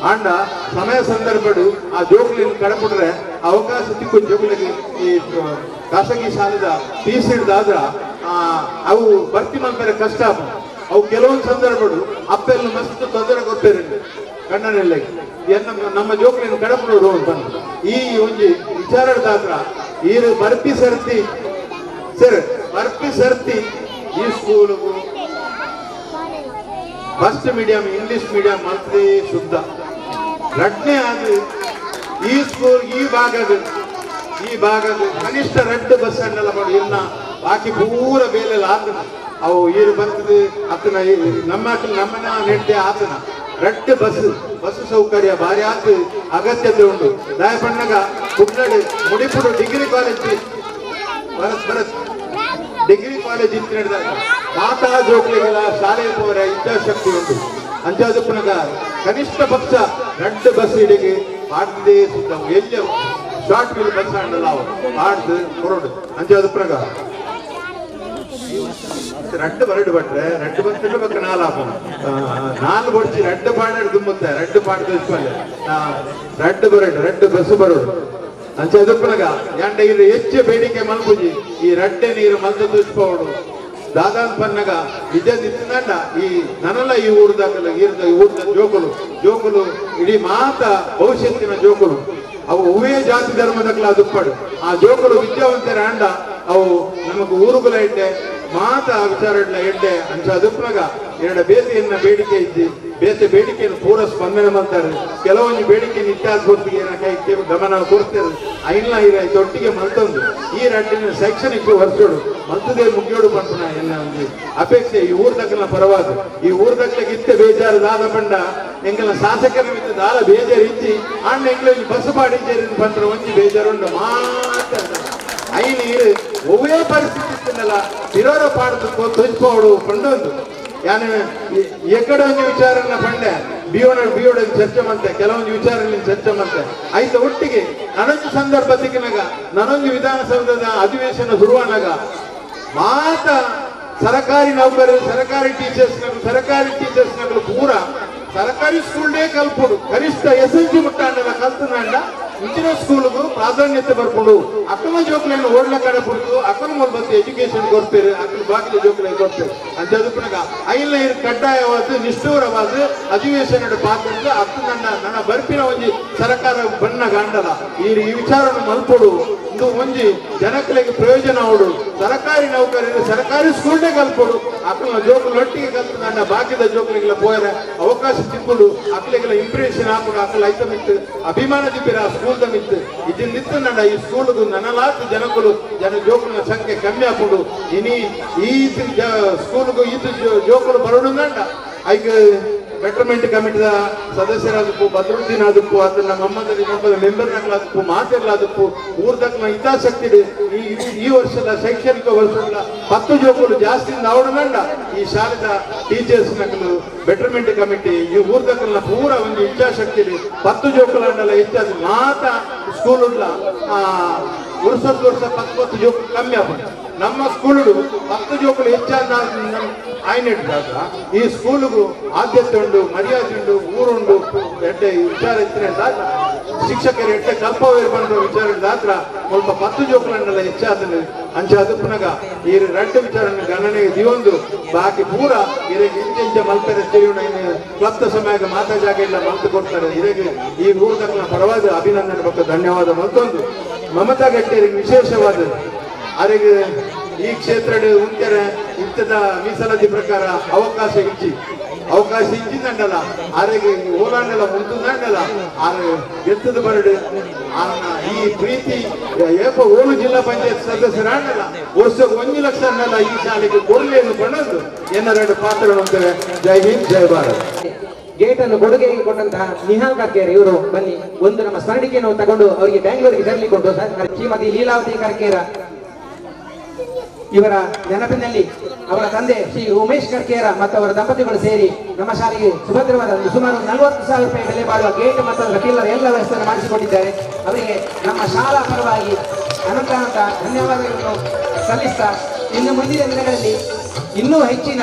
ಆಂಡ ಸಮಯ ಸಂದರ್ಭಡು ಆ ಜೋಕುಲಿನ ಕಡಪಡ್ರೆ ಅವಕಾಶ ಸಿಕ್ಕು ಜೋಕುಲಿಗೆ ಈ ಖಾಸಗಿ ಶಾಲೆದ ಫೀಸ್ ಹಿಡ್ದಾದ್ರ ಅವು ಭರ್ತಿ ಮಾಡ್ತಾರೆ ಕಷ್ಟ ಅವು ಕೆಲವೊಂದು ಸಂದರ್ಭಡು ಅಪ್ಪೆಲ್ಲ ಮಸ್ತ್ ತೊಂದರೆ ಕೊಡ್ತಾರೆ ಕಣ್ಣನೆಲ್ಲ ನಮ್ಮ ಜೋಕುಲಿನ ಕಡಪಡೋರು ಬಂದು ಈ ಒಂದು ವಿಚಾರದಾದ್ರ ಈರು ಬರ್ಪಿ ಸರ್ತಿ ಸರ್ ಬರ್ಪಿ ಸರ್ತಿ ಈ ಸ್ಕೂಲ್ಗೂ ಫಸ್ಟ್ ಮೀಡಿಯಂ ಇಂಗ್ಲಿಷ್ ಮೀಡಿಯಂ ಮತ್ತೆ ಶುದ್ಧ ರಡ್ನೆ ಅದು ಈ ಸ್ಕೂಲ್ ಈ ಭಾಗದ ಕನಿಷ್ಠ 2 ಬಸ್ ಅನ್ನೆಲ್ಲ ಮಾಡಿ ಇನ್ನ ಬಾಕಿ ಪೂರ ಬೇಲೆಲ್ಲ ಆತನ ಅವು ಈರು ಬರ್ತದೆ ಆತನ ನಮ್ಮನ್ನ ನೆಡ್ಡೆ ಆತನ 2 ಬಸ್ ಸೌಕರ್ಯ ಭಾರಿ ಆತು ಅಗತ್ಯತೆ ಉಂಟು ದಯಪಣ್ಣಗ ಕುಡ್ನಡು ಮುಡಿಪುಡು ಡಿಗ್ರಿ ಕಾಲೇಜ್ ಬರತ್ ಡಿಗ್ರಿ ಕಾಲೇಜ್ ಇತ್ತು ನಡೆದಾಗ ಮಾತಾ ಜೋಕ್ಲಿಗೆಲ್ಲ ಶಾಲೆ ಹೋರ ಇಚ್ಛಾಶಕ್ತಿ ಉಂಟು ಅಂಚಾದ ಪುನಗ ಕನಿಷ್ಠ ಪಕ್ಷ 2 ಬಸ್ ಇಡಿಗೆ ಆಡ್ದೇ ಸುತ್ತ ಎಲ್ಲ ಶಾರ್ಟ್ ವೀಲ್ ಬಸ್ ಆಡಲ್ಲ ಅವು ಆಡ್ದು ಹೊರಡು ಅಂಚಾದ ಪುನಗ 2 ಬರಡು ಬಟ್ರೆ 2 ಬಸ್ ಪಕ್ಕ 4 ಬಡ್ಚಿ 2 ಪಾಡು ತುಂಬುತ್ತೆ 2 ಪಾಡು ತೋರಿಸ್ಕೊಳ್ಳಿ 2 ಬರಡು 2 ಬಸ್ ಬರೋಡು ಅಂಚೆ ಪುನಗ ಎಂಡ ಇಲ್ಲಿ ಹೆಚ್ಚು ಬೇಡಿಕೆ ಮಲ್ಪುಜಿ ಈ 2 ನೀರು ಮಲ್ದ ತೋರಿಸ್ಕೋಡು ದಾದಾನ್ ಪನ್ನಗ ವಿದ್ಯಾರ್ಥಿಂದ ಈ ನನಲ್ಲ ಈ ಊರ್ದಾಗಲ್ಲ ಊರ್ದ ಜೋಕುಲು ಇಡೀ ಮಾತ ಭವಿಷ್ಯತ್ತಿನ ಜೋಕುಲು ಅವು ಉವೇ ಜಾತಿ ಧರ್ಮದಕ್ಲ ದುಪ್ಪಡು ಆ ಜೋಕುಲು ವಿದ್ಯಾವಂತರ ಅಂಡ ಅವು ನಮಗ ಊರುಗಳ ಎಡ್ಡೆ ಮಾತ ವಿಚಾರಡ್ಲ ಎಡ್ಡೆ ಅಂಚ ದುಪ್ಪನಾಗ 2 ಬೇಸಿಯನ್ನ ಬೇಡಿಕೆ ಇದ್ದಿ ಬೇಡಿಕೆಯನ್ನು ಪೂರ ಸ್ಪಂದನೆ ಮಾಡ್ತಾರೆ ಕೆಲವೊಂದು ಬೇಡಿಕೆ ನಿತ್ಯಾಸ್ಪತ್ರೆಗೆ ಕೈ ಗಮನ ಕೊಡ್ತಾರೆ ಐನ್ಲ ಒಟ್ಟಿಗೆ ಮಲ್ತೊಂದು ಈ 2 ಶೈಕ್ಷಣಿಕ ವರ್ಷೋಡು ಮಲ್ತದೇ ಮುಗಿಯೋಡು ಪಂಪನ ಎಲ್ಲ ಒಂದು ಅಪೇಕ್ಷೆ ಈ ಊರ್ದಕ್ಕನ ಪರವಾದ ಈ ಊರ್ದಕ್ಕಲಿಗೆ ಇತ್ತೆ ಬೇಜಾರು ದಾದ ಪಂಡ ಎಂಗಲ ಶಾಸಕರ ಮಿತ್ತ ದಾಲ ಬೇಜಾರು ಇಚ್ಚಿ ಅಣ್ಣ ಎಂಗ್ಲ ಬಸ್ ಪಾಡಿಂಜೇರಿ ಪಂತ್ರ ಒಂಜಿ ಬೇಜಾರುಂಡು ಮಾತ ಐನ್ ನೀರು ಒವ್ವೇ ಪರಿಸ್ಥಿತಿ ಇರೋರ ಪಾಡ್ದು ತೊಚ್ಕೋಡು ಪಂಡೊಂದು ಯಾನ ಎಕಡೆ ಒಂದು ವಿಚಾರನ ಪಂಡೆ ಬಿಯೋಡ ಚರ್ಚೆ ಮಾಡ್ತೆ ಕೆಲವೊಂದು ವಿಚಾರಗಳನ್ನು ಚರ್ಚೆ ಮಾಡ್ತೆ ಆಯ್ತು ಒಟ್ಟಿಗೆ ನನೊಂದು ಸಂದರ್ಭ ಸಿಕ್ಕಿನಾಗ ನನೊಂದು ವಿಧಾನಸೌಧದ ಅಧಿವೇಶನ ಶುರುವಾನಾಗ ಮಾತ ಸರ್ಕಾರಿ ನೌಕರರು ಸರ್ಕಾರಿ ಟೀಚರ್ಸ್ನಗಳು ಪೂರ ಸರ್ಕಾರಿ ಸ್ಕೂಲ್ಡೇ ಕಲ್ಪುಡು ಕನಿಷ್ಠ SSLC ಮುಟ್ಟಾಂಡಲ್ಲ ಕಲ್ತನಾಂಡ ಇಂಚಿನ ಸ್ಕೂಲ್ಗೂ ಪ್ರಾಧಾನ್ಯತೆ ಬರ್ಕೊಂಡು ಅಕ್ಕನ ಜೋಕ್ಲೆಯನ್ನು ಓಡ್ಲ ಕಡೆ ಬಿಡ್ತು ಅಕ್ಕನ ಮೊದಲು ಎಜುಕೇಶನ್ ಕೊಡ್ತೀರಿ ಅಕ್ಕನ ಬಾಗಿಲು ಜೋಕ್ಲೆ ಕೊಡ್ತೀರಿ ಅಂತದಪ್ಪನಾಗ ಐಲ್ಲ ಇರು ಕಡ್ಡಾಯವಾದ ನಿಷ್ಠೂರವಾದ ಅಧಿವೇಶನ ಪಾತ್ರ ಅಕ್ಕ ನನ್ನ ಬರ್ಪಿನ ಒಂಜಿ ಸರ್ಕಾರ ಬಣ್ಣ ಗಾಂಡಲ ಈ ವಿಚಾರವನ್ನು ಮಲ್ಪಡು ಇದು ಒಂಜಿ ಜನಕಲಿಗೆ ಪ್ರಯೋಜನ ಅವಡು ಸರ್ಕಾರಿ ನೌಕರರು ಸರ್ಕಾರಿ ಸ್ಕೂಲ್ನೇ ಕಲ್ಪಡು ಅಕ್ಕನ ಜೋಕುಲು ಒಟ್ಟಿಗೆ ಕಲ್ತು ನನ್ನ ಬಾಕಿದ ಜೋಕುಲಿಗೆಲ್ಲ ಹೋಯರೆ ಅವಕಾಶ ಸಿಕ್ಕುಡು ಅಕ್ಕಲಿಗೆಲ್ಲ ಇಂಪ್ರೆಷನ್ ಹಾಕೊಂಡು ಅಕ್ಕಲ ಐತಮಿತ್ತು ಅಭಿಮಾನ ದಿಬ್ಬಿರ ಸ್ಕೂಲ್ ಮಿತ್ತು ಇದನ್ನಿತ್ತು ನನ್ನ ಈ ಸ್ಕೂಲ್ದು ನನಲಾತು ಜನಗಳು ಜೋಕುಲ ಸಂಖ್ಯೆ ಕಮ್ಮಿ ಹಾಕೊಂಡು ಈ ಸ್ಕೂಲ್ಗೂ ಇದು ಜೋಕುಲು ಬರೋಡು ನಂಡ ಐಕ್ ಬೆಟರ್ಮೆಂಟ್ ಕಮಿಟಿದ ಸದಸ್ಯರಾದಪ್ಪು ಬದ್ರುದ್ದೀನ್ ಆದಪ್ಪು ಅದನ್ನ ನಮ್ಮದಲ್ಲಿ ಮೆಂಬರ್ನಾಗ್ಲಾದಪ್ಪು ಮಾತಿರ್ಲಾದಪ್ಪು ಊರ್ದಕ್ಲ ಹಿತಾಸಕ್ತಿ ಈ ವರ್ಷದ ಶೈಕ್ಷಣಿಕ ವರ್ಷದ 10 ಜೋಕುಲು ಜಾಸ್ತಿಯಿಂದ ಅವಡಂಡ ಈ ಶಾಲೆದ ಟೀಚರ್ಸ್ ನಕಲು ಬೆಟರ್ಮೆಂಟ್ ಕಮಿಟಿ ಈ ಊರ್ದಕ್ಲ ಪೂರ ಒಂದು ಇಚ್ಛಾಶಕ್ತಿ 10 ಜೋಕುಲಂಡಲ್ಲ ಹೆಚ್ಚಾದ ಮಾತ ಸ್ಕೂಲ್ ಉಡ್ಲ ವರ್ಷ 10 ಜೋಕುಲು ಕಮ್ಮಿ ಆಗ್ಬೋದು ನಮ್ಮ ಸ್ಕೂಲು 10 ಜೋಕುಲು ಹೆಚ್ಚಾದ ಆಯ್ನೆಟ್ಟಾಗ ಈ ಸ್ಕೂಲ್ಗೂ ಆದ್ಯತೆ ಉಂಡು ಮರ್ಯಾದೆ ಉಂಡು ಊರುಂಡು ಎಡ್ಡೆ ವಿಚಾರ ಇದ್ರೆ ಶಿಕ್ಷಕರು ಎಡ್ಡೆ ಕಲ್ಪವೇರು ಬಂದು ವಿಚಾರ ದಾತ್ರ ಸ್ವಲ್ಪ 10 ಜೋಕುಲನ್ನೆಲ್ಲ ಹೆಚ್ಚಾದನು ಅಂಚಾದ ಪುನಗ ಈ 2 ವಿಚಾರನ ಗಣನೆಗೆ ದಿವೊಂದು ಬಾಕಿ ಪೂರ ಇದಕ್ಕೆ ಇಂಚ ಮಲ್ಪೆರ ತಿಳಿಯೋಣ ಕ್ಲಬ್ದ ಸಮಯಕ್ಕೆ ಮಾತಾ ಜಾಗ ಇಲ್ಲ ಮಲ್ತು ಕೊಡ್ತಾರೆ ಇದಕ್ಕೆ ಈ ಊರ್ದಕ್ಕನ ಪರವಾದ ಅಭಿನಂದನೆ ಬಗ್ಗೆ ಧನ್ಯವಾದ ಮತ್ತೊಂದು ಮಮತಾ ಗಟ್ಟಿಯರಿಗೆ ವಿಶೇಷವಾದ ಅವರಿಗೆ ಈ ಕ್ಷೇತ್ರ ಉಂಟರೆ ಇಂಥದ ಮೀಸಲಾತಿ ಪ್ರಕಾರ ಅವಕಾಶ ಇಚ್ಚಿದಂಡಲ್ಲ ಆರೆಗೆ ಓಲಾಂಡಲ್ಲ ಮುಂತುದಂಡಲ್ಲ ಆರೆ ಎತ್ತದ ಬರಡು ಈ ಪ್ರೀತಿ ಏಪ ಓಲು ಜಿಲ್ಲಾ ಪಂಚಾಯತ್ ಸದಸ್ಯರಾಂಡಲ್ಲ ವರ್ಷಕ್ಕೆ 1 ಲಕ್ಷ ಈ ಶಾಲೆಗೆ ಕೊಡ್ಲಿ ಎಂದು ಕೊಂಡದ್ದು ಎನ್ನ ಪಾತ್ರ ಅಂತಾರೆ. ಜೈ ಹಿಂದ್ ಜೈ ಭಾರತ್. ಗೇಟ್ ಅನ್ನು ಕೊಡುಗೆಗೆ ಕೊಟ್ಟಂತಹ ನಿಹಾಲ್ ಕರ್ಕೇರ್ ಇವರು ಬನ್ನಿ ಒಂದು ನಮ್ಮ ಸ್ಮರಣಿಕೆಯನ್ನು ತಗೊಂಡು ಅವರಿಗೆ ಬೆಂಗಳೂರಿಗೆ ತರಲಿಕೊಂಡು ಶ್ರೀಮತಿ ಲೀಲಾವತಿ ಕರ್ಕೇರ ಇವರ ನೆನಪಿನಲ್ಲಿ ಅವರ ತಂದೆ ಶ್ರೀ ಉಮೇಶ್ ಕರ್ಕೇರ ಮತ್ತು ಅವರ ದಂಪತಿಗಳು ಸೇರಿ ನಮ್ಮ ಶಾಲೆಗೆ ಸುಭದ್ರವಾದ ಸುಮಾರು 40,000 ರೂಪಾಯಿ ಬೆಲೆ ಬಾಳುವ ಗೇಟ್ ಮತ್ತು ಅದರ ಪಿಲ್ಲರ್ ಎಲ್ಲ ವ್ಯವಸ್ಥೆಯನ್ನು ಮಾಡಿಸಿಕೊಂಡಿದ್ದಾರೆ. ಅವರಿಗೆ ನಮ್ಮ ಶಾಲಾ ಪರವಾಗಿ ಅನಂತ ಧನ್ಯವಾದಗಳನ್ನು ಸಲ್ಲಿಸ್ತಾ ಇನ್ನು ಮುಂದಿನ ದಿನಗಳಲ್ಲಿ ಇನ್ನೂ ಹೆಚ್ಚಿನ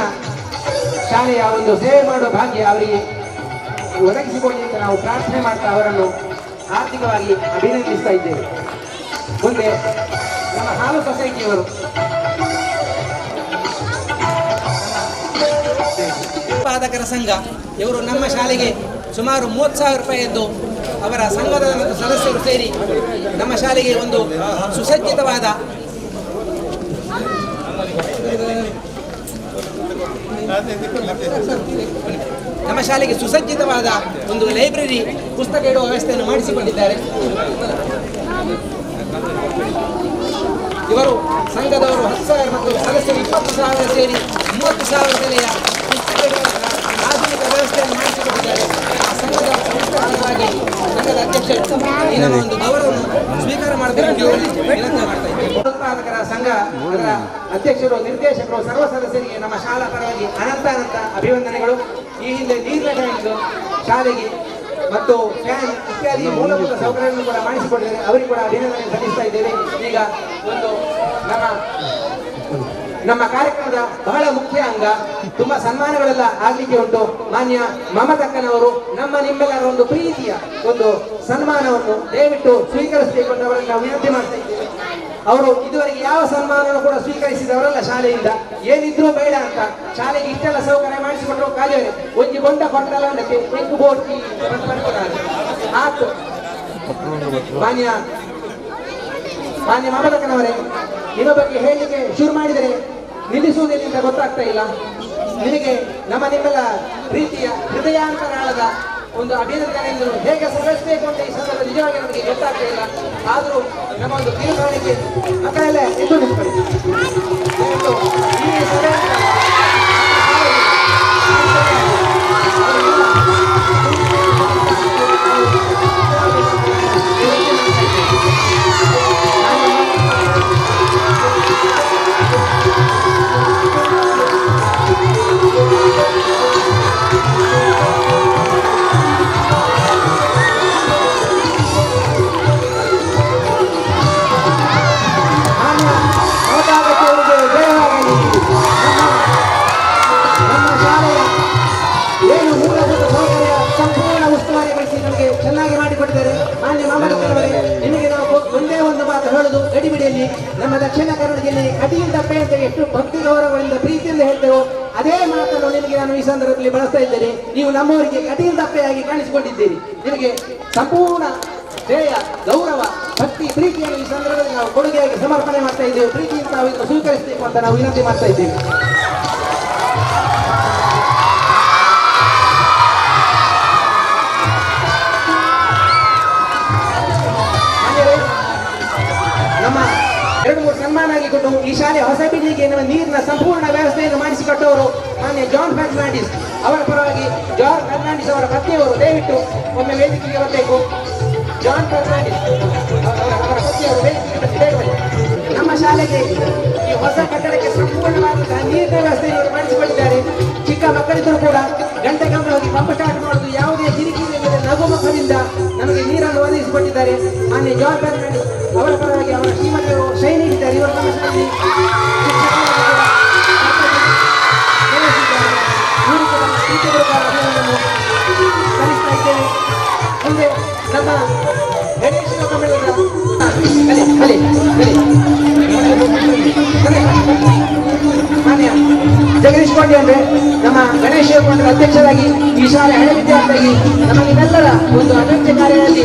ಶಾಲೆಯ ಒಂದು ಸೇವೆ ಮಾಡುವ ಭಾಗ್ಯ ಅವರಿಗೆ ಒದಗಿಸಿಕೊಳ್ಳಿ ಅಂತ ನಾವು ಪ್ರಾರ್ಥನೆ ಮಾಡ್ತಾ ಅವರನ್ನು ಆರ್ಥಿಕವಾಗಿ ಅಭಿನಂದಿಸ್ತಾ ಇದ್ದೇವೆ. ಮುಂದೆ ನಮ್ಮ ಹಾಲು ಸೊಸೈಟಿಯವರು ಉತ್ಪಾದಕರ ಸಂಘ ಇವರು ನಮ್ಮ ಶಾಲೆಗೆ ಸುಮಾರು 30,000 ರೂಪಾಯಿಯದ್ದು ಅವರ ಸಂಘದ ಮತ್ತು ಸದಸ್ಯರು ಸೇರಿ ನಮ್ಮ ಶಾಲೆಗೆ ಒಂದು ಸುಸಜ್ಜಿತವಾದ ಒಂದು ಲೈಬ್ರರಿ ಪುಸ್ತಕ ಇಡುವ ವ್ಯವಸ್ಥೆಯನ್ನು ಮಾಡಿಸಿಕೊಂಡಿದ್ದಾರೆ. ಇವರು ಸಂಘದವರು 10,000 ಮತ್ತು ಸದಸ್ಯರು 20,000 ಸೇರಿ 30,000 ಬೆಲೆಯ ಪುಸ್ತಕ ಇಡುವ ಆಧುನಿಕ ವ್ಯವಸ್ಥೆಯನ್ನು ಮಾಡಿಸಿಕೊಂಡಿದ್ದಾರೆ. ಆ ಸಂಘದ ಸಂಸ್ಥಾಪಕರಾಗಿ ಸಂಘದ ಅಧ್ಯಕ್ಷರು ಈ ನಮ್ಮ ಒಂದು ಗೌರವವನ್ನು ಸ್ವೀಕಾರ ಮಾಡಬೇಕು ವಿನಂತಿ ಮಾಡ್ತಾ ಇದ್ದೇವೆ. ಉತ್ಪಾದಕರ ಸಂಘ ಅದರ ಅಧ್ಯಕ್ಷರು, ನಿರ್ದೇಶಕರು, ಸರ್ವ ಸದಸ್ಯರಿಗೆ ನಮ್ಮ ಶಾಲಾ ಪರವಾಗಿ ಅನಂತ ಅಭಿವಂದನೆಗಳು. ಈ ಹಿಂದೆ ನೀರಿನ ಟ್ಯಾಂಕ್ ಶಾಲೆಗೆ ಮತ್ತು ಫ್ಯಾನ್ ಇತ್ಯಾದಿ ಮೂಲಭೂತ ಸೌಕರ್ಯಗಳನ್ನು ಕೂಡ ಮಾಡಿಸಿಕೊಂಡಿದ್ದಾರೆ. ಅವರಿಗೆ ಕೂಡ ಅಭಿನಂದನೆ ಸಲ್ಲಿಸ್ತಾ ಇದ್ದೇವೆ. ಈಗ ಒಂದು ನಮ್ಮ ಕಾರ್ಯಕ್ರಮದ ಬಹಳ ಮುಖ್ಯ ಅಂಗ, ತುಂಬಾ ಸನ್ಮಾನಗಳೆಲ್ಲ ಆಗ್ಲಿಕ್ಕೆ ಉಂಟು. ಮಾನ್ಯ ಮಮತಕ್ಕನವರು ನಿಮ್ಮೆಲ್ಲರ ಒಂದು ಪ್ರೀತಿಯ ಒಂದು ಸನ್ಮಾನವನ್ನು ದಯವಿಟ್ಟು ಸ್ವೀಕರಿಸಬೇಕು ಅಂತ ಅವರಲ್ಲಿ ನಾವು ವಿನಂತಿ ಮಾಡ್ತಾ ಇದ್ದೇವೆ. ಅವರು ಇದುವರೆಗೆ ಯಾವ ಸನ್ಮಾನವನ್ನು ಕೂಡ ಸ್ವೀಕರಿಸಿದವರಲ್ಲ. ಶಾಲೆಯಿಂದ ಏನಿದ್ರೂ ಬೇಡ ಅಂತ ಶಾಲೆಗೆ ಇಷ್ಟೆಲ್ಲ ಸೌಕರ್ಯ ಮಾಡಿಸಿಕೊಟ್ಟರು. ಕಾಲೇಜ್ ಒಂಜಿ ಗೊಂಡ ಕೊಟ್ಟಲ್ಲ ಅದಕ್ಕೆ ತೆಂಗು ಬೋಟಿ ಆತು. ಮಾನ್ಯ ಮಮತಕ್ಕನವರೇ, ನಿಮ್ಮ ಬಗ್ಗೆ ಹೇಳಲಿಕ್ಕೆ ಶುರು ಮಾಡಿದರೆ ನಿಲ್ಲಿಸುವುದೇನಿಂದ ಗೊತ್ತಾಗ್ತಾ ಇಲ್ಲ. ನಿಮಗೆ ನಿಮ್ಮೆಲ್ಲ ಪ್ರೀತಿಯ ಹೃದಯಾಂತರಾಳದ ಒಂದು ಅಭಿನಂದನೆಯನ್ನು ಹೇಗೆ ಸಲ್ಲಿಸಬೇಕು ಅಂತ ಈ ಸಂದರ್ಭ ನಿಜವಾಗಿ ನಮಗೆ ಗೊತ್ತಾಗ್ತಾ ಇಲ್ಲ. ಆದರೂ ನಮ್ಮ ಒಂದು ತೀರ್ಮಾನಕ್ಕೆ ಮಕ್ಕಳೆಲ್ಲ ಎದ್ದು ನಿಂತ್ಕೊಳ್ಳಿ. ಈ ಸಭೆಯಿಂದ ಚೆನ್ನಾಗಿ ಮಾಡಿಕೊಟ್ಟಿದ್ದಾರೆ. ಮಾನ್ಯ ಮಮತಕ್ಕನವರೇ, ನಿಮಗೆ ನಾವು ಒಂದೇ ಒಂದು ಮಾತು ಹೇಳುದು, ಗಡಿಬಿಡಿಯಲ್ಲಿ ನಮ್ಮ ದಕ್ಷಿಣ ಕನ್ನಡ ಜಿಲ್ಲೆ ಕಟಿಯಿಂದ ಅಂತ ಎಷ್ಟು ಭಕ್ತಿ ಗೌರವಗಳಿಂದ ಪ್ರೀತಿಯಿಂದ ಹೇಳ್ತೇವೆ, ಅದೇ ಮಾತನ್ನು ನಿಮಗೆ ನಾನು ಈ ಸಂದರ್ಭದಲ್ಲಿ ಬಳಸ್ತಾ ಇದ್ದೇನೆ. ನೀವು ನಮ್ಮವರಿಗೆ ಕಟಿಯಿಂದ ಅಪ್ಪೆಯಾಗಿ ಕಾಣಿಸಿಕೊಂಡಿದ್ದೀರಿ. ನಿಮಗೆ ಸಂಪೂರ್ಣ ಶ್ರೇಯ, ಗೌರವ, ಭಕ್ತಿ, ಪ್ರೀತಿಯನ್ನು ಈ ಸಂದರ್ಭದಲ್ಲಿ ನಾವು ಕೊಡುಗೆಯಾಗಿ ಸಮರ್ಪಣೆ ಮಾಡ್ತಾ ಇದ್ದೇವೆ. ಪ್ರೀತಿಯಿಂದ ನಾವು ಇದನ್ನು ಸ್ವೀಕರಿಸಬೇಕು ಅಂತ ನಾವು ವಿನಂತಿ ಮಾಡ್ತಾ ಇದ್ದೇವೆ. ನಮ್ಮ 2-3 ಸನ್ಮಾನ ಆಗಿಕೊಂಡು ಈ ಶಾಲೆ ಹೊಸ ಬಿಲ್ಡಿಂಗ್ಗೆ ನೀರಿನ ಸಂಪೂರ್ಣ ವ್ಯವಸ್ಥೆಯನ್ನು ಮಾಡಿಸಿಕೊಟ್ಟವರು ಮಾನ್ಯ ಜಾನ್ ಫರ್ನಾಂಡಿಸ್ ಅವರ ಪರವಾಗಿ ಜಾನ್ ಫರ್ನಾಂಡಿಸ್ ಅವರ ಪತ್ನಿಯವರು ದಯವಿಟ್ಟು ಒಮ್ಮೆ ವೇದಿಕೆಗೆ ಬರಬೇಕು. ಜಾನ್ ಫರ್ನಾಂಡಿಸ್ ಅವರ ಪತ್ನಿಯವರು ವೇದಿಕೆಗೆ ಬರಬೇಕು. ನಮ್ಮ ಶಾಲೆಗೆ ಈ ಹೊಸ ಕಟ್ಟಡಕ್ಕೆ ಸಂಪೂರ್ಣವಾದಂತಹ ನೀರಿನ ವ್ಯವಸ್ಥೆಯನ್ನು ಮಾಡಿಸಿಕೊಂಡಿದ್ದಾರೆ. ಚಿಕ್ಕ ಮಕ್ಕಳಿದ್ದರೂ ಕೂಡ ಗಂಟೆ ಗಂಟೆ ಹೋಗಿ ಪಂಪ್ ಸ್ಟಾರ್ಟ್ ಮಾಡುವುದು ಯಾವುದೇ ಕಿರಿಕಿರಿ ನಗುಮುಖದಿಂದ ನಮಗೆ ನೀರನ್ನು ಒದಗಿಸಿಕೊಟ್ಟಿದ್ದಾರೆ. ಮಾನ್ಯ ಜಾನ್ ಫರ್ನಾಂಡಿಸ್ ಅವರ ಪರವಾಗಿ ಅವರ ಶ್ರೀಮತಿಯವರು ಶೈ ನೀಡಿದ್ದಾರೆ. ಇವರು ನಮ್ಮ ಶಾಲೆಯಲ್ಲಿ ಕಲಿಸ್ತಾ ಇದ್ದೇವೆ. ಮುಂದೆ ನಮ್ಮ ಗಣೇಶ ಮಾನ್ಯ ಜಗದೀಶ್ ಕೊಂಡಿ ಅಂದ್ರೆ ನಮ್ಮ ಗಣೇಶ ಕೊಂಡರ ಅಧ್ಯಕ್ಷರಾಗಿ ಈ ಶಾಲೆ ಹಳೆ ವಿದ್ಯಾರ್ಥಿಯಾಗಿ ನಮಗೆಲ್ಲರ ಒಂದು ಅಗತ್ಯ ಕಾರ್ಯದಲ್ಲಿ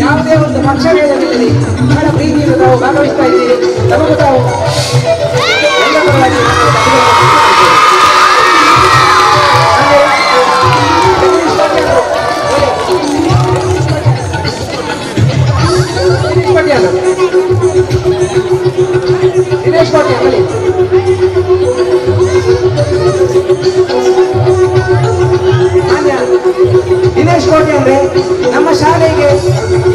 ಯಾವುದೇ ಒಂದು ಪಕ್ಷಭೇದವಿಲ್ಲದೆ ಬಹಳ ಪ್ರೀತಿಯಿಂದ ನಾವು ಭಾಗವಹಿಸ್ತಾ ಇದ್ದೀವಿ. ನಮಗೂ ತಾವು ಎಲ್ಲ ಪರವಾಗಿ ದಿನೇಶ್ ಕೋಟಿ ಆಗಲಿ ಮಾನ್ಯ ದಿನೇಶ್ ಕೋಟಿ ಅಂದ್ರೆ ನಮ್ಮ ಶಾಲೆಗೆ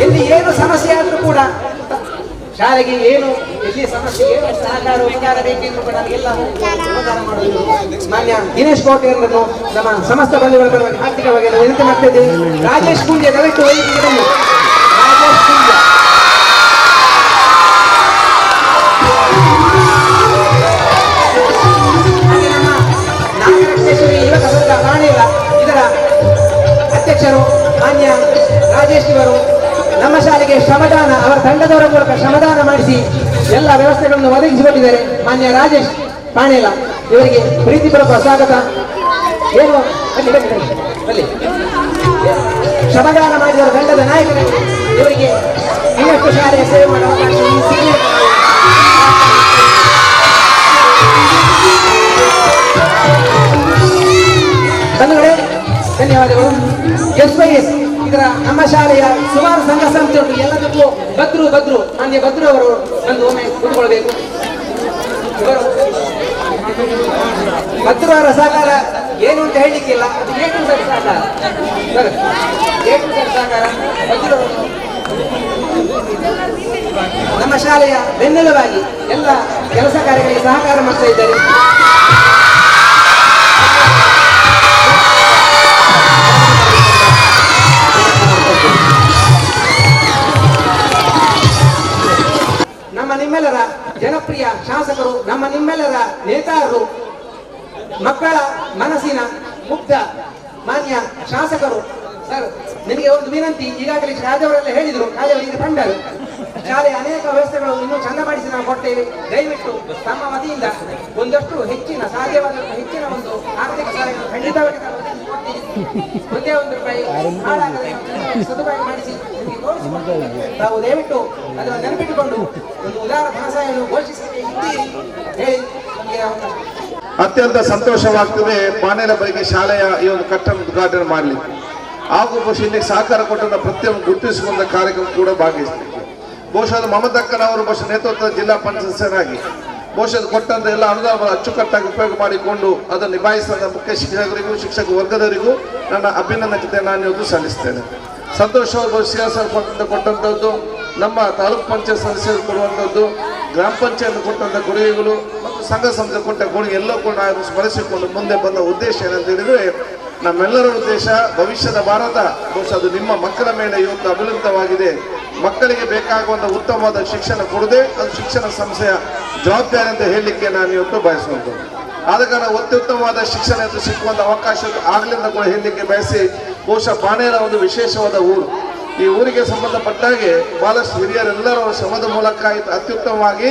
ಎಲ್ಲಿ ಏನು ಸಮಸ್ಯೆ ಆದ್ರೂ ಕೂಡ ಶಾಲೆಗೆ ಏನು ಎಲ್ಲಿ ಸಮಸ್ಯೆ ಏನು ಸಹಕಾರ ಉಪಕಾರ ಬೇಕೆಂದು ಕೂಡ ನಮಗೆಲ್ಲ ಸಮಾಧಾನ ಮಾಡುವುದು ಮಾನ್ಯ ದಿನೇಶ್ ಕೋಟಿ ಅವರನ್ನು ನಮ್ಮ ಸಮಸ್ತ ಬಂಧುಗಳ ಪರವಾಗಿ ಆರ್ಥಿಕವಾಗಿ ವಿನಂತಿ ಮಾಡ್ತಾ ಇದ್ದೇವೆ. ರಾಜೇಶ್ ಪೂಂಜೆ ದಯವಿಟ್ಟು ವೇದಿಕೆಗೆ ಬನ್ನಿ. ರಾಜೇಶ್ ಪೂಂಜೆ ಯುವಕ ಸಂಘ ಕಾಣಿಲ್ಲ ಇದರ ಅಧ್ಯಕ್ಷರು ಮಾನ್ಯ ರಾಜೇಶ್ ಇವರು ನಮ್ಮ ಶಾಲೆಗೆ ಶ್ರಮದಾನ ಅವರ ತಂಡದವರ ಮೂಲಕ ಶ್ರಮದಾನ ಮಾಡಿಸಿ ಎಲ್ಲ ವ್ಯವಸ್ಥೆಗಳನ್ನು ಒದಗಿಸಿಕೊಟ್ಟಿದ್ದಾರೆ. ಮಾನ್ಯ ರಾಜೇಶ್ ಪಾಣೇಲ ಇವರಿಗೆ ಪ್ರೀತಿಪೂರ್ವಕ ಸ್ವಾಗತ. ಏನು ಅಲ್ಲಿ ಶ್ರಮದಾನ ಮಾಡಿದವರು ತಂಡದ ನಾಯಕರಾಗಿ ಇವರಿಗೆ ಇನ್ನಷ್ಟು ಶಾಲೆಯ ಸೇವೆ ಮಾಡುವ ಅವಕಾಶ ಈ senior ಬಂಧುಗಳೇ ಧನ್ಯವಾದಗಳು. SYS ಇದರ ನಮ್ಮ ಶಾಲೆಯ ಸುಮಾರು ಸಂಘ ಸಂಸ್ಥೆ ಉಂಟು. ಎಲ್ಲದಕ್ಕೂ ಬದ್ರು ಮಾನ್ಯ ಬದ್ರು ಅವರು ಬಂದು ಒಮ್ಮೆ ಕೂತ್ಕೊಳ್ಬೇಕು. ಇವರು ಬದ್ರು ಅವರ ಸಹಕಾರ ಏನು ಅಂತ ಹೇಳಲಿಕ್ಕಿಲ್ಲ, ಅದು ಏಟು ಸಹಕಾರ ಸಹಕಾರ ಬದ್ರು ಅವರು ನಮ್ಮ ಶಾಲೆಯ ಬೆನ್ನೆಲುಬಾಗಿ ಎಲ್ಲ ಕೆಲಸ ಕಾರ್ಯಗಳಿಗೆ ಸಹಕಾರ ಮಾಡ್ತಾ ಇದ್ದಾರೆ. ನಮ್ಮ ನಿಮ್ಮೆಲ್ಲರ ಜನಪ್ರಿಯ ಶಾಸಕರು, ನಮ್ಮ ನಿಮ್ಮೆಲ್ಲರ ನೇತಾರರು, ಮಕ್ಕಳ ಮನಸ್ಸಿನ ಮುಗ್ಧ ಮಾನ್ಯ ಶಾಸಕರು. ಸರ್, ನಿಮಗೆ ಒಂದು ವಿನಂತಿ. ಈಗಾಗಲೇ ರಾಜವರೆಲ್ಲ ಹೇಳಿದ್ರು, ರಾಜವರಿಗೆ ಕಂಡರು ಶಾಲೆಯ ಅನೇಕ ವ್ಯವಸ್ಥೆಗಳು ಇನ್ನೂ ಚಂದ ಮಾಡಿಸಿ ನಾವು ಕೊಡ್ತೇವೆ. ದಯವಿಟ್ಟು ತಮ್ಮ ವತಿಯಿಂದ ಒಂದಷ್ಟು ಹೆಚ್ಚಿನ ಸಾಧ್ಯವಾದ ಹೆಚ್ಚಿನ ಒಂದು ಆರ್ಥಿಕ ಸಹಾಯ ಖಂಡಿತವಾಗಿ ಒಂದೇ ₹1 ಹಾಳಾಗದೆ ಸದುಪಯೋಗ ಮಾಡಿಸಿ ನಿಮಗೆ ತೋರಿಸಿಕೊಡ್ತೇವೆ. ತಾವು ದಯವಿಟ್ಟು ಅದನ್ನು ನೆನಪಿಟ್ಟುಕೊಂಡು ಒಂದು ಉದಾರ ಧನಸಹಾಯವನ್ನು ಘೋಷಿಸಿ ಇದ್ದೀರಿ ಹೇಳಿ ನಮಗೆ ಅವಕಾಶ. ಅತ್ಯಂತ ಸಂತೋಷವಾಗ್ತದೆ ಪಾನೇರ ಬಳಿಗೆ ಶಾಲೆಯ ಈ ಒಂದು ಕಟ್ಟಡ ಉದ್ಘಾಟನೆ ಮಾಡಲಿಕ್ಕೆ ಹಾಗೂ ಬಹುಶಃ ಇಲ್ಲಿ ಸಹಕಾರ ಕೊಟ್ಟಂತ ಪ್ರತಿಯೊಂದು ಗುರುತಿಸಿಕೊಂಡ ಕಾರ್ಯಕ್ರಮ ಕೂಡ ಭಾಗವಹಿಸಲಿಕ್ಕೆ ಬಹುಶಃ ಮಮತಕ್ಕನವರು ಬಹುಶಃ ನೇತೃತ್ವದ ಜಿಲ್ಲಾ ಪಂಚಾಯತ್ ಸದಸ್ಯರಾಗಿ ಬಹುಶಃ ಕೊಟ್ಟಂತ ಎಲ್ಲ ಅನುದಾನ ಅಚ್ಚುಕಟ್ಟಾಗಿ ಉಪಯೋಗ ಮಾಡಿಕೊಂಡು ಅದನ್ನು ನಿಭಾಯಿಸಿದ ಮುಖ್ಯ ಶಿಕ್ಷಕರಿಗೂ ಶಿಕ್ಷಕ ವರ್ಗದವರಿಗೂ ನನ್ನ ಅಭಿನಂದನೆ ನಾನು ಇವತ್ತು ಸಲ್ಲಿಸ್ತೇನೆ. ಸಂತೋಷವಾಗಿ ಸಿಎಸ್ಆರ್ ಕೊಟ್ಟಂಥದ್ದು, ನಮ್ಮ ತಾಲೂಕು ಪಂಚಾಯತ್ ಸದಸ್ಯರು ಕೊಡುವಂಥದ್ದು, ಗ್ರಾಮ ಪಂಚಾಯತ್ ಕೊಟ್ಟಂಥ ಕೊಡುಗೆಗಳು ಮತ್ತು ಸಂಘ ಸಂಸ್ಥೆ ಕೊಟ್ಟ ಕೊಡುಗೆ ಎಲ್ಲವೂ ಕೂಡ ನಾವು ಸ್ಮರಿಸಿಕೊಂಡು ಮುಂದೆ ಬಂದ ಉದ್ದೇಶ ಏನಂತ ಹೇಳಿದರೆ, ನಮ್ಮೆಲ್ಲರ ಉದ್ದೇಶ ಭವಿಷ್ಯದ ಭಾರತ ಬಹುಶಃ ಅದು ನಿಮ್ಮ ಮಕ್ಕಳ ಮೇಲೆ ಇವತ್ತು ಅವಲಂಬಿತವಾಗಿದೆ. ಮಕ್ಕಳಿಗೆ ಬೇಕಾಗುವಂಥ ಉತ್ತಮವಾದ ಶಿಕ್ಷಣ ಕೊಡದೆ ಅದು ಶಿಕ್ಷಣ ಸಂಸ್ಥೆಯ ಜವಾಬ್ದಾರಿ ಅಂತ ಹೇಳಲಿಕ್ಕೆ ನಾನು ಇವತ್ತು ಬಯಸುವಂಥದ್ದು. ಆದ ಕಾರಣ ಅತ್ಯುತ್ತಮವಾದ ಶಿಕ್ಷಣ ಎಂದು ಸಿಕ್ಕುವಂಥ ಅವಕಾಶ ಆಗಲಿಂದ ಕೂಡ ಹೇಳಲಿಕ್ಕೆ ಬಯಸಿ, ಬಹುಶಃ ಪಾನೇರ ಒಂದು ವಿಶೇಷವಾದ ಊರು. ಈ ಊರಿಗೆ ಸಂಬಂಧಪಟ್ಟಾಗೆ ಬಹಳಷ್ಟು ಹಿರಿಯರೆಲ್ಲರ ಶ್ರಮದ ಮೂಲಕ ಅತ್ಯುತ್ತಮವಾಗಿ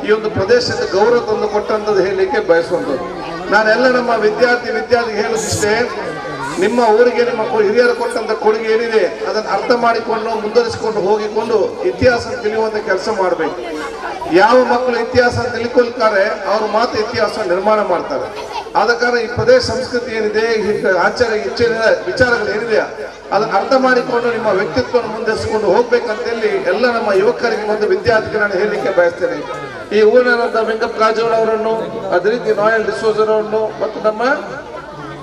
ಈ ಒಂದು ಪ್ರದೇಶದ ಗೌರವ ತಂದು ಕೊಟ್ಟಂಥದ್ದು ಹೇಳಲಿಕ್ಕೆ ಬಯಸುವಂಥದ್ದು. ನಾನೆಲ್ಲ ನಮ್ಮ ವಿದ್ಯಾರ್ಥಿ ಹೇಳೋದಿಷ್ಟೇ, ನಿಮ್ಮ ಊರಿಗೆ ನಿಮ್ಮ ಹಿರಿಯರು ಕೊಟ್ಟಂತ ಕೊಡುಗೆ ಏನಿದೆ ಅದನ್ನು ಅರ್ಥ ಮಾಡಿಕೊಂಡು ಮುಂದುವರಿಸಿಕೊಂಡು ಹೋಗಿಕೊಂಡು ಇತಿಹಾಸ ತಿಳಿಯುವಂತ ಕೆಲಸ ಮಾಡಬೇಕು. ಯಾವ ಮಕ್ಕಳು ಇತಿಹಾಸ ತಿಳ್ಕೊಳ್ತಾರೆ ಅವರು ಮಾತ್ರ ಇತಿಹಾಸ ನಿರ್ಮಾಣ ಮಾಡ್ತಾರೆ. ಆದ ಕಾರಣ ಈ ಪ್ರದೇಶ ಸಂಸ್ಕೃತಿ ಏನಿದೆ, ಆಚಾರ ಹೆಚ್ಚಿನ ವಿಚಾರಗಳು ಏನಿದೆ ಅದನ್ನು ಅರ್ಥ ಮಾಡಿಕೊಂಡು ನಿಮ್ಮ ವ್ಯಕ್ತಿತ್ವವನ್ನು ಮುಂದುವರಿಸಿಕೊಂಡು ಹೋಗ್ಬೇಕಂತೇಳಿ ಎಲ್ಲ ನಮ್ಮ ಯುವಕರಿಗೆ ಮತ್ತು ವಿದ್ಯಾರ್ಥಿಗಳನ್ನು ಹೇಳಲಿಕ್ಕೆ ಬಯಸ್ತೇನೆ. ಈ ಊರಿನಂತ ವೆಂಕಟ್ ಕಾಜೋಳ ಅವರನ್ನು, ಅದೇ ರೀತಿ ನಾಯಲ್ ಡಿಸೋಜರವರನ್ನು ಮತ್ತು ನಮ್ಮ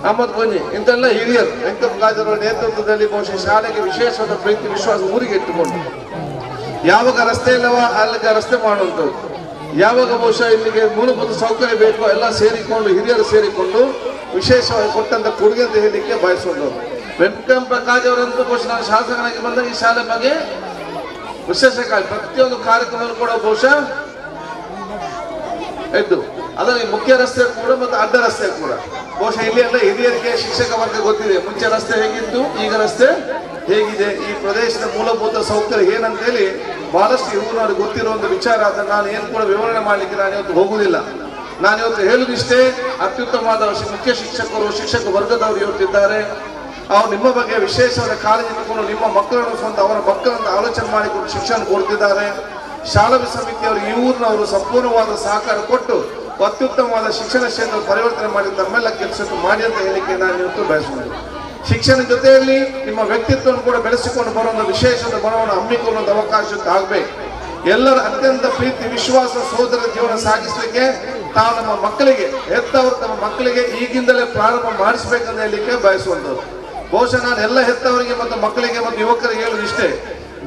ಅಹಮದ್ ಗೊಂಜಿ ಇಂತೆಲ್ಲ ಹಿರಿಯರು ವೆಂಕಟ್ ಕಾಜೋಳ ನೇತೃತ್ವದಲ್ಲಿ ಬಹುಶಃ ಶಾಲೆಗೆ ವಿಶೇಷವಾದ ಪ್ರೀತಿ ವಿಶ್ವಾಸ ಊರಿಗೆ ಇಟ್ಟುಕೊಂಡು ಯಾವಾಗ ರಸ್ತೆ ಇಲ್ಲವ ಅಲ್ಲಿಗೆ ರಸ್ತೆ ಮಾಡುವಂಥದ್ದು, ಯಾವಾಗ ಬಹುಶಃ ಇಲ್ಲಿಗೆ ಮೂಲಭೂತ ಸೌಕರ್ಯ ಬೇಕೋ ಎಲ್ಲ ಸೇರಿಕೊಂಡು ಹಿರಿಯರು ಸೇರಿಕೊಂಡು ವಿಶೇಷವಾಗಿ ಕೊಟ್ಟಂತ ಕೊಡುಗೆ ಅಂತ ಹೇಳಲಿಕ್ಕೆ ಬಯಸುವುದು. ವೆಂಕಟ ಕಾಜೋಳರಂತೂ ಬಹುಶಃ ನಾನು ಶಾಸಕನಾಗಿ ಬಂದಾಗ ಈ ಶಾಲೆ ಬಗ್ಗೆ ವಿಶೇಷ ಪ್ರತಿಯೊಂದು ಕಾರ್ಯಕ್ರಮಗಳು ಕೂಡ ಬಹುಶಃ ಎದ್ದು ಅದರಲ್ಲಿ ಮುಖ್ಯ ರಸ್ತೆ ಕೂಡ ಮತ್ತು ಅಡ್ಡ ರಸ್ತೆ ಕೂಡ ಬಹುಶಃ ಇಲ್ಲಿ ಎಲ್ಲ ಹಿರಿಯರಿಗೆ ಶಿಕ್ಷಕ ವರ್ಗ ಗೊತ್ತಿದೆ. ಮುಂಚೆ ರಸ್ತೆ ಹೇಗಿತ್ತು, ಈಗ ರಸ್ತೆ ಹೇಗಿದೆ, ಈ ಪ್ರದೇಶದ ಮೂಲಭೂತ ಸೌಕರ್ಯ ಏನಂತೇಳಿ ಬಹಳಷ್ಟು ಊರಿನವ್ರಿಗೆ ಗೊತ್ತಿರೋ ಒಂದು ವಿಚಾರ. ಅದನ್ನು ನಾನು ಏನು ಕೂಡ ವಿವರಣೆ ಮಾಡಲಿಕ್ಕೆ ನಾನು ಇವತ್ತು ಹೋಗುವುದಿಲ್ಲ. ನಾನು ಇವತ್ತು ಹೇಳುವುದಿಷ್ಟೇ, ಅತ್ಯುತ್ತಮವಾದ ಮುಖ್ಯ ಶಿಕ್ಷಕರು ಶಿಕ್ಷಕ ವರ್ಗದವರು ಇವತ್ತಿದ್ದಾರೆ. ಅವ್ರು ನಿಮ್ಮ ಬಗ್ಗೆ ವಿಶೇಷವಾದ ಕಾಳಜಿ ಇಟ್ಟುಕೊಂಡು ನಿಮ್ಮ ಮಕ್ಕಳನ್ನು ಸ್ವಂತ ಅವರ ಮಕ್ಕಳನ್ನು ಆಲೋಚನೆ ಮಾಡಿಕೊಂಡು ಶಿಕ್ಷಣ ಕೊಡ್ತಿದ್ದಾರೆ. ಶಾಲಾ ಸಮಿತಿಯವರು ಈ ಊರಿನವರು ಸಂಪೂರ್ಣವಾದ ಸಹಕಾರ ಕೊಟ್ಟು ಅತ್ಯುತ್ತಮವಾದ ಶಿಕ್ಷಣ ಕ್ಷೇತ್ರ ಪರಿವರ್ತನೆ ಮಾಡಿ ತಮ್ಮೆಲ್ಲ ಕೆಲಸಕ್ಕೆ ಮಾಡಿ ಅಂತ ಹೇಳಿಕೆ ನಾನು ಇವತ್ತು ಬಯಸುವುದು. ಶಿಕ್ಷಣ ಜೊತೆಯಲ್ಲಿ ನಿಮ್ಮ ವ್ಯಕ್ತಿತ್ವವನ್ನು ಕೂಡ ಬೆಳೆಸಿಕೊಂಡು ಬರುವಂಥ ವಿಶೇಷವಾದ ಬರವನ್ನು ಹಮ್ಮಿಕೊಳ್ಳುವಂಥ ಅವಕಾಶ ಆಗಬೇಕು. ಎಲ್ಲರ ಅತ್ಯಂತ ಪ್ರೀತಿ ವಿಶ್ವಾಸ ಸೋದರ ಜೀವನ ಸಾಗಿಸಲಿಕ್ಕೆ ತಾವು ನಮ್ಮ ಮಕ್ಕಳಿಗೆ ಹೆತ್ತವರು ತಮ್ಮ ಮಕ್ಕಳಿಗೆ ಈಗಿಂದಲೇ ಪ್ರಾರಂಭ ಮಾಡಿಸ್ಬೇಕಂತ ಹೇಳಲಿಕ್ಕೆ ಬಯಸುವಂಥದ್ದು. ಬಹುಶಃ ನಾನು ಎಲ್ಲ ಹೆತ್ತವರಿಗೆ ಮತ್ತು ಮಕ್ಕಳಿಗೆ ಮತ್ತು ಯುವಕರಿಗೆ ಹೇಳುದು ಇಷ್ಟೇ,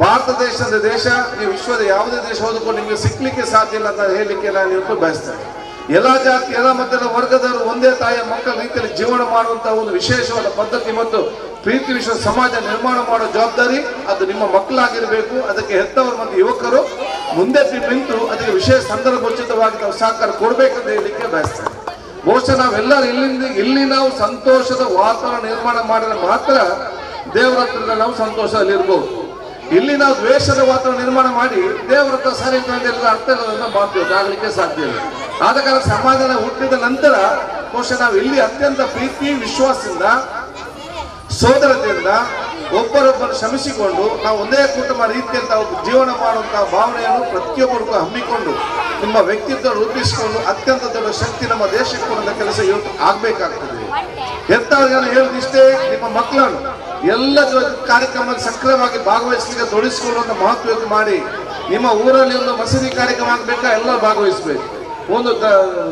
ಭಾರತ ದೇಶದ ದೇಶ ಈ ವಿಶ್ವದ ಯಾವುದೇ ದೇಶ ಹೋದುಕೊಂಡು ನಿಮಗೆ ಸಿಕ್ಲಿಕ್ಕೆ ಸಾಧ್ಯ ಇಲ್ಲ ಅಂತ ಹೇಳಲಿಕ್ಕೆ ನಾನು ಇವತ್ತು ಬಯಸ್ತೇನೆ. ಎಲ್ಲ ಜಾತಿ ಎಲ್ಲ ಮಧ್ಯದ ವರ್ಗದವರು ಒಂದೇ ತಾಯಿಯ ಮಕ್ಕಳ ರೀತಿಯಲ್ಲಿ ಜೀವನ ಮಾಡುವಂತಹ ಒಂದು ವಿಶೇಷವಾದ ಪದ್ಧತಿ ಮತ್ತು ಪ್ರೀತಿ ವಿಶ್ವ ಸಮಾಜ ನಿರ್ಮಾಣ ಮಾಡೋ ಜವಾಬ್ದಾರಿ ಅದು ನಿಮ್ಮ ಮಕ್ಕಳಾಗಿರಬೇಕು. ಅದಕ್ಕೆ ಹೆತ್ತವರು ಮತ್ತು ಯುವಕರು ಮುಂದೆ ನಿಂತು ಅದಕ್ಕೆ ವಿಶೇಷ ಸಂದರ್ಭೋಚಿತವಾಗಿ ನಾವು ಸಹಕಾರ ಕೊಡಬೇಕಂತ ಹೇಳಲಿಕ್ಕೆ ಬಯಸ್ತೇನೆ. ಬಹುಶಃ ನಾವೆಲ್ಲರೂ ಇಲ್ಲಿ ನಾವು ಸಂತೋಷದ ವಾತಾವರಣ ನಿರ್ಮಾಣ ಮಾಡಿದ್ರೆ ಮಾತ್ರ ದೇವರ ಹತ್ರ ನಾವು ಸಂತೋಷದಲ್ಲಿ ಇರ್ಬೋದು. ಇಲ್ಲಿ ನಾವು ದ್ವೇಷದ ವಾತಾವರಣ ನಿರ್ಮಾಣ ಮಾಡಿ ದೇವರ ಹತ್ರ ಸರಿ ಅರ್ಥ ಇರೋದನ್ನ ಮಾಡ್ತೇವೆ, ಆಗಲಿಕ್ಕೆ ಸಾಧ್ಯ ಇಲ್ಲ. ಆದ ಕಾರಣ ಸಮಾಧಾನ ಹುಟ್ಟಿದ ನಂತರ ಬಹುಶಃ ನಾವು ಇಲ್ಲಿ ಅತ್ಯಂತ ಪ್ರೀತಿ ವಿಶ್ವಾಸದಿಂದ ಸೋದರತೆಯಿಂದ ಒಬ್ಬರೊಬ್ಬರು ಶ್ರಮಿಸಿಕೊಂಡು ನಾವು ಒಂದೇ ಕುಟುಂಬ ರೀತಿಯಲ್ಲಿ ತಾವು ಜೀವನ ಮಾಡುವಂತಹ ಭಾವನೆಯನ್ನು ಪ್ರತಿಯೊಬ್ಬರಿಗೂ ಹಮ್ಮಿಕೊಂಡು ನಿಮ್ಮ ವ್ಯಕ್ತಿತ್ವ ರೂಪಿಸಿಕೊಂಡು ಅತ್ಯಂತ ದೊಡ್ಡ ಶಕ್ತಿ ನಮ್ಮ ದೇಶಕ್ಕೆ ಕೊಡುವಂಥ ಕೆಲಸ ಇವತ್ತು ಆಗ್ಬೇಕಾಗ್ತದೆ. ಹೆತ್ತವರಿಗೆ ಹೇಳುದಿಷ್ಟೇ, ನಿಮ್ಮ ಮಕ್ಕಳನ್ನು ಎಲ್ಲ ಕಾರ್ಯಕ್ರಮದಲ್ಲಿ ಸಕ್ರಿಯವಾಗಿ ಭಾಗವಹಿಸಲಿಕ್ಕೆ ತೊಡಗಿಸಿಕೊಳ್ಳುವಂಥ ಮಹತ್ವ ಮಾಡಿ. ನಿಮ್ಮ ಊರಲ್ಲಿ ಒಂದು ಮಸೀದಿ ಕಾರ್ಯಕ್ರಮ ಆಗಬೇಕಾ, ಎಲ್ಲ ಭಾಗವಹಿಸಬೇಕು. ಒಂದು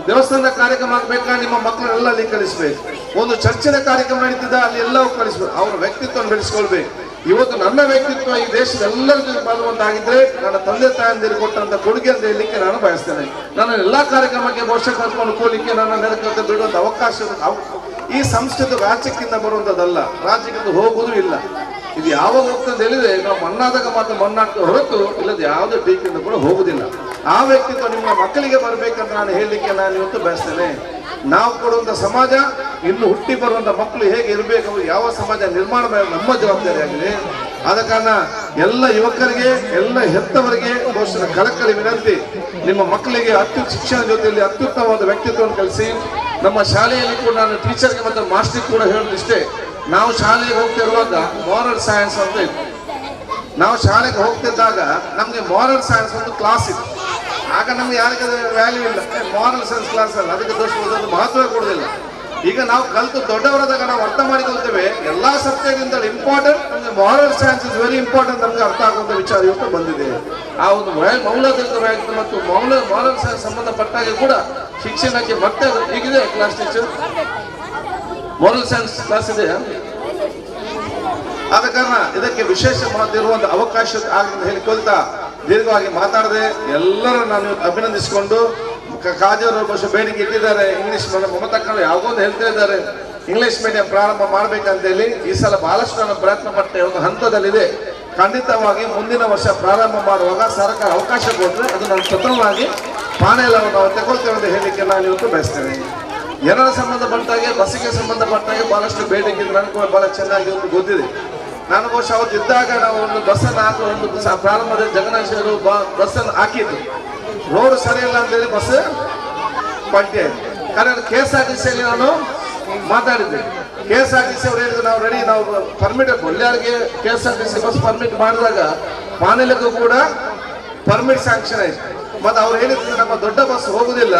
ದೇವಸ್ಥಾನದ ಕಾರ್ಯಕ್ರಮ ಆಗಬೇಕಾ, ನಿಮ್ಮ ಮಕ್ಕಳನ್ನೆಲ್ಲ ಅಲ್ಲಿ ಕಳಿಸ್ಬೇಕು. ಒಂದು ಚರ್ಚಿನ ಕಾರ್ಯಕ್ರಮ ನಡೀತಿದ್ದ ಅಲ್ಲಿ ಎಲ್ಲವೂ ಕಳಿಸ್ಬೇಕು. ಅವರ ವ್ಯಕ್ತಿತ್ವವನ್ನು ಬೆಳೆಸ್ಕೊಳ್ಬೇಕು. ಇವತ್ತು ನನ್ನ ವ್ಯಕ್ತಿತ್ವ ಈ ದೇಶದ ಎಲ್ಲರ ಜೊತೆ ಬಾಳುವಂತಾಗಿದ್ರೆ ನನ್ನ ತಂದೆ ತಾಯಂದಿರು ಕೊಟ್ಟಂತ ಕೊಡುಗೆ ಅಂತ ಹೇಳಲಿಕ್ಕೆ ನಾನು ಬಯಸ್ತೇನೆ. ನನ್ನ ಎಲ್ಲಾ ಕಾರ್ಯಕ್ರಮಕ್ಕೆ ವರ್ಷ ಕರ್ಕೊಂಡು ಹೋಗ್ಲಿಕ್ಕೆ ನನ್ನ ನೆರಕಂತ ಬಿಡುವಂತ ಅವಕಾಶ ಈ ಸಂಸ್ಕೃತಿ ರಾಜ್ಯಕ್ಕಿಂತ ಬರುವಂತದ್ದಲ್ಲ, ರಾಜ್ಯಕ್ಕಿಂತ ಹೋಗುವುದೂ ಇಲ್ಲ. ಇದು ಯಾವಾಗ ಹೋಗ್ತದೆ ಹೇಳಿದ್ರೆ ನಾವು ಮಣ್ಣಾದಾಗ ಮಾತ್ರ ಮಣ್ಣಾಗ್ತದೆ ಹೊರತು ಇಲ್ಲದ ಯಾವುದೇ ಟೀಕಿಂದ ಕೂಡ ಹೋಗುದಿಲ್ಲ. ಆ ವ್ಯಕ್ತಿತ್ವ ನಿಮ್ಮ ಮಕ್ಕಳಿಗೆ ಬರ್ಬೇಕಂತ ನಾನು ಹೇಳಲಿಕ್ಕೆ ನಾನು ಇವತ್ತು ಬಯಸ್ತೇನೆ. ನಾವು ಕೊಡುವಂತ ಸಮಾಜ ಇನ್ನು ಹುಟ್ಟಿ ಬರುವಂತ ಮಕ್ಕಳು ಹೇಗೆ ಇರಬೇಕು, ಅವರು ಯಾವ ಸಮಾಜ ನಿರ್ಮಾಣ ಮಾಡೋದು ನಮ್ಮ ಜವಾಬ್ದಾರಿ ಆಗಿದೆ. ಆದ ಕಾರಣ ಎಲ್ಲ ಯುವಕರಿಗೆ, ಎಲ್ಲ ಹೆತ್ತವರಿಗೆ ಬಹುಶಃ ಕಳಕಳಿ ವಿನಂತಿ, ನಿಮ್ಮ ಮಕ್ಕಳಿಗೆ ಶಿಕ್ಷಣ ಜೊತೆಯಲ್ಲಿ ಅತ್ಯುತ್ತಮವಾದ ವ್ಯಕ್ತಿತ್ವವನ್ನು ಕಲಿಸಿ. ನಮ್ಮ ಶಾಲೆಯಲ್ಲಿ ಕೂಡ ನಾನು ಟೀಚರ್ಗೆ ಮತ್ತು ಮಾಸ್ಟರ್ಗೆ ಕೂಡ ಹೇಳೋದಿಷ್ಟೇ, ನಾವು ಶಾಲೆಗೆ ಹೋಗ್ತಿರುವಾಗ ಮಾರಲ್ ಸೈನ್ಸ್ ಅಂತ ಇತ್ತು. ನಾವು ಶಾಲೆಗೆ ಹೋಗ್ತಿದ್ದಾಗ ನಮಗೆ ಮಾರಲ್ ಸೈನ್ಸ್ ಒಂದು ಕ್ಲಾಸ್ ಇತ್ತು. ಆಗ ನಮ್ಗೆ ಯಾರಿಗೆ ವ್ಯಾಲ್ಯೂ ಇಲ್ಲ, ಮಾರಲ್ ಸೈನ್ಸ್ ಕ್ಲಾಸ್ ಅಲ್ಲ, ಅದಕ್ಕೆ ದೋಷ ಮಹತ್ವ ಕೊಡುವುದಿಲ್ಲ. ಈಗ ನಾವು ಕಲಿತು ದೊಡ್ಡವರಾದಾಗ ನಾವು ಅರ್ಥ ಮಾಡಿಕೊಳ್ತೇವೆ, ಎಲ್ಲಾ ಸಬ್ಜೆಕ್ಟ್ ಇಂಪಾರ್ಟೆಂಟ್, ನಮಗೆ moral science is very important ನಮ್ಗೆ ಅರ್ಥ ಆಗುವಂತ ವಿಚಾರ ಇವತ್ತು ಬಂದಿದೆ. ಆ ಒಂದು ಮೌಲ್ಯಯುತ ವ್ಯಕ್ತಿ ಮತ್ತು ಮಾರಲ್ ಸೈನ್ಸ್ ಸಂಬಂಧಪಟ್ಟಾಗ ಕೂಡ ಶಿಕ್ಷಣಕ್ಕೆ ಮತ್ತೆ ಹೀಗಿದೆ. Class teacher moral science class ಇದೆ. ಆದ ಕಾರಣ ಇದಕ್ಕೆ ವಿಶೇಷ ಮಹತ್ವ ಇರುವಂತ ಅವಕಾಶ ಆಗಿದೆ ಹೇಳಿಕೊಳ್ತಾ ದೀರ್ಘವಾಗಿ ಮಾತಾಡದೆ ಎಲ್ಲರೂ ನಾನು ಅಭಿನಂದಿಸಿಕೊಂಡು, ಕಾಜೂರು ಬಹುಶಃ ಬೇಡಿಕೆ ಇಟ್ಟಿದ್ದಾರೆ, ಇಂಗ್ಲಿಷ್ ಮಮತಕ್ಕಳು ಯಾವಾಗೊಂದು ಹೇಳ್ತಾ ಇದ್ದಾರೆ ಇಂಗ್ಲಿಷ್ ಮೀಡಿಯಂ ಪ್ರಾರಂಭ ಮಾಡ್ಬೇಕಂತ ಹೇಳಿ. ಈ ಸಲ ಬಹಳಷ್ಟು ನಾನು ಪ್ರಯತ್ನ ಪಟ್ಟೆ, ಒಂದು ಹಂತದಲ್ಲಿದೆ. ಖಂಡಿತವಾಗಿ ಮುಂದಿನ ವರ್ಷ ಪ್ರಾರಂಭ ಮಾಡುವಾಗ ಸರ್ಕಾರ ಅವಕಾಶ ಕೊಟ್ಟರೆ ಅದು ನಾನು ಪ್ರಥಮವಾಗಿ ಪಾನೆಲ್ಲವನ್ನು ನಾವು ತಗೊಳ್ತೇವೆ ಅಂತ ಹೇಳಲಿಕ್ಕೆ ನಾನು ಇವತ್ತು ಬಯಸ್ತೇನೆ. ಜನರ ಸಂಬಂಧಪಟ್ಟಾಗೆ, ಬಸ್ಸಿಗೆ ಸಂಬಂಧಪಟ್ಟಾಗೆ ಬಹಳಷ್ಟು ಬೇಡಿಕೆ ನನಗೂ ಬಹಳ ಚೆನ್ನಾಗಿ ಒಂದು ಗೊತ್ತಿದೆ. ನಾನು ಬಹುಶಃ ಅವತ್ತು ಇದ್ದಾಗ ನಾವು ಒಂದು ಬಸ್ಸನ್ನು ಹಾಕುವ ಒಂದು ಪ್ರಾರಂಭದಲ್ಲಿ ಜಗನ್ನಾಥರು ಬಸ್ಸನ್ನು ಹಾಕಿದ್ದು, ರೋಡ್ ಸರಿ ಇಲ್ಲ ಅಂತೇಳಿ ಬಸ್ ಪಲ್ಟಿ ಆಯ್ತು. ಕಾರಣ KSRTCಯಲ್ಲಿ ನಾನು ಮಾತಾಡಿದ್ದೆ. KSRTC ಅವರು ಹೇಳಿದ್ರು ನಾವು ರೆಡಿ, ನಾವು ಪರ್ಮಿಟ್ ಕೊಲ್ಯಾರಿಗೆ KSRTC ಬಸ್ ಪರ್ಮಿಟ್ ಮಾಡಿದಾಗ ಪಾನೆಲಕ್ಕೂ ಕೂಡ ಪರ್ಮಿಟ್ ಸ್ಯಾಂಕ್ಷನ್ ಆಯ್ತು. ಮತ್ತೆ ಅವ್ರು ಹೇಳಿದ್ರು ನಮ್ಮ ದೊಡ್ಡ ಬಸ್ ಹೋಗುದಿಲ್ಲ,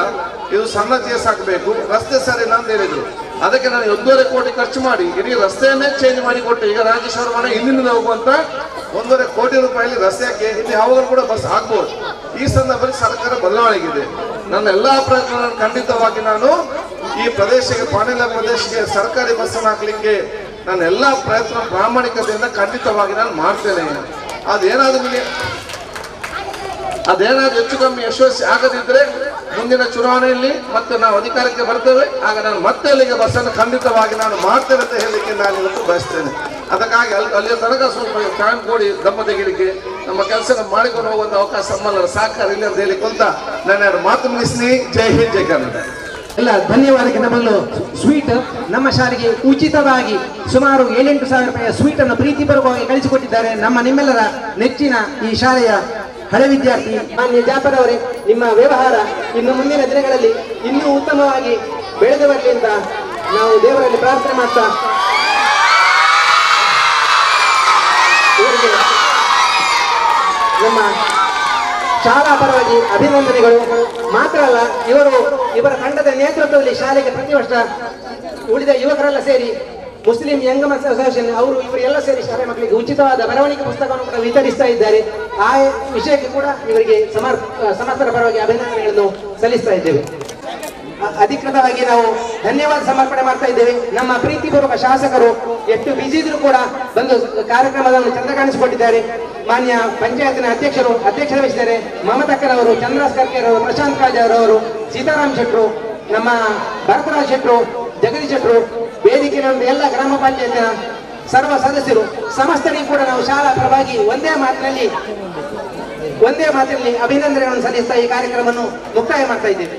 ಇದು ಸಣ್ಣ ಕೇಸ್ ಹಾಕಬೇಕು, ರಸ್ತೆ ಸರಿ ಇಲ್ಲ ಅಂತ ಹೇಳಿದ್ರು. ಅದಕ್ಕೆ ನಾನು 1.5 ಕೋಟಿ ಖರ್ಚು ಮಾಡಿ ಇಡೀ ರಸ್ತೆಯನ್ನೇ ಚೇಂಜ್ ಮಾಡಿ ಕೊಟ್ಟೆ. ಈಗ ರಾಜೇಶ್ವರ ಮನೆ ಹಿಂದಿನಿಂದ ಹೋಗುವಂತ 1.5 ಕೋಟಿ ರೂಪಾಯಿಲಿ ರಸ್ತೆಗೆ ಇಲ್ಲಿ ಯಾವಾಗಲೂ ಕೂಡ ಬಸ್ ಆಗ್ಬೋದು. ಈ ಸಂದರ್ಭದಲ್ಲಿ ಸರ್ಕಾರ ಬದಲಾವಣೆಗಿದೆ. ನನ್ನ ಎಲ್ಲಾ ಪ್ರಯತ್ನ ಖಂಡಿತವಾಗಿ ನಾನು ಈ ಪ್ರದೇಶಕ್ಕೆ, ಪಾನೆಲ ಪ್ರದೇಶಕ್ಕೆ ಸರ್ಕಾರಿ ಬಸ್ ಅನ್ನು ಹಾಕ್ಲಿಕ್ಕೆ ನನ್ನ ಎಲ್ಲಾ ಪ್ರಯತ್ನ ಪ್ರಾಮಾಣಿಕತೆಯಿಂದ ಖಂಡಿತವಾಗಿ ನಾನು ಮಾಡ್ತೇನೆ. ಅದೇನಾದ್ರೂ ಹೆಚ್ಚು ಕಮ್ಮಿ ಯಶಸ್ವಿ ಆಗದಿದ್ರೆ ಮುಂದಿನ ಚುನಾವಣೆಯಲ್ಲಿ ಮತ್ತೆ ನಾವು ಅಧಿಕಾರಕ್ಕೆ ಬರ್ತೇವೆ, ಆಗ ನಾನು ಮತ್ತೆ ಅಲ್ಲಿಗೆ ಬಸ್ಸನ್ನು ಖಂಡಿತವಾಗಿ ನಾನು ಮಾಡ್ತೇನೆ ಅಂತ ಹೇಳಲಿಕ್ಕೆ ನಾನು ಇವತ್ತು ಬಯಸ್ತೇನೆ. ಅದಕ್ಕಾಗಿ ಅಲ್ಲಿಯ ತನಕ ಸ್ವಲ್ಪ ಟೈಮ್ ಕೊಡಿ, ದಮ್ಮ ತೆಗಿಲಿಕ್ಕೆ ನಮ್ಮ ಕೆಲಸ ಮಾಡಿಕೊಂಡು ಹೋಗುವಂತ ಅವಕಾಶ ನಮ್ಮೆಲ್ಲರ ಸಹಕಾರ ಇಲ್ಲ ಅಂತ ಹೇಳಿಕೊಂತ ನಾನು ಮಾತು ಮುಗಿಸ್ತೀನಿ. ಜೈ ಹಿಂದ್, ಜೈ ಕರ್ನಾಟಕ. ಎಲ್ಲ ಧನ್ಯವಾದಕ್ಕಿಂತ ಮೊದಲು ಸ್ವೀಟ್ ನಮ್ಮ ಶಾಲೆಗೆ ಉಚಿತವಾಗಿ ಸುಮಾರು 7-8 ಸಾವಿರ ರೂಪಾಯಿಯ ಸ್ವೀಟ್ ಅನ್ನು ಪ್ರೀತಿಪೂರ್ವಕವಾಗಿ ಕಳಿಸಿಕೊಟ್ಟಿದ್ದಾರೆ ನಮ್ಮ ನಿಮ್ಮೆಲ್ಲರ ನೆಚ್ಚಿನ ಈ ಶಾಲೆಯ ಹಳೆ ವಿದ್ಯಾರ್ಥಿ ಮಾನ್ಯ ಜಾಫರ್ ಅವರೇ. ನಿಮ್ಮ ವ್ಯವಹಾರ ಇನ್ನು ಮುಂದಿನ ದಿನಗಳಲ್ಲಿ ಇನ್ನೂ ಉತ್ತಮವಾಗಿ ಬೆಳೆದು ಬರಲಿ ಅಂತ ನಾವು ದೇವರಲ್ಲಿ ಪ್ರಾರ್ಥನೆ ಮಾಡ್ತಾ ನಮ್ಮ ಶಾಲಾ ಪರವಾಗಿ ಅಭಿನಂದನೆಗಳು. ಮಾತ್ರ ಅಲ್ಲ, ಇವರ ತಂಡದ ನೇತೃತ್ವದಲ್ಲಿ ಶಾಲೆಗೆ ಪ್ರತಿ ವರ್ಷ ಉಳಿದ ಯುವಕರೆಲ್ಲ ಸೇರಿ ಮುಸ್ಲಿಂ ಯಂಗ್ ಅಸೋಸಿಯೇಷನ್ ಇವರೆಲ್ಲ ಸೇರಿ ಶಾಲೆ ಮಕ್ಕಳಿಗೆ ಉಚಿತವಾದ ಬರವಣಿಗೆ ಪುಸ್ತಕವನ್ನು ಕೂಡ ವಿತರಿಸ್ತಾ ಇದ್ದಾರೆ. ಆ ವಿಷಯಕ್ಕೆ ಕೂಡ ಇವರಿಗೆ ಸಮಸ್ತರ ಪರವಾಗಿ ಅಭಿನಂದನೆಗಳನ್ನು ಸಲ್ಲಿಸ್ತಾ ಇದ್ದೇವೆ. ಅಧಿಕೃತವಾಗಿ ನಾವು ಧನ್ಯವಾದ ಸಮರ್ಪಣೆ ಮಾಡ್ತಾ ಇದ್ದೇವೆ. ನಮ್ಮ ಪ್ರೀತಿಪೂರ್ವಕ ಶಾಸಕರು ಎಷ್ಟು ಬಿಜಿ ಇದ್ರು ಕೂಡ ಬಂದು ಕಾರ್ಯಕ್ರಮವನ್ನು ಚಂದ ಕಾಣಿಸಿಕೊಂಡಿದ್ದಾರೆ. ಮಾನ್ಯ ಪಂಚಾಯತ್ನ ಅಧ್ಯಕ್ಷರ ವಹಿಸಿದ್ದಾರೆ ಮಮತಕ್ಕರವರು, ಚಂದ್ರಾಸ್ ಕರ್ಕೇರವರು, ಪ್ರಶಾಂತ್ ಕಾಜಾರವರು, ಸೀತಾರಾಮ್ ಶೆಟ್ರು, ನಮ್ಮ ಭರತರಾಜ್ ಶೆಟ್ರು, ಜಗದೀಶ್ ಶೆಟ್ರು, ವೇದಿಕೆಯ ಎಲ್ಲ ಗ್ರಾಮ ಪಂಚಾಯತಿನ ಸರ್ವ ಸದಸ್ಯರು ಸಮಸ್ತರಿಗೂ ಕೂಡ ನಾವು ಶಾಲಾ ಪರವಾಗಿ ಒಂದೇ ಮಾತಿನಲ್ಲಿ ಅಭಿನಂದನೆಗಳನ್ನು ಸಲ್ಲಿಸ್ತಾ ಈ ಕಾರ್ಯಕ್ರಮವನ್ನು ಮುಕ್ತಾಯ ಮಾಡ್ತಾ ಇದ್ದೇವೆ.